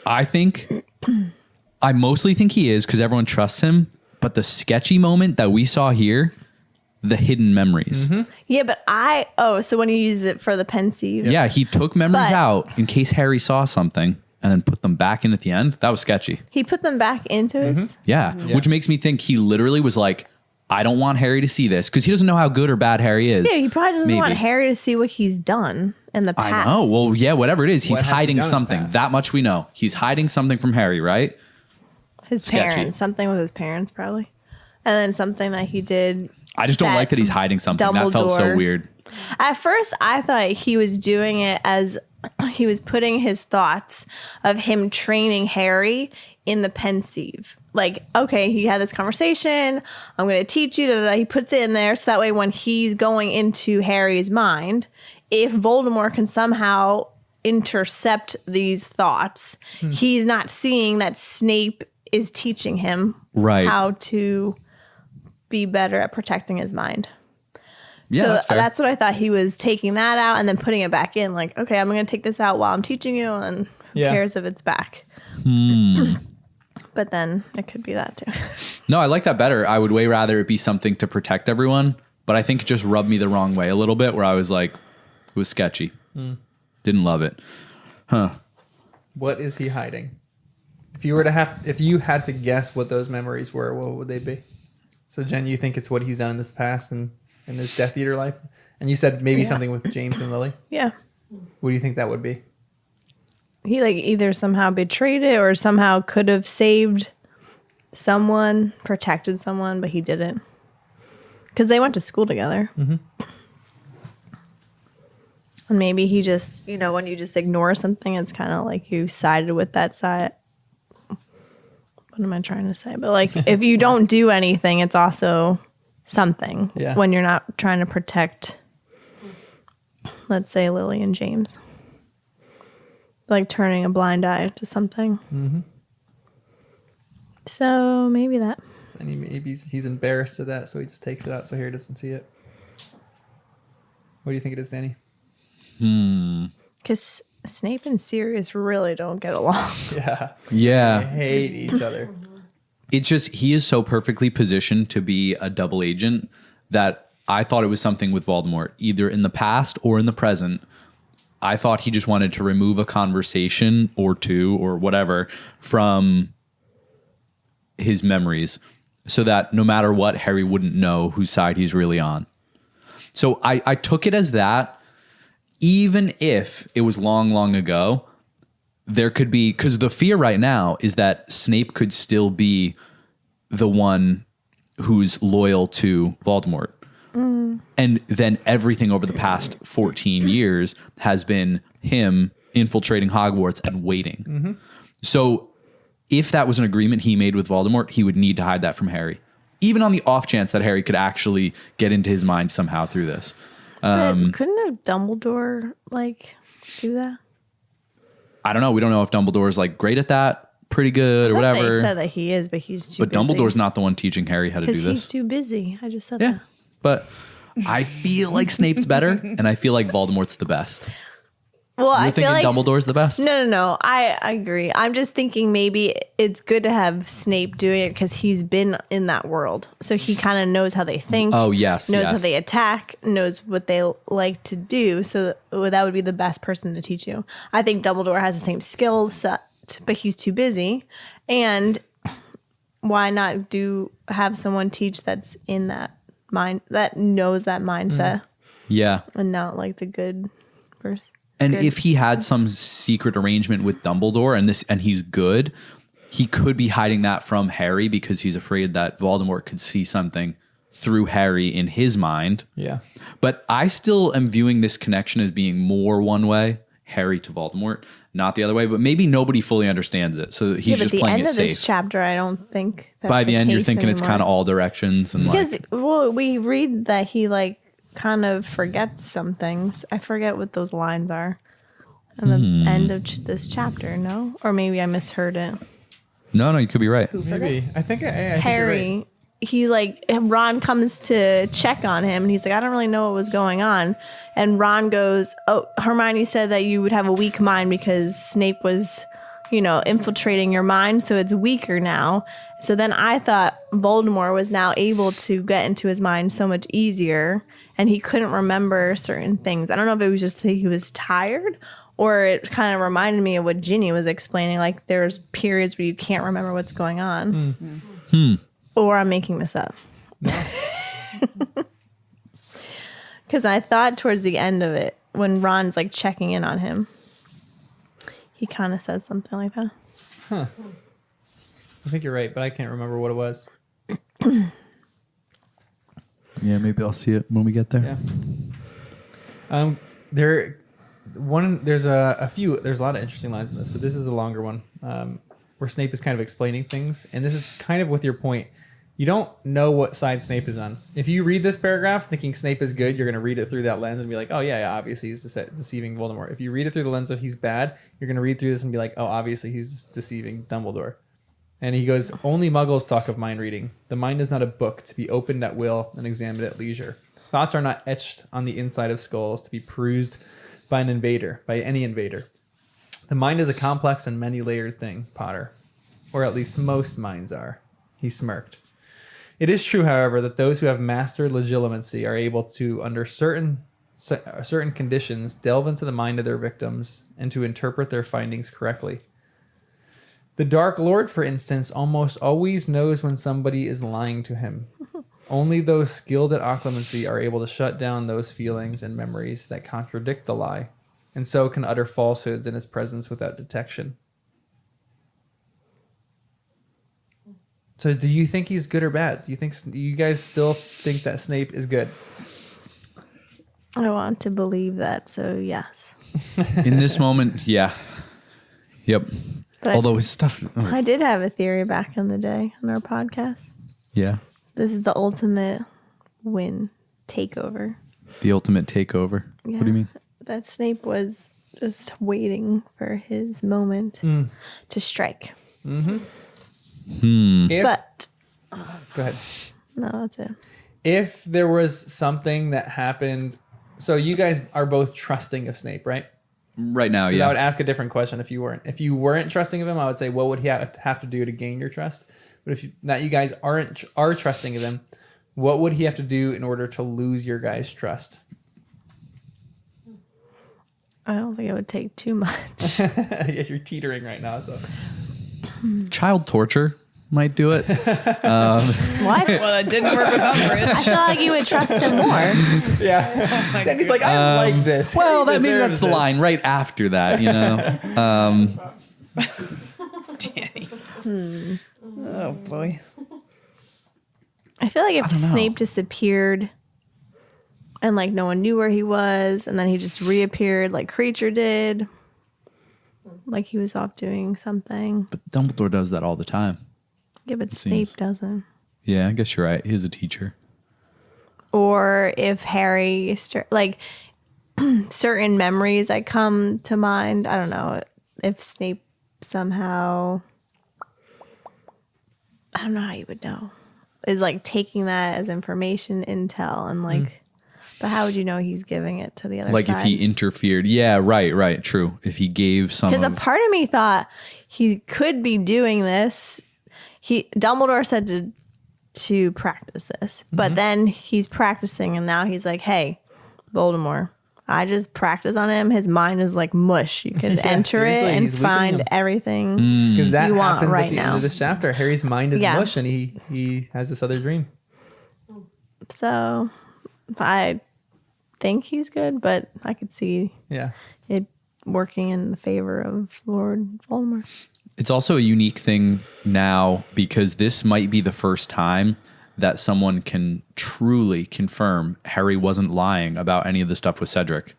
I mostly think he is because everyone trusts him. But the sketchy moment that we saw here, the hidden memories. Yeah, but so when you use it for the pensieve. Yeah, he took memories But- out in case Harry saw something and then put them back in at the end. That was sketchy. He put them back into his. Yeah, which makes me think he literally was like, I don't want Harry to see this because he doesn't know how good or bad Harry is. Yeah, he probably doesn't want Maybe. Harry to see what he's done in the past. I know. Well, yeah, whatever it is, he's What has he hiding done in the something. past? That much we know. He's hiding something from Harry, right? His sketchy. parents, something with his parents probably. And then something that he did. I just don't like that he's hiding something. That felt so Dumbledore- weird. At first, I thought he was doing it as he was putting his thoughts of him training Harry in the pensieve. Like, okay, he had this conversation. I'm going to teach you. Da, da, da. He puts it in there so that way when he's going into Harry's mind, if Voldemort can somehow intercept these thoughts, he's not seeing that Snape is teaching him Right. how to be better at protecting his mind. Yeah, So that's fair. that's what I thought. He was taking that out and then putting it back in. Like, okay, I'm going to take this out while I'm teaching you, and who Yeah. cares if it's back? But then it could be that too. No, I like that better. I would way rather it be something to protect everyone, but I think it just rubbed me the wrong way a little bit where I was like, it was sketchy. Didn't love it. What is he hiding? If you had to guess what those memories were, what would they be? So Jen, you think it's what he's done in this past and in his Death Eater life? And you said maybe Yeah. something with James and Lily. Yeah. What do you think that would be? He like either somehow betrayed it or somehow could have saved someone, protected someone, but he didn't. Because they went to school together. And maybe he just, when you just ignore something, it's kind of like you sided with that side. What am I trying to say? But like, if you don't do anything, it's also something. Yeah. When you're not trying to protect, let's say, Lily and James. Like turning a blind eye to something. So maybe that. And maybe he's embarrassed of that, so he just takes it out so Harry doesn't see it. What do you think it is, Danny? Because Snape and Sirius really don't get along. Yeah. Yeah. They hate each other. It's just, he is so perfectly positioned to be a double agent that I thought it was something with Voldemort, either in the past or in the present. I thought he just wanted to remove a conversation or two or whatever from his memories so that no matter what, Harry wouldn't know whose side he's really on. So I took it as that, even if it was long, long ago, there could be, because the fear right now is that Snape could still be the one who's loyal to Voldemort. And then everything over the past 14 years has been him infiltrating Hogwarts and waiting. So if that was an agreement he made with Voldemort, he would need to hide that from Harry, even on the off chance that Harry could actually get into his mind somehow through this. But couldn't a Dumbledore do that? I don't know. We don't know if Dumbledore's great at that, pretty good or whatever. They said that he is, but he's too But busy. Dumbledore's not the one teaching Harry how to do Because this. he's too busy. I just said Yeah. that. But I feel like Snape's better, and I feel like Voldemort's the best. Well, I You're feel thinking like Dumbledore's the best? No. I agree. I'm just thinking maybe it's good to have Snape doing it because he's been in that world, so he kind of knows how they think. Oh, yes, knows how yes. they attack, knows what they like to do. So that would be the best person to teach you. I think Dumbledore has the same skill set, but he's too busy. And why not have someone teach that's in that mind, that knows that mindset, Yeah. and not the good person. And if he had some secret arrangement with Dumbledore and he's good, he could be hiding that from Harry because he's afraid that Voldemort could see something through Harry in his mind. Yeah. But I still am viewing this connection as being more one way, Harry to Voldemort, not the other way. But maybe nobody fully understands it, so he's just playing it At the end of safe. this chapter, I don't think that's By the end, you're case thinking it's anymore. kind of all directions and Because we read that he kind of forgets some things. I forget what those lines are in the end of this chapter. No, or maybe I misheard it. No, you could be right. Maybe. I think you're right. Harry, he Ron comes to check on him, and he's like, I don't really know what was going on. And Ron goes, "Oh, Hermione said that you would have a weak mind because Snape was, infiltrating your mind, so it's weaker now." So then I thought Voldemort was now able to get into his mind so much easier, and he couldn't remember certain things. I don't know if it was just that he was tired, or it kind of reminded me of what Ginny was explaining. There's periods where you can't remember what's going on. Or I'm making this up. Because I thought towards the end of it, when Ron's checking in on him, he kind of says something like that. I think you're right, but I can't remember what it was. Yeah, maybe I'll see it when we get there. Yeah. There's a lot of interesting lines in this, but this is a longer one where Snape is kind of explaining things, and this is kind of with your point. You don't know what side Snape is on. If you read this paragraph thinking Snape is good, you're going to read it through that lens and be like, oh yeah, obviously he's deceiving Voldemort. If you read it through the lens of he's bad, you're going to read through this and be like, oh, obviously he's deceiving Dumbledore. And he goes, only muggles talk of mind reading. The mind is not a book to be opened at will and examined at leisure. Thoughts are not etched on the inside of skulls to be perused by any invader. The mind is a complex and many-layered thing, Potter. Or at least most minds are. He smirked. It is true, however, that those who have mastered legitimacy are able to, under certain conditions, delve into the mind of their victims and to interpret their findings correctly. The Dark Lord, for instance, almost always knows when somebody is lying to him. Only those skilled at occlumency are able to shut down those feelings and memories that contradict the lie, and so can utter falsehoods in his presence without detection. So do you think he's good or bad? Do you guys still think that Snape is good? I want to believe that, so yes. In this moment, yeah. Yep. But Although his stuff... I did have a theory back in the day on our podcast. Yeah. This is the ultimate win takeover. The ultimate takeover. Yeah. What do you mean? That Snape was just waiting for his moment to strike. Mm-hmm. But Go ahead. no, that's it. If there was something that happened... So you guys are both trusting of Snape, right? Right now, 'Cause yeah. I would ask a different question if you weren't. If you weren't trusting of him, I would say, what would he have to do to gain your trust? But if you guys are trusting of him, what would he have to do in order to lose your guys' trust? I don't think it would take too much. Yeah, you're teetering right now. So Child torture might do it. What? Well, it didn't work with Umbridge. I feel like you would trust him more. yeah, Danny's like, I like this. Well, He maybe deserves that's the this. line right after that, you know. Danny. Oh boy. I feel like if don't know. Snape disappeared and like no one knew where he was, and then he just reappeared like Creature did, like he was off doing something. But Dumbledore does that all the time. Yeah, but Snape seems- doesn't. Yeah, I guess you're right. He's a teacher. Or if Harry certain memories that come to mind. I don't know if Snape somehow, I don't know how you would know, is like taking that as information, intel, and like, but how would you know he's giving it to the other Like side? if he interfered. Yeah, right. True. If he gave some Because a of, part of me thought he could be doing this. Dumbledore said to practice this, but then he's practicing, and now he's like, "Hey, Voldemort, I just practice on him. His mind is like mush. You could enter it seriously, and he's weakening find him. everything." Because that you want happens right at the now. end of this chapter. Harry's mind is Yeah. mush, and he has this other dream. So I think he's good, but I could see Yeah. it working in the favor of Lord Voldemort. it's also a unique thing now because this might be the first time that someone can truly confirm Harry wasn't lying about any of the stuff with Cedric.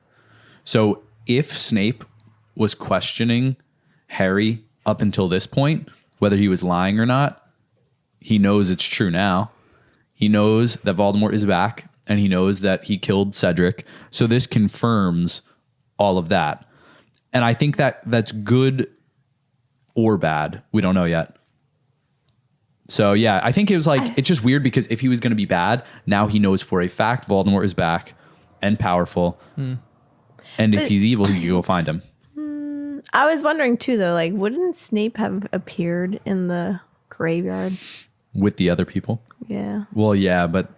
So if Snape was questioning Harry up until this point, whether he was lying or not, he knows it's true now. He knows that Voldemort is back, and he knows that he killed Cedric. So this confirms all of that. And I think that that's good or bad. We don't know yet. So yeah, I think it was like, it's just weird because if he was going to be bad, now he knows for a fact Voldemort is back and powerful. And if he's evil, he can go find him. I was wondering too, though, like, wouldn't Snape have appeared in the graveyard? With the other people. Yeah. Well, yeah, but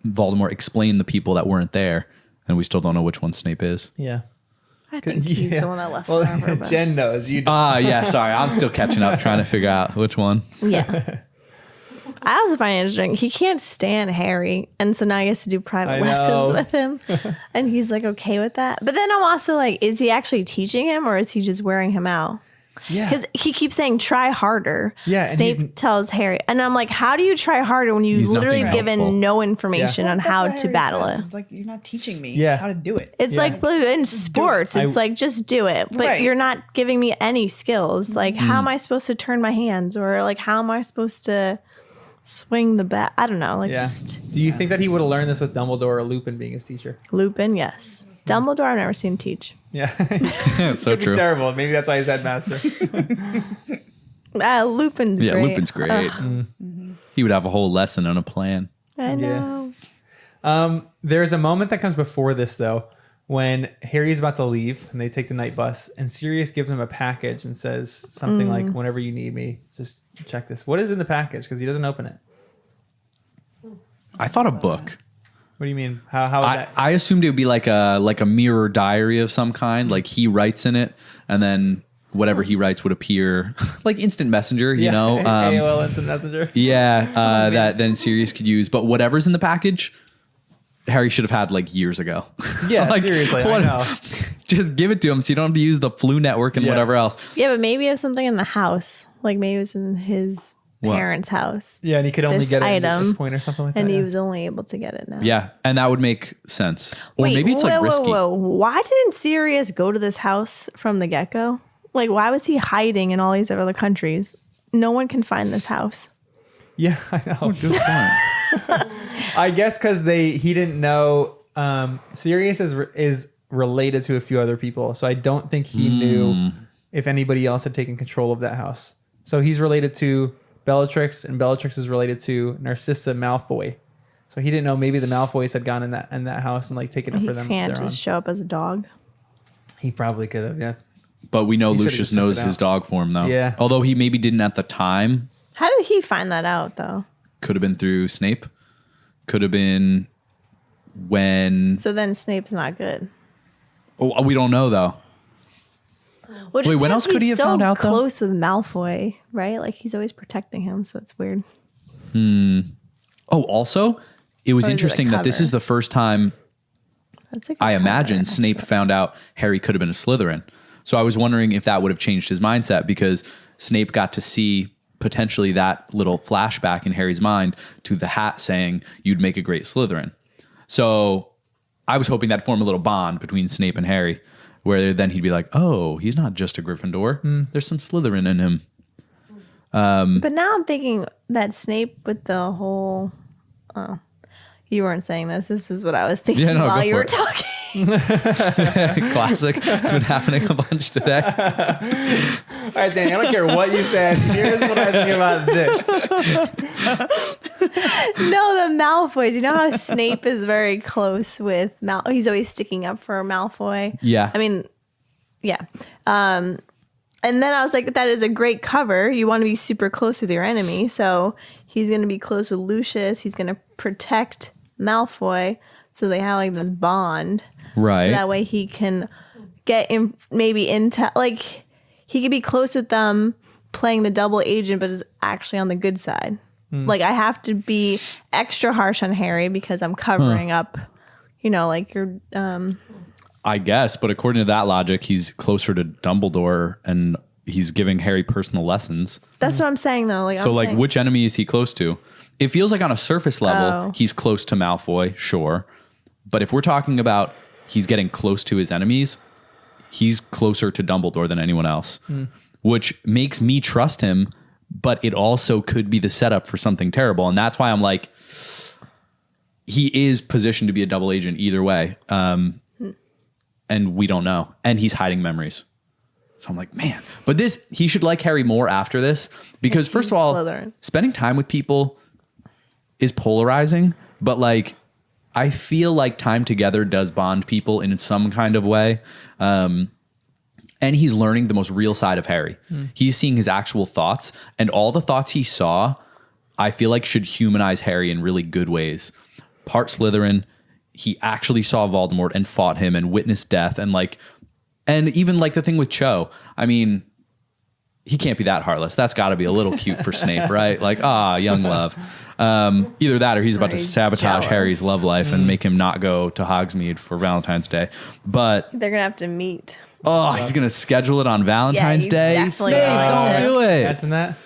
Voldemort explained the people that weren't there, and we still don't know which one Snape is. Yeah. I think he's the one that left Well, forever. But Jen knows. You Yeah, sorry. I'm still catching up, trying to figure out which one. yeah. I also find it interesting. He can't stand Harry, and so now he has to do private I lessons know. with him, and he's like okay with that. But then I'm also like, is he actually teaching him, or is he just wearing him out? Yeah. Because he keeps saying try harder. Yeah, and he's- Snape tells Harry, and I'm like, how do you try harder when you He's not literally being given helpful. no information on That's how what to Harry battle says. it? It's like, you're not teaching me Yeah. how to do it. It's like in sports, it's like just do it, but Right. you're not giving me any skills. Like, how am I supposed to turn my hands, or like how am I supposed to swing the bat? I don't know. Like Yeah. just Do you think that he would have learned this with Dumbledore or Lupin being his teacher? Lupin, yes. Dumbledore, I've never seen him teach. Yeah. That's so It'd be true. terrible. Maybe that's why he's headmaster. Lupin's Yeah, great. Lupin's great. He would have a whole lesson and a plan. I know. There's a moment that comes before this, though, when Harry's about to leave and they take the night bus, and Sirius gives him a package and says something like, whenever you need me, just check this. What is in the package? Because he doesn't open it. I thought a book. What do you mean? How would that? I assumed it would be like a mirror diary of some kind. Like he writes in it, and then whatever he writes would appear, like instant messenger. You know, AOL Instant Messenger. yeah, that then Sirius could use. But whatever's in the package, Harry should have had like years ago. Yeah, Like, seriously. I what- know. Just give it to him so you don't have to use the flu network and Yes. whatever else. Yeah, but maybe it's something in the house. Like maybe it was in his What? parents' house. Yeah, and he could only This get it at this item, point or something like And that. he yeah. was only able to get it now. Yeah, and that would make sense. Or maybe it's like whoa, risky. Whoa. Why didn't Sirius go to this house from the get-go? Like, why was he hiding in all these other countries? No one can find this house. Yeah, I know. Good point. I guess because he didn't know Sirius is related to a few other people, so I don't think he knew if anybody else had taken control of that house. So he's related to Bellatrix, and Bellatrix is related to Narcissa Malfoy. So he didn't know maybe the Malfoys had gone in that house and like taken it He for them. can't their own. just show up as a dog. He probably could have, yeah. But we know He should've Lucius just took knows it his out. dog form, though. Yeah. Although he maybe didn't at the time. How did he find that out, though? Could have been through Snape. Could have been when... So then Snape's not good. Oh, we don't know, though. Well, Wait, when else could he have found out, though? Close with Malfoy, right? Like he's always protecting him, so it's weird. Oh, also, it was Or is it a interesting that this cover? is the first time That's like a I cover, imagine Snape actually. found out Harry could have been a Slytherin. So I was wondering if that would have changed his mindset because Snape got to see potentially that little flashback in Harry's mind to the hat saying you'd make a great Slytherin. So I was hoping that'd form a little bond between Snape and Harry where then he'd be like, oh, he's not just a Gryffindor. There's some Slytherin in him. But now I'm thinking that Snape with the whole. Oh, you weren't saying this. This is what I was thinking Yeah, no, while go you for were it. talking. Classic. It's been happening a bunch today. All right, Danny, I don't care what you said. Here's what I think about this. No, the Malfoys. You know how Snape is very close with he's always sticking up for Malfoy. Yeah. I mean, yeah. And then I was like, that is a great cover. You want to be super close with your enemy. So he's going to be close with Lucius. He's going to protect Malfoy. So they have like this bond. Right. So that way he can get in, maybe into, like, he could be close with them playing the double agent, but is actually on the good side. Like, I have to be extra harsh on Harry because I'm covering up, you know, like you're, I guess, but according to that logic, he's closer to Dumbledore and he's giving Harry personal lessons. that's what I'm saying though. Like, So, I'm like, saying, which enemy is he close to? It feels like on a surface level, he's close to Malfoy, sure. But if we're talking about he's getting close to his enemies, he's closer to Dumbledore than anyone else, which makes me trust him. But it also could be the setup for something terrible. And that's why I'm like, he is positioned to be a double agent either way. And we don't know. And he's hiding memories. So I'm like, man, but he should like Harry more after this because Yes, first of he's all, Slytherin. spending time with people is polarizing, but like, I feel like time together does bond people in some kind of way. And he's learning the most real side of Harry. He's seeing his actual thoughts, and all the thoughts he saw, I feel like should humanize Harry in really good ways. Part Slytherin, he actually saw Voldemort and fought him and witnessed death and even like the thing with Cho. I mean, he can't be that heartless. That's got to be a little cute for Snape, right? Like, young love. Either that or he's about to Very sabotage jealous. Harry's love life and make him not go to Hogsmeade for Valentine's Day. But they're going to have to meet. he's going to schedule it on Valentine's you Day. definitely Snape, have don't to. do it. Imagine that.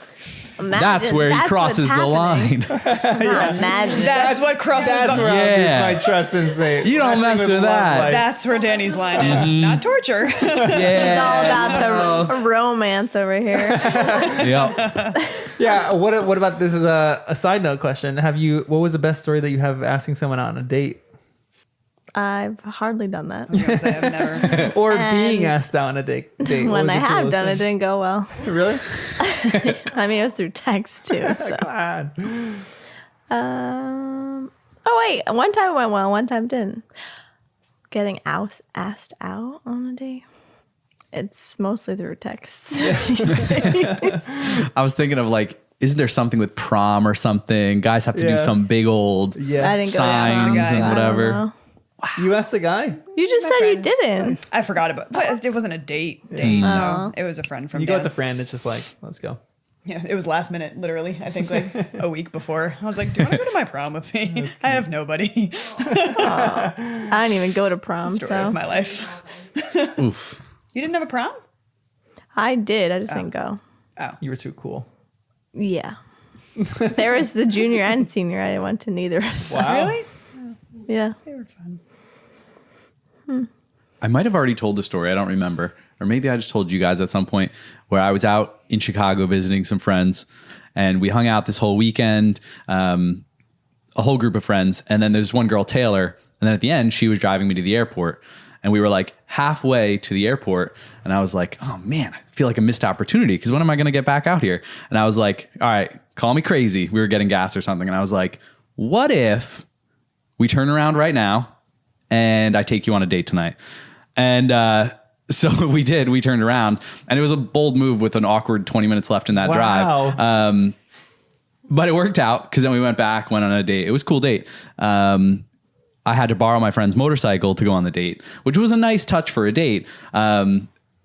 That's where he That's crosses what's the line. happening. Not imagine. That's what crosses That's the where Yeah. I lose my trust in Snape. You don't mess with love that. life. That's where Danny's line is. Not torture. It's all about the romance over here. Yep. Yeah. What about this? Is a side note question. What was the best story that you have asking someone out on a date I've hardly done that. Yes, I have never. or And being asked out on a date? What When was I your have coolest done it, thing? didn't go well. Really? I mean, it was through text too. So. God. Oh wait, one time it went well, one time didn't. Getting asked out on a date. It's mostly through texts. I was thinking of like, isn't there something with prom or something? Guys have to do Yeah. some big old Yeah. I didn't go to signs prom, and so I don't whatever. know. You asked the guy. You just said you didn't. I forgot about but it. wasn't a date. No, it was a friend from You go with the dance. friend. It's just like, let's go. Yeah, it was last minute, literally. I think like a week before. I was like, "Do you want to go to my prom with me? I have nobody." I didn't even go to prom, Story so of my life. Oof. You didn't have a prom? I did. I just didn't go. You were too cool. Yeah. There was the junior and senior. I went to neither. Wow. Really? Yeah. They were fun. I might have already told the story. I don't remember. Or maybe I just told you guys at some point where I was out in Chicago visiting some friends and we hung out this whole weekend, a whole group of friends. And then there's one girl, Taylor. And then at the end, she was driving me to the airport. And we were like halfway to the airport. And I was like, oh man, I feel like a missed opportunity because when am I going to get back out here? And I was like, all right, call me crazy. We were getting gas or something. And I was like, what if we turn around right now and I take you on a date tonight? And So we did. We turned around, and it was a bold move with an awkward 20 minutes left in that drive. But it worked out because then we went back, went on a date. It was a cool date. I had to borrow my friend's motorcycle to go on the date, which was a nice touch for a date.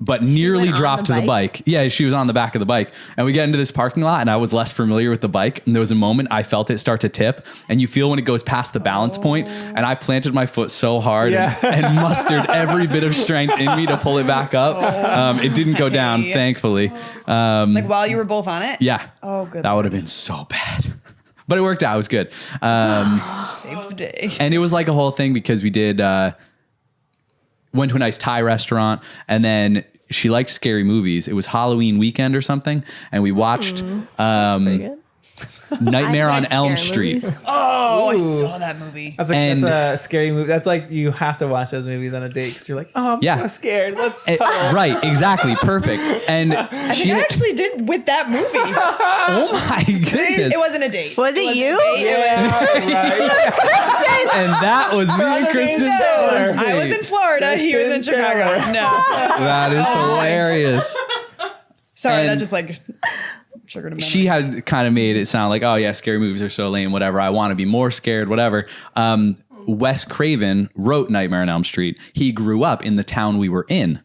But nearly dropped to the bike. Yeah, she was on the back of the bike. And we get into this parking lot, and I was less familiar with the bike. And there was a moment I felt it start to tip. And you feel when it goes past the balance point. And I planted my foot so hard and mustered every bit of strength in me to pull it back up. It didn't go down, thankfully. Like while you were both on it? Yeah. Oh, good. That would have been so bad. But it worked out. It was good. Saved the day. And it was like a whole thing because we did... went to a nice Thai restaurant, and then she liked scary movies. It was Halloween weekend or something, and we watched Nightmare on Elm Street. Oh, I saw that movie. That's a scary movie. That's like you have to watch those movies on a date because you're like, oh, I'm so scared. Let's right, exactly, perfect. And I actually did with that movie. Oh my goodness, it wasn't a date. Was it you? It Kristen. And that was me and Kristen. I was in Florida. He was in Chicago. No, that is hilarious. Sorry, that just like triggered a memory. She had kind of made it sound like, oh yeah, scary movies are so lame, whatever. I want to be more scared, whatever. Wes Craven wrote Nightmare on Elm Street. He grew up in the town we were in.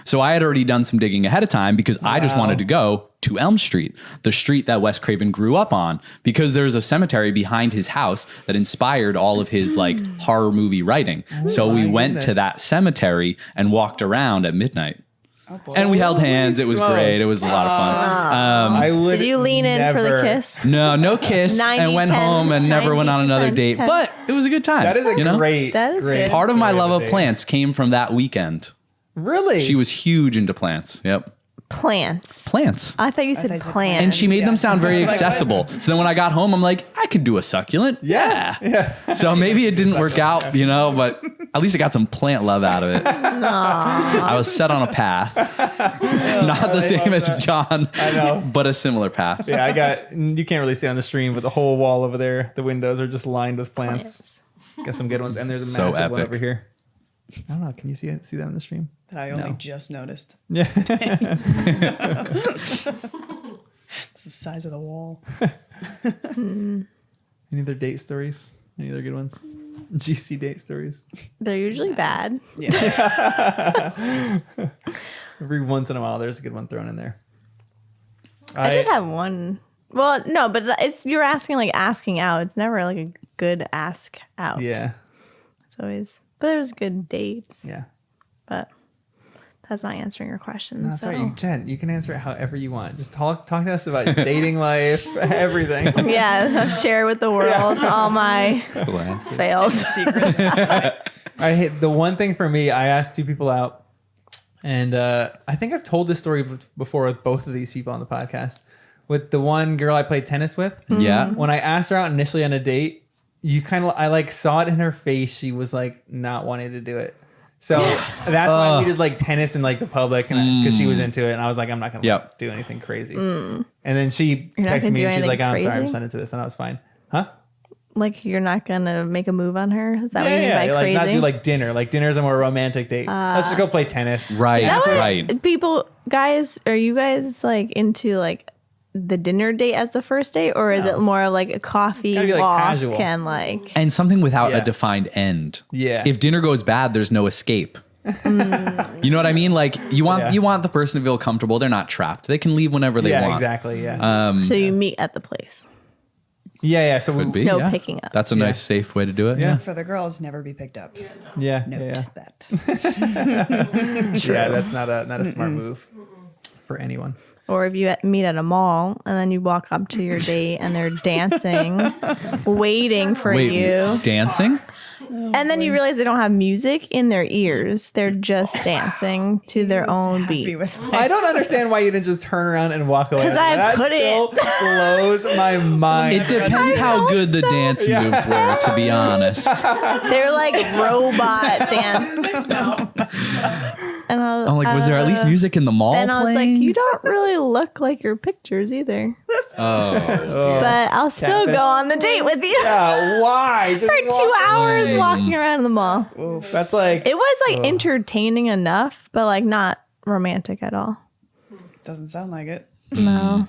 So I had already done some digging ahead of time because I just wanted to go to Elm Street, the street that Wes Craven grew up on, because there's a cemetery behind his house that inspired all of his like horror movie writing. So we went to that cemetery and walked around at midnight. And we held hands. It was great. It was a lot of fun. Did you lean in for the kiss? No kiss. 90, and went 10, home and never went on another date. 10. But it was a good time. That is great. That is good. Part of my love of plants came from that weekend. Really? She was huge into plants. Yep. Plants. I thought you said plants. And she made them sound very accessible. So then when I got home, I'm like, I could do a succulent. Yeah. So maybe it didn't work out, but at least I got some plant love out of it. I was set on a path. Not the same as John, I know, but a similar path. Yeah, you can't really see on the stream, but the whole wall over there, the windows are just lined with plants. Got some good ones. And there's a massive one over here. I don't know. Can you see that in the stream? That I only just noticed. Yeah. It's the size of the wall. Any other date stories? Any other good ones? Juicy date stories? They're usually bad. Yeah. Every once in a while, there's a good one thrown in there. I did have one. Well, no, but you're asking out. It's never like a good ask out. Yeah. It's always, but there's good dates. Yeah. But that's not answering your question. No, that's right. Jen, you can answer it however you want. Just talk to us about dating life, everything. Yeah, I'll share with the world all my fails. I hate the one thing for me. I asked two people out, and I think I've told this story before with both of these people on the podcast. With the one girl I played tennis with, when I asked her out initially on a date, I saw it in her face. She was like not wanting to do it. So that's why we did like tennis in like the public, because she was into it, and I was like, I'm not gonna do anything crazy. And then she texted me and she's like, I'm sorry, I'm sending to this, and I was fine. Huh? Like you're not gonna make a move on her? Is that what you mean by crazy? Not do like dinner. Like dinner's a more romantic date. Let's just go play tennis. Right. People, guys, are you guys like into like the dinner date as the first date, or is it more like a coffee walk casual. And something without a defined end? Yeah. If dinner goes bad, there's no escape. You know what I mean? Like you want the person to feel comfortable. They're not trapped. They can leave whenever they want. Yeah, exactly. Yeah. So you meet at the place. Yeah. So picking up. That's a nice, safe way to do it. Yeah. For the girls, never be picked up. Yeah. Note that. True. Yeah, that's not a smart move for anyone. Or if you meet at a mall and then you walk up to your date and they're dancing, waiting for you. Dancing? And then you realize they don't have music in their ears. They're just dancing to their own beat. I don't understand why you didn't just turn around and walk away. Because I couldn't. That still blows my mind. It depends how good the dance moves were, to be honest. They're like robot dance. And I'm like, was there at least music in the mall And I was playing? like, you don't really look like your pictures either. But I'll still go on the date with you. Why? Just For 2 hours walking around the mall. That's like It was like entertaining enough, but like not romantic at all. Doesn't sound like it. No.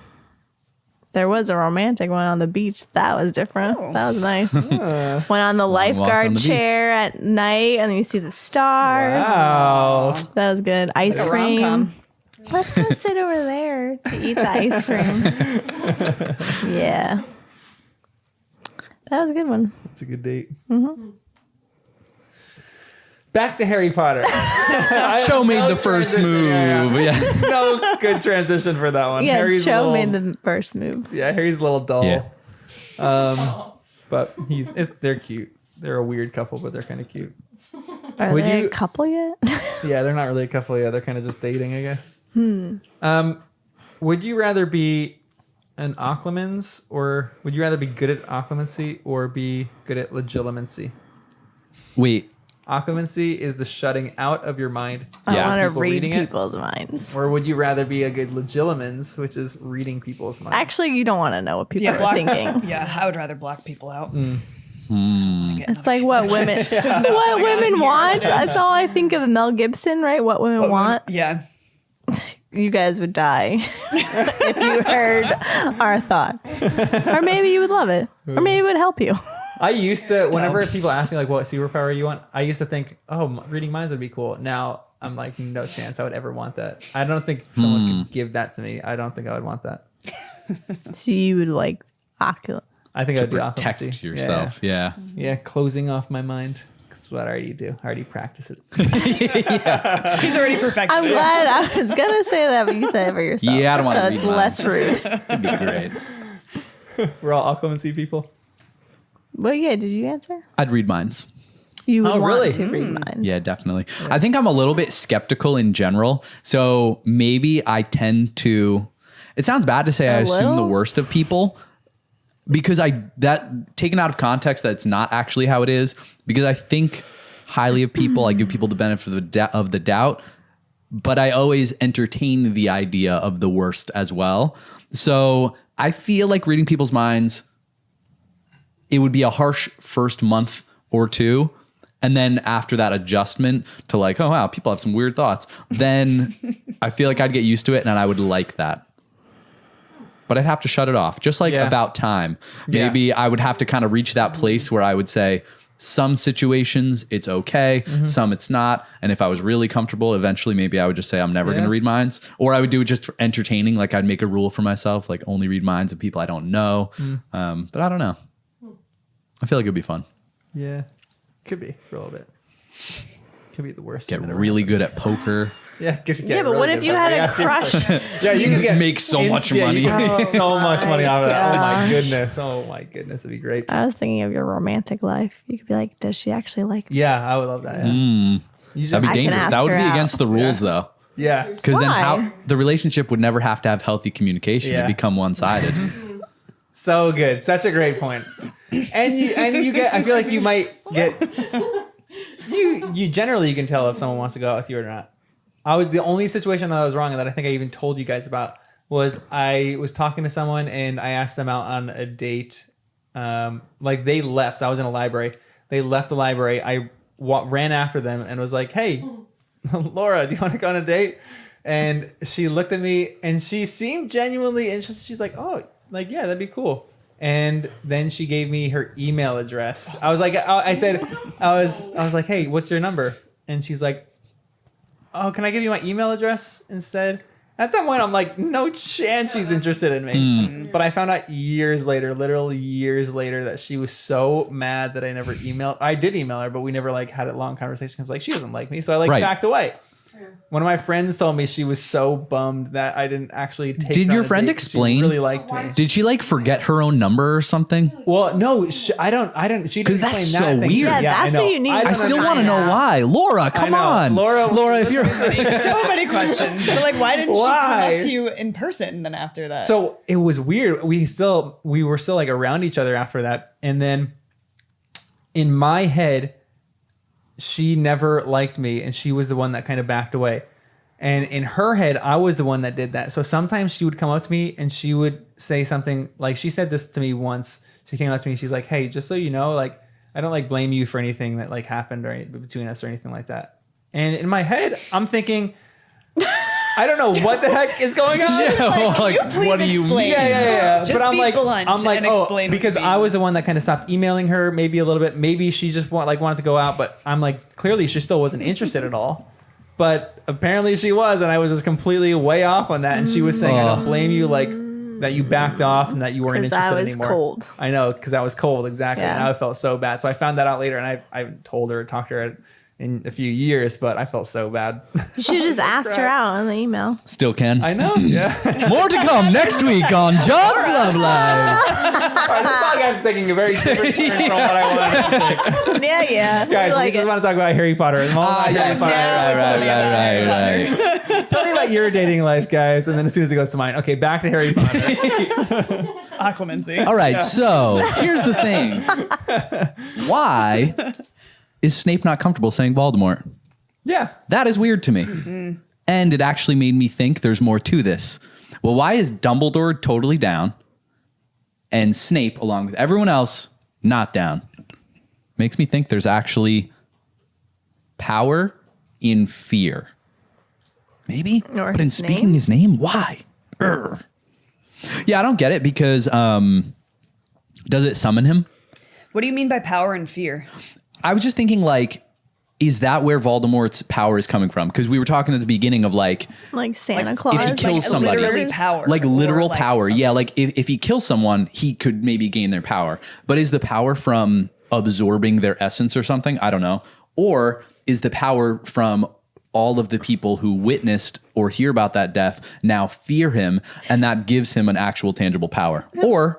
There was a romantic one on the beach. That was different. That was nice. Went on the lifeguard on the chair at night and you see the stars. wow. That was good. Ice Like a cream. rom-com. Let's go sit over there to eat the ice cream. Yeah. That was a good one. It's a good date. Back to Harry Potter. Cho made the first move. Yeah. No good transition for that one. Yeah, Harry's Cho little, made the first move. Yeah, Harry's a little dull. Yeah. But they're cute. They're a weird couple, but they're kind of cute. Are Would they you- a couple yet? Yeah, they're not really a couple yet. They're kind of just dating, I guess. Would you rather be an occlumency, or would you rather be good at occlumency or be good at legitimacy? Wait. Occlumency is the shutting out of your mind. I Yeah. want to People read reading it? people's minds. Or would you rather be a good legilimens, which is reading people's minds? Actually, you don't want to know what people Yeah, are thinking. Yeah, I would rather block people out. It's like what women want. That's all I think of Mel Gibson, right? What women want. Yeah. You guys would die if you heard our thoughts. Or maybe you would love it. Or maybe it would help you. I used to, whenever people ask me like what superpower you want, I used to think, oh, reading minds would be cool. Now I'm like, no chance I would ever want that. I don't think someone could give that to me. I don't think I would want that. So you would like oculus. I think I would do Protect occlumency. yourself. Yeah. Yeah, closing off my mind. That's what I already do. I already practice it. He's already perfected I'm it. glad I was gonna say that, but you said it for yourself. Yeah, I don't want to So read it's minds. less rude. It'd be great. We're all occlumency people. Well, yeah. Did you answer? I'd read minds. You would Oh, want really? to read minds. Yeah, definitely. I think I'm a little bit skeptical in general. So maybe I tend to, it sounds bad to say I assume the little? worst of people because that taken out of context, that's not actually how it is, because I think highly of people. I give people the benefit of the doubt, but I always entertain the idea of the worst as well. So I feel like reading people's minds, it would be a harsh first month or two. And then after that adjustment to like, oh, wow, people have some weird thoughts. Then I feel like I'd get used to it and I would like that. But I'd have to shut it off, just like Yeah. about time. Maybe I would have to kind of reach that place where I would say some situations it's okay, some it's not. And if I was really comfortable, eventually maybe I would just say I'm never going to read minds. Or I would do it just for entertaining. Like I'd make a rule for myself, like only read minds of people I don't know. But I don't know. I feel like it'd be fun. Yeah. Could be for a little bit. Could be the worst. Get thing that ever really happened. good at poker. Yeah. Yeah, but what if you had a crush? Yeah, you could get Make so much money. so much money out of that. Oh my gosh. goodness. Oh my goodness. It'd be great. I was thinking of your romantic life. You could be like, does she actually like me? Yeah, I would love that. Yeah. You should- That'd be I can dangerous. ask That would her be out. against the rules though. yeah. Because then Why? how the relationship would never have to have healthy communication. Yeah. It'd become one-sided. So good. Such a great point. And you get, I feel like you might get, you generally you can tell if someone wants to go out with you or not. The only situation that I was wrong and that I think I even told you guys about was I was talking to someone and I asked them out on a date. Like they left. I was in a library. They left the library. I ran after them and was like, hey, Laura, do you want to go on a date? And she looked at me and she seemed genuinely interested. She's like, oh, like, yeah, that'd be cool. And then she gave me her email address. I was like, I was like, hey, what's your number? And she's like, oh, can I give you my email address instead? At that point, I'm like, no chance she's interested in me. But I found out years later, literally years later, that she was so mad that I never emailed. I did email her, but we never like had a long conversation. I was like, she doesn't like me. So I like backed away. One of my friends told me she was so bummed that I didn't actually take Did her your on a friend date 'cause explain? She really liked me. Did she like forget her own number or something? Well, no, I don't. She didn't 'Cause that's explain that so thing. weird. Yeah, that's I know. what you need. I don't still want to find know out. why. Laura, come know. on. Laura, if you're So many questions. But like, why didn't she Why? come up to you in person then after that? So it was weird. We were still like around each other after that. And then in my head, she never liked me and she was the one that kind of backed away. And in her head, I was the one that did that. So sometimes she would come up to me and she would say something like, she said this to me once. She came up to me. She's like, hey, just so you know, like, I don't like blame you for anything that like happened or between us or anything like that. And in my head, I'm thinking, I don't know what the heck is going on. What do you mean? Yeah. Just but I'm be like, blunt and explain because what you I mean. was the one that kind of stopped emailing her maybe a little bit. Maybe she just wanted to go out, but I'm like, clearly she still wasn't interested at all. But apparently she was, and I was just completely way off on that. And she was saying, I don't blame you, like that you backed off and that you weren't interested anymore. Cold. I know, because I was cold, exactly. Yeah. And I felt so bad. So I found that out later, and I haven't told her, talked to her in a few years, but I felt so bad. You should just asked her out on the email. Still can. I know. Yeah. More to come next week on John's Love Live. All right, this podcast is taking a very different turn from what I wanted to take. Yeah. Guys, we just want to talk about Harry Potter. Harry Potter. Right. Tell me about your dating life, guys, and then as soon as it goes to mine. Okay, back to Harry Potter. Acclimancy. All right, so here's the thing. Why is Snape not comfortable saying Voldemort? Yeah. That is weird to me. And it actually made me think there's more to this. Well, why is Dumbledore totally down and Snape, along with everyone else, not down? Makes me think there's actually power in fear. Maybe? Or but in his speaking name? his name, why? Urgh. Yeah, I don't get it because does it summon him? What do you mean by power and fear? I was just thinking, like, is that where Voldemort's power is coming from? Because we were talking at the beginning of like Santa Claus. if he kills somebody, literally power, like literal or, like, power. Yeah, like if he kills someone, he could maybe gain their power. But is the power from absorbing their essence or something? I don't know. Or is the power from all of the people who witnessed or hear about that death now fear him, and that gives him an actual tangible power, or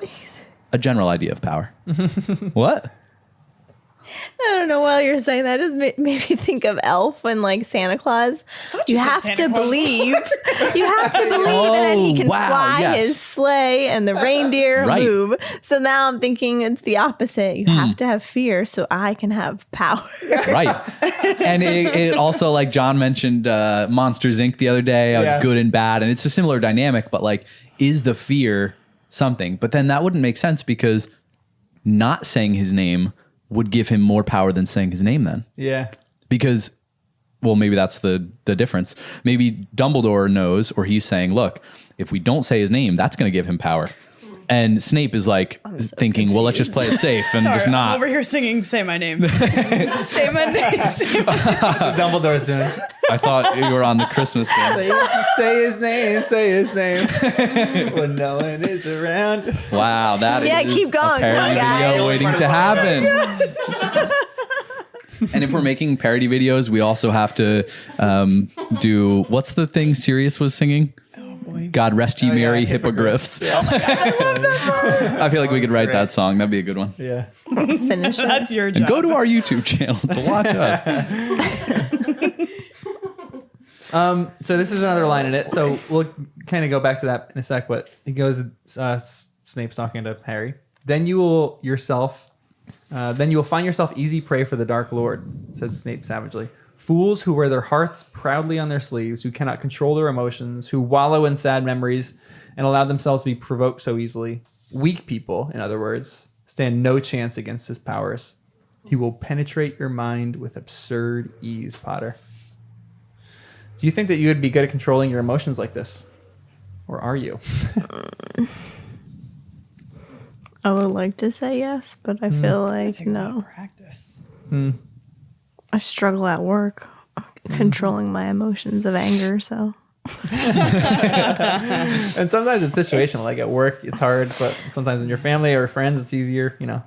a general idea of power? What? I don't know. While you're saying that, just made me think of Elf and like Santa Claus. You said have Santa to Claus. believe. You have to believe that he can fly his sleigh and the reindeer Right. move. So now I'm thinking it's the opposite. You have to have fear so I can have power. Right. And it also, like John mentioned Monsters Inc. the other day, how Yeah. it's good and bad. And it's a similar dynamic, but like, is the fear something? But then that wouldn't make sense because not saying his name would give him more power than saying his name then. Yeah. Because, well, maybe that's the difference. Maybe Dumbledore knows, or he's saying, look, if we don't say his name, that's going to give him power. And Snape is like thinking, well, let's just play it safe and just I'm not. over here singing "Say My Name." Say my name. Say my Dumbledore's doing I thought you were on the Christmas thing. say his name when no one is around. Wow, that is Yeah, keep going. a parody Come on, video guys. waiting to happen. And if we're making parody videos, we also have to do, what's the thing Sirius was singing? God rest ye merry yeah, hippogriffs. I feel like we could write that song. That'd be a good one. Yeah. Finish it. That's your And job. go to our YouTube channel to watch us. So this is another line in it. So we'll kind of go back to that in a sec. But it goes, Snape's talking to Harry. Then you will find yourself easy prey for the Dark Lord, says Snape savagely. Fools who wear their hearts proudly on their sleeves, who cannot control their emotions, who wallow in sad memories and allow themselves to be provoked so easily. Weak people, in other words, stand no chance against his powers. He will penetrate your mind with absurd ease, Potter. Do you think that you would be good at controlling your emotions like this? Or are you? I would like to say yes, but I feel like Take a lot of no. practice. I struggle at work controlling my emotions of anger, so. And sometimes it's situational. Like at work, it's hard, but sometimes in your family or friends, it's easier, you know.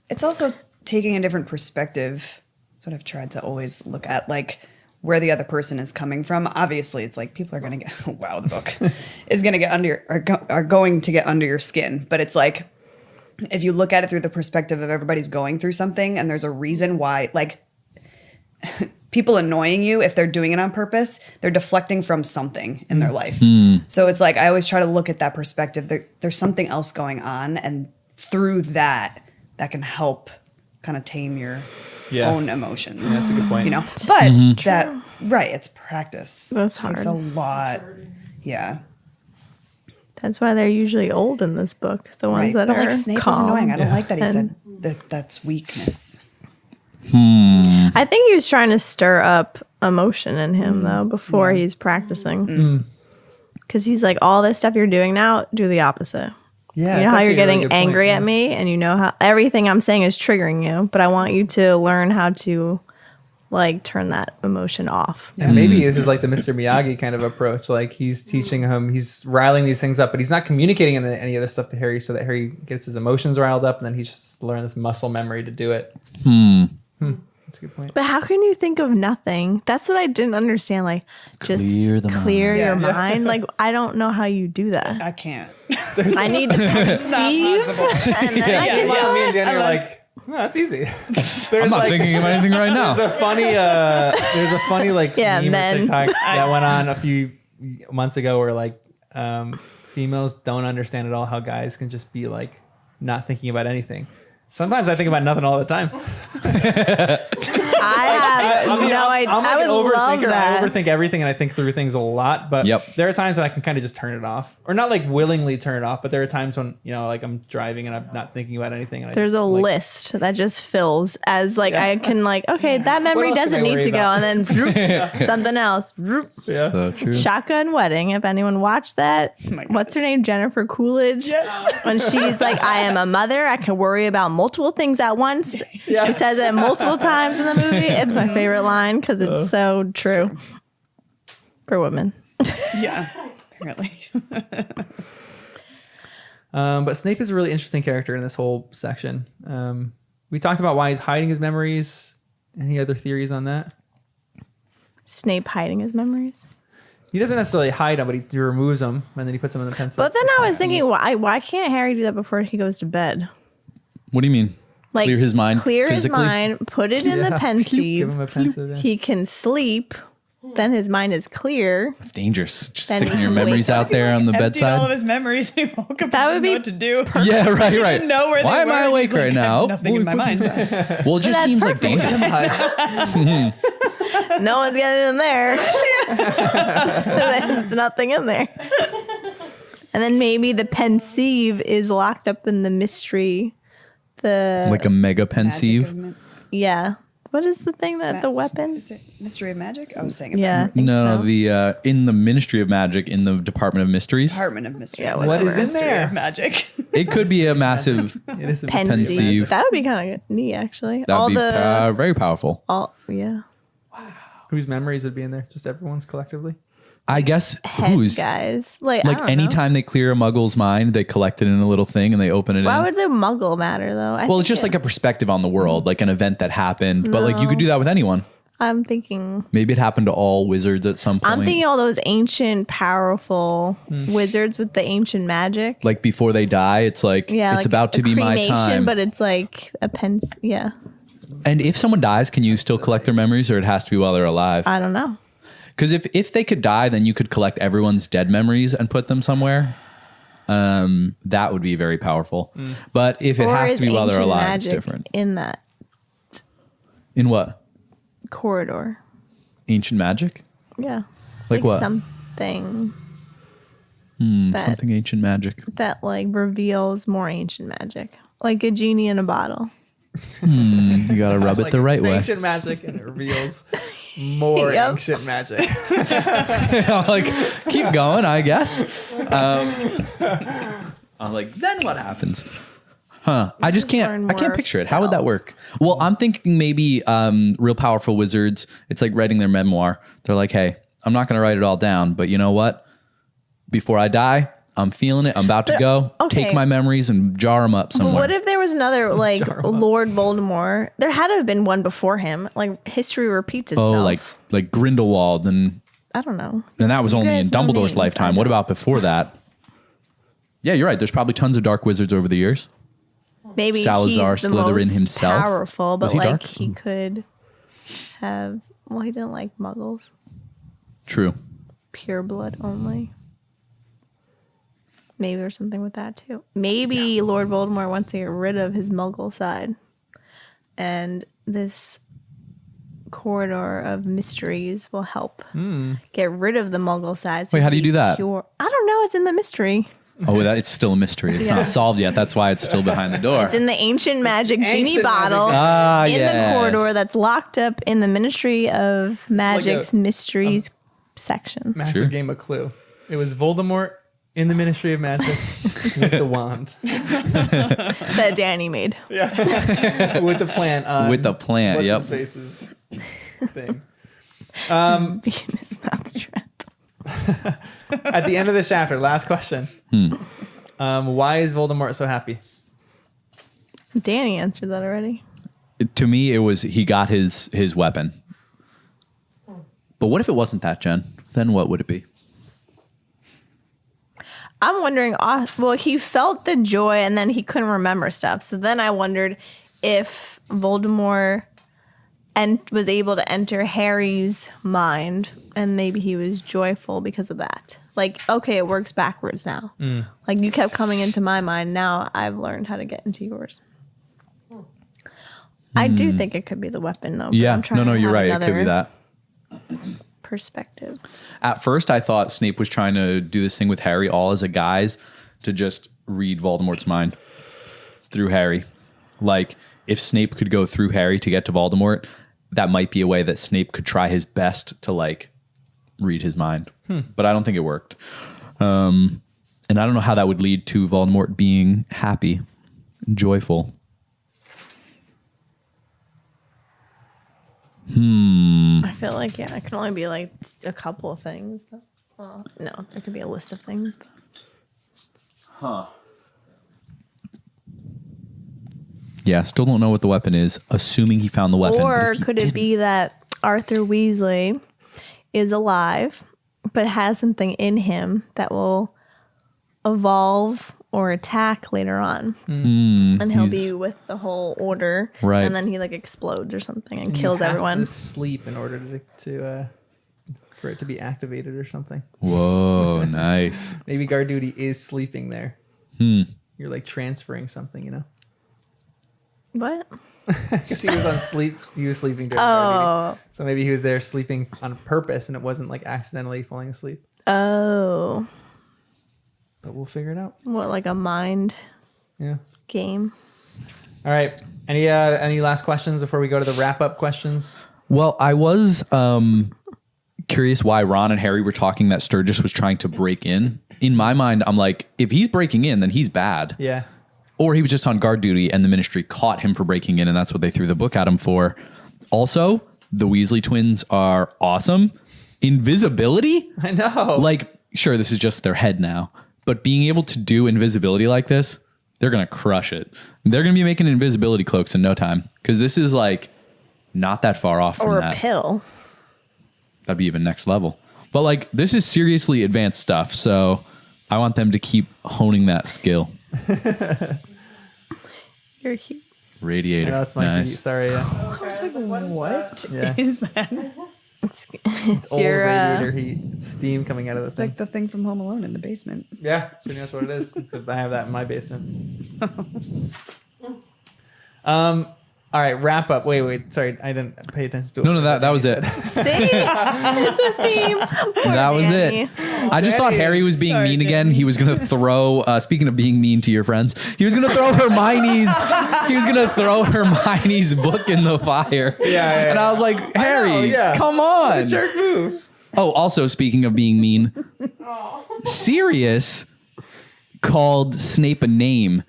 It's also taking a different perspective. That's what I've tried to always look at, like where the other person is coming from. Obviously, it's like people are going to get, wow, the book is going to get under, are going to get under your skin. But it's like, if you look at it through the perspective of everybody's going through something and there's a reason why, like, people annoying you, if they're doing it on purpose, they're deflecting from something in their life. So it's like, I always try to look at that perspective. There's something else going on. And through that can help kind of tame your Yeah. own emotions. That's a good point. You know, but it's practice. That's It takes a hard. lot. Yeah. That's why they're usually old in this book. The ones that but are like Snape calm. was annoying. I don't like that he and- said that's weakness. I think he was trying to stir up emotion in him though before he's practicing. Because he's like, all this stuff you're doing now, do the opposite. Yeah, You know how you're getting angry at me, and you know how everything I'm saying is triggering you, but I want you to learn how to like turn that emotion off. And maybe this is like the Mr. Miyagi kind of approach. Like he's teaching him, he's riling these things up, but he's not communicating any of this stuff to Harry so that Harry gets his emotions riled up, and then he just learn this muscle memory to do it. That's a good point. But how can you think of nothing? That's what I didn't understand. Like, just Clear the clear your mind. mind. Like, I don't know how you do that. I can't. I need to conceive, and then I can Well, do me and it. Jenny are like, no, that's easy. I'm not thinking of anything right now. There's a funny like Yeah, meme or men. TikTok that went on a few months ago where like females don't understand at all how guys can just be like not thinking about anything. Sometimes I think about nothing all the time. I have no idea. I'm like I would an love overthinker. that. I overthink everything and I think through things a lot. But there are times when I can kind of just turn it off, or not like willingly turn it off. But there are times when like I'm driving and I'm not thinking about anything. And There's I a just, like, list that just fills as like I can like okay that memory else can doesn't I need worry to go about? and then something else. Yeah. So true. Shotgun Wedding. If anyone watched that, what's her name? Jennifer Coolidge. Yes. When she's like, I am a mother. I can worry about multiple things at once. She says it multiple times in the movie. It's my favorite line because it's so true for women. Yeah. Apparently. But Snape is a really interesting character in this whole section. We talked about why he's hiding his memories. Any other theories on that? Snape hiding his memories. He doesn't necessarily hide them, but he removes them and then he puts them in the pencil. But then I was thinking, why can't Harry do that before he goes to bed? What do you mean? Like Clear his mind Clear physically? his mind. Put it in the Give pensieve. him a pencil. Yeah. He can sleep. Then his mind is clear. It's dangerous. Just Then sticking he your can memories wake out there on the Emptied all of bedside. his memories. He woke up. That would and be know what to do. Yeah, right. Didn't know where Why they am I were. awake He's like, right I have now? nothing in my mind. Well, it just That's seems like perfect. dangerous. No one's getting in there. There's nothing in there. And then maybe the pensieve is locked up in the mystery. Like a mega Magic pensieve. of Yeah. What is the thing that the weapon? Is it Mystery of Magic? I was saying it. Yeah. I think No, so. the in the Ministry of Magic, in the Department of Mysteries, Department of Mystery. Yeah, what is in Mystery there? of Magic. it could be a massive. It is a Pensieve. pensieve. That would be kind of neat, actually. That'd be very powerful. Yeah. Whose memories would be in there? Just everyone's collectively? I guess Head whose guys. Like I like don't know. anytime they clear a Muggle's mind, they collect it in a little thing and they open it Why in. would the muggle matter, though? Well, it's just like a perspective on the world, like an event that happened. But like you could do that with anyone. I'm thinking. Maybe it happened to all wizards at some point. I'm thinking all those ancient, powerful wizards with the ancient magic. like before they die, it's like Yeah, it's like about to a be my cremation, time. but it's like a pen. Yeah, And if someone dies, can you still collect their memories, or it has to be while they're alive? I don't know. Because if they could die, then you could collect everyone's dead memories and put them somewhere. That would be very powerful. But if it Or has is to be while they're ancient alive, it's magic different. in that In what? corridor. Ancient magic? Yeah, Like what? Something that Something ancient magic. that like reveals more ancient magic, like a genie in a bottle. You gotta rub it the right It's way. ancient magic and it reveals more Yep. ancient magic. Like, keep going, I guess. I'm like, then what happens? Huh. I just learn can't more picture it. How would that spells. work? Well, I'm thinking maybe real powerful wizards, it's like writing their memoir. They're like, hey, I'm not gonna write it all down, but you know what? Before I die, I'm feeling it. I'm about to go. okay. Take my memories and jar them up But somewhere. what if there was another like Lord Voldemort? There had to have been one before him. Like history repeats itself. oh, like Grindelwald, and I don't know. that was only in guys know Dumbledore's names, lifetime. I What don't. about before that? Yeah, you're right. There's probably tons of dark wizards over the years. Maybe Salazar he's the Slytherin most himself. powerful, but Was he like dark? he could have. Well, he didn't like Muggles. True. Pure blood only. Maybe there's something with that too. Maybe Lord Voldemort wants to get rid of his Muggle side. and this corridor of mysteries will help get rid of the Muggle side. Wait, how do you do that? I don't know. It's in the mystery. Oh, it's still a mystery. It's not solved yet. That's why it's still behind the door. It's in the ancient magic genie ancient bottle magic the corridor that's locked up in the Ministry of Magic's mysteries section. Massive game of Clue. It was Voldemort in the Ministry of Magic with the wand. That Danny made. Yeah. With the plant. With the plant, yep. What's his face's thing. Venus mouth trap. At the end of this chapter, last question. Why is Voldemort so happy? Danny answered that already. To me, it was he got his weapon. But what if it wasn't that, Jen? Then what would it be? I'm wondering, well, he felt the joy and then he couldn't remember stuff. So then I wondered if Voldemort was able to enter Harry's mind and maybe he was joyful because of that. Like, okay, it works backwards now. Like, you kept coming into my mind. Now I've learned how to get into yours. I do think it could be the weapon, though. Yeah, I'm trying no, to you're have right. It could be that. perspective. At first, I thought Snape was trying to do this thing with Harry all as a guise to just read Voldemort's mind through Harry. Like, if Snape could go through Harry to get to Voldemort, that might be a way that Snape could try his best to, like, read his mind. But I don't think it worked. And I don't know how that would lead to Voldemort being happy, joyful. I feel like, yeah, it can only be like a couple of things. Well, no, there could be a list of things. But. Yeah, still don't know what the weapon is, assuming he found the weapon. Or could it be that Arthur Weasley is alive, but has something in him that will evolve or attack later on? And he'll be with the whole order. Right. And then he like explodes or something and kills everyone. You have to sleep in order to for it to be activated or something. Whoa, nice. Maybe guard duty is sleeping there. You're like transferring something, you know? What? Because he was on sleep. He was sleeping during guard duty. So maybe he was there sleeping on purpose and it wasn't like accidentally falling asleep. Oh. But we'll figure it out. What, like a mind game? All right. Any last questions before we go to the wrap-up questions? Well, I was curious why Ron and Harry were talking that Sturgis was trying to break in. In my mind, I'm like, if he's breaking in, then he's bad. Yeah. Or he was just on guard duty and the Ministry caught him for breaking in and that's what they threw the book at him for. Also, the Weasley twins are awesome. Invisibility? I know. Like, sure, this is just their head now. But being able to do invisibility like this, they're going to crush it. They're going to be making invisibility cloaks in no time. Because this is like not that far off from Or that. a pill. That'd be even next level. But like, this is seriously advanced stuff. So I want them to keep honing that skill. You're cute. Radiator. No, that's my nice. key. Sorry. Yeah. I was like, what Yeah. is that? It's Old your radiator heat. It's steam coming out of the It's thing. like the thing from Home Alone in the basement. Yeah, that's pretty much what it is. Except I have that in my basement. All right, wrap up. Wait. Sorry, I didn't pay attention to it. No, that was it. See? It's the theme. Poor That was Danny. it. I just thought Harry was being mean again. He was going to throw, speaking of being mean to your friends, he was going to throw Hermione's book in the fire. Yeah. And I was like, Harry, come on. Jerk move. Oh, also speaking of being mean, Sirius called Snape a name.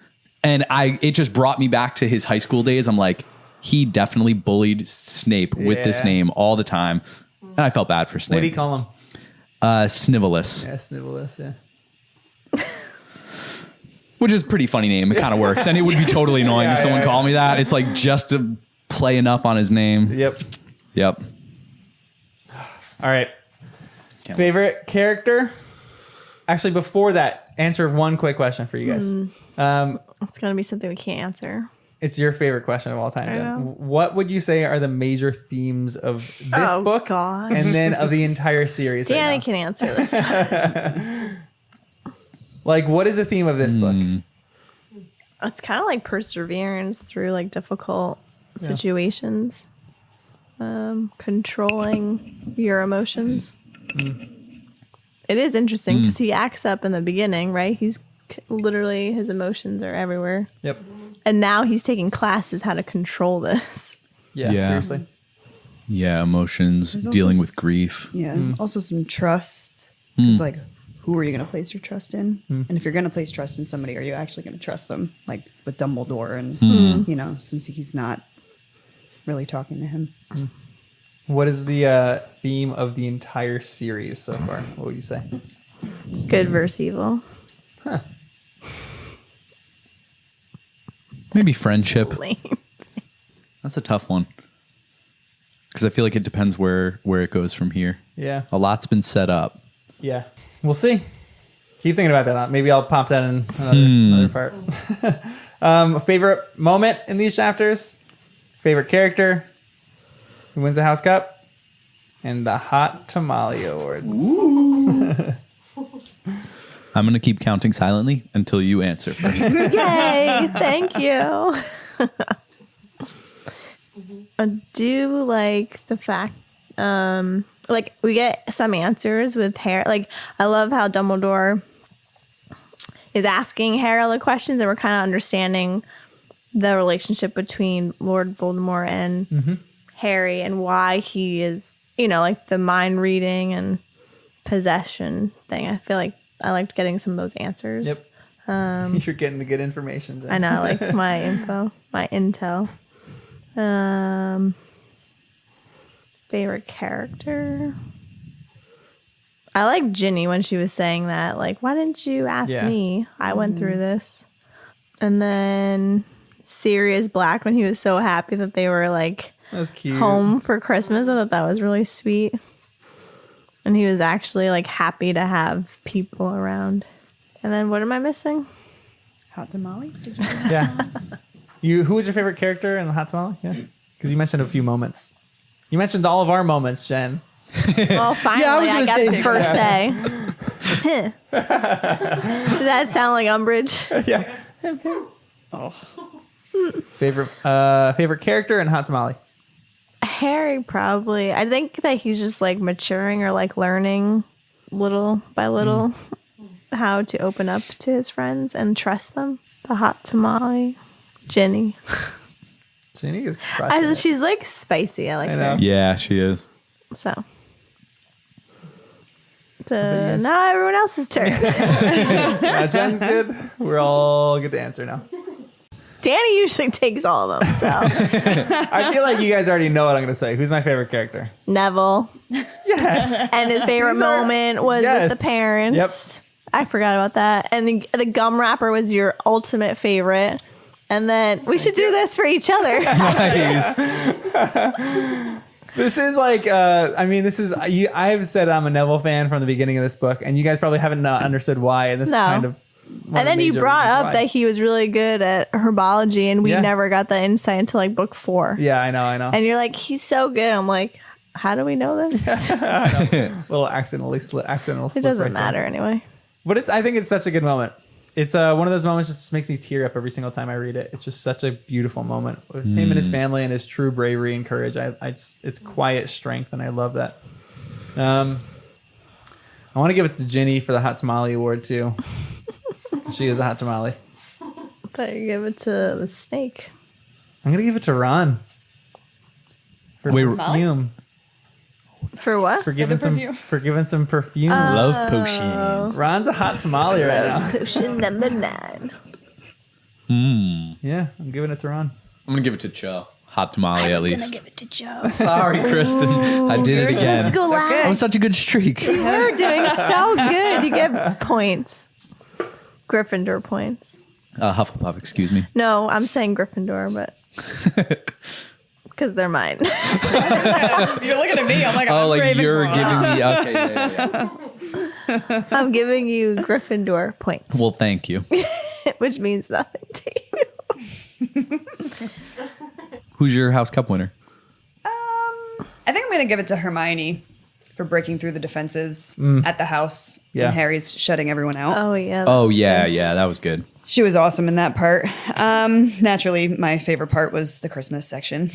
And it just brought me back to his high school days. I'm like, he definitely bullied Snape with this name all the time. And I felt bad for Snape. What do you call him? Snivelus. Yeah, Snivelus, yeah. Which is a pretty funny name. It kind of works. And it would be totally annoying if someone called me that. It's like just to playing up on his name. Yep. All right. Favorite character? Actually, before that, answer one quick question for you guys. It's going to be something we can't answer. It's your favorite question of all time. I Jen. know. What would you say are the major themes of this book God. and then of the entire series? Danny right can answer this. Like, what is the theme of this book? It's kind of like perseverance through like difficult situations, controlling your emotions. It is interesting because he acts up in the beginning, right? He's literally, his emotions are everywhere. Yep. And now he's taking classes how to control this. Yeah. Seriously. Yeah, emotions, dealing with grief. Yeah. Also some trust. It's like, who are you going to place your trust in? And if you're going to place trust in somebody, are you actually going to trust them? Like with Dumbledore and, you know, since he's not really talking to him. What is the theme of the entire series so far? What would you say? Good versus evil. Huh. Maybe friendship. Lame. That's a tough one. Because I feel like it depends where it goes from here. Yeah. A lot's been set up. Yeah. We'll see. Keep thinking about that. Maybe I'll pop that in another part. Favorite moment in these chapters? Favorite character? Who wins the House Cup? And the Hot Tamale Award. I'm going to keep counting silently until you answer first. Yay! Thank you. I do like the fact, like we get some answers with Harry. Like I love how Dumbledore is asking Harry all the questions, and we're kind of understanding the relationship between Lord Voldemort and Harry, and why he is, you know, like the mind reading and possession thing. I feel like I liked getting some of those answers. Yep. You're getting the good information, Jen. I know, like my info, my intel. Favorite character? I like Ginny when she was saying that. Like, why didn't you ask me? I went through this. And then Sirius Black when he was so happy that they were like That's cute. home for Christmas. I thought that was really sweet. And he was actually like happy to have people around. And then what am I missing? Hot tamale? Did you Yeah. Who was your favorite character in the Hot Tamale? Yeah. Because you mentioned a few moments. You mentioned all of our moments, Jen. Well, finally, I got the first say. Did that sound like Umbridge? Yeah. Favorite character in Hot Tamale? Harry, probably. I think that he's just like maturing or like learning little by little how to open up to his friends and trust them. The Hot Tamale. Jenny. Ginny is crushing it. She's like spicy. I like her. Yeah, she is. So now everyone else's turn. Jen's good. We're all good to answer now. Danny usually takes all of them. So I feel like you guys already know what I'm going to say. Who's my favorite character? Neville. Yes. And his favorite moment was with the parents. Yep. I forgot about that. And the gum wrapper was your ultimate favorite. And then we should do this for each other. This is like, I've said I'm a Neville fan from the beginning of this book, and you guys probably haven't understood why. And this is kind of. And then you brought up that he was really good at herbology, and we never got that insight until like book 4. Yeah, I know. And you're like, he's so good. I'm like, how do we know this? Little accidental slip. It doesn't matter anyway. But I think it's such a good moment. It's one of those moments that just makes me tear up every single time I read it. It's just such a beautiful moment with him and his family and his true bravery and courage. It's quiet strength, and I love that. I want to give it to Ginny for the Hot Tamale Award too. She is a hot tamale. I thought you'd give it to the snake. I'm gonna give it to Ron. For perfume. For what? For giving some perfume. Love potion. Ron's a hot tamale right now. Potion number 9. Yeah, I'm giving it to Ron. I'm going to give it to Cho. Hot tamale, at least. I'm gonna give it to Joe. Sorry, Kristen. I did it again. Let's go last. That was such a good streak. You're doing so good. You get points. Gryffindor points. Hufflepuff, excuse me. No, I'm saying Gryffindor, but because they're mine. You're looking at me. I'm like, Oh, I'm like you're Ravenclaw. giving me. Okay, yeah. I'm giving you Gryffindor points, Well, thank you. which means nothing to you. Who's your House Cup winner? I think I'm going to give it to Hermione for breaking through the defenses at the house Yeah. when Harry's shutting everyone out. Oh yeah. Oh, yeah, that was good. She was awesome in that part. Naturally, my favorite part was the Christmas section,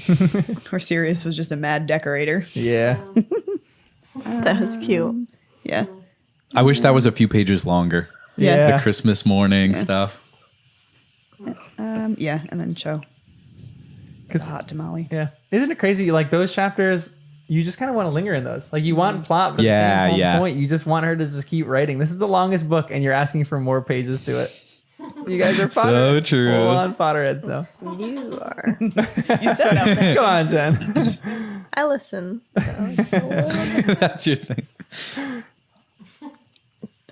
where Sirius was just a mad decorator. Yeah. That was cute. Yeah. I wish that was a few pages longer. Yeah. The Christmas morning stuff. Yeah, and then Cho. The hot tamale. Yeah. Isn't it crazy? Like those chapters, you just kind of want to linger in those. Like you want plot, but Yeah, the same yeah. point. You just want her to just keep writing. This is the longest book, and you're asking for more pages to it. You guys are Potterheads. true. Full on Potterheads, though. You are. You said it. Come on, Jen. I listen. So. That's your thing.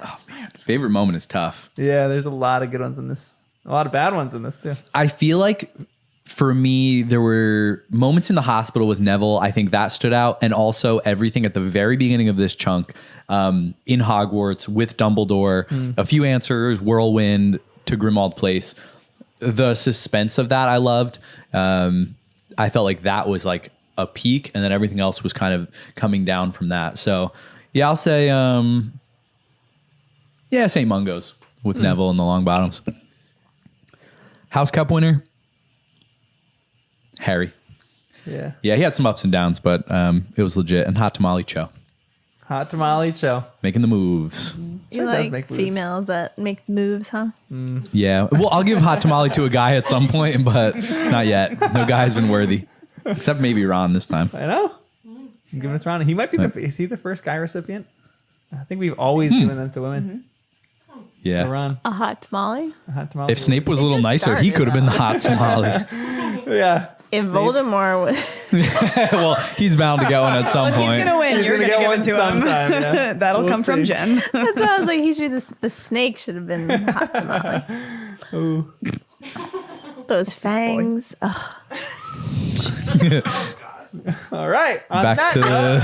Oh man, favorite moment is tough. Yeah, there's a lot of good ones in this. A lot of bad ones in this too. I feel like for me, there were moments in the hospital with Neville. I think that stood out. And also everything at the very beginning of this chunk in Hogwarts with Dumbledore, a few answers, whirlwind to Grimmauld Place. The suspense of that I loved. I felt like that was like a peak, and then everything else was kind of coming down from that. So yeah, I'll say St. Mungo's with Neville and the Longbottoms. House Cup winner, Harry. Yeah. Yeah, he had some ups and downs, but it was legit. And Hot Tamale Cho. Hot tamale Cho. Making the moves. You does like make moves. females that make moves, huh? Yeah. Well, I'll give Hot Tamale to a guy at some point, but not yet. No guy has been worthy. Except maybe Ron this time. I know. I'm giving this round. He might be is he the first guy recipient? I think we've always given them to women. Yeah. So Ron, A hot tamale. a hot tamale. If Snape was a little just nicer, he started could have been the Hot Tamale. Yeah. If Voldemort was, Well, he's bound to get one at some point. He's gonna win. He's You're gonna gonna, get give one it to sometime, him. yeah. That'll We'll come from see. Jen. that's why I was like, he should be the snake should have been hot tamale. Ooh. Those fangs. Ugh. All right. On Back that to note,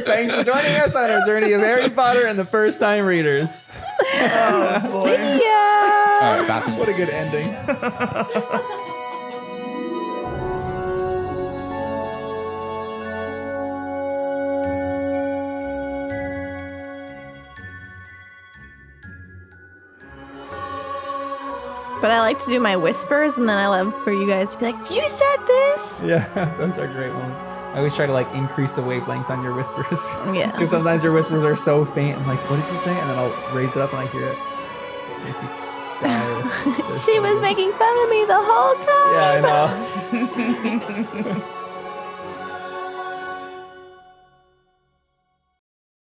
thanks for joining us on our journey of Harry Potter and the first time readers. See ya. All right, back What a good ending. But I like to do my whispers, and then I love for you guys to be like, "You said this." Yeah, those are great ones. I always try to like increase the wavelength on your whispers. Yeah. Because sometimes your whispers are so faint. I'm like, what did you say? And then I'll raise it up and I hear it. Makes you die. It's She so was good. making fun of me the whole time. Yeah, I know.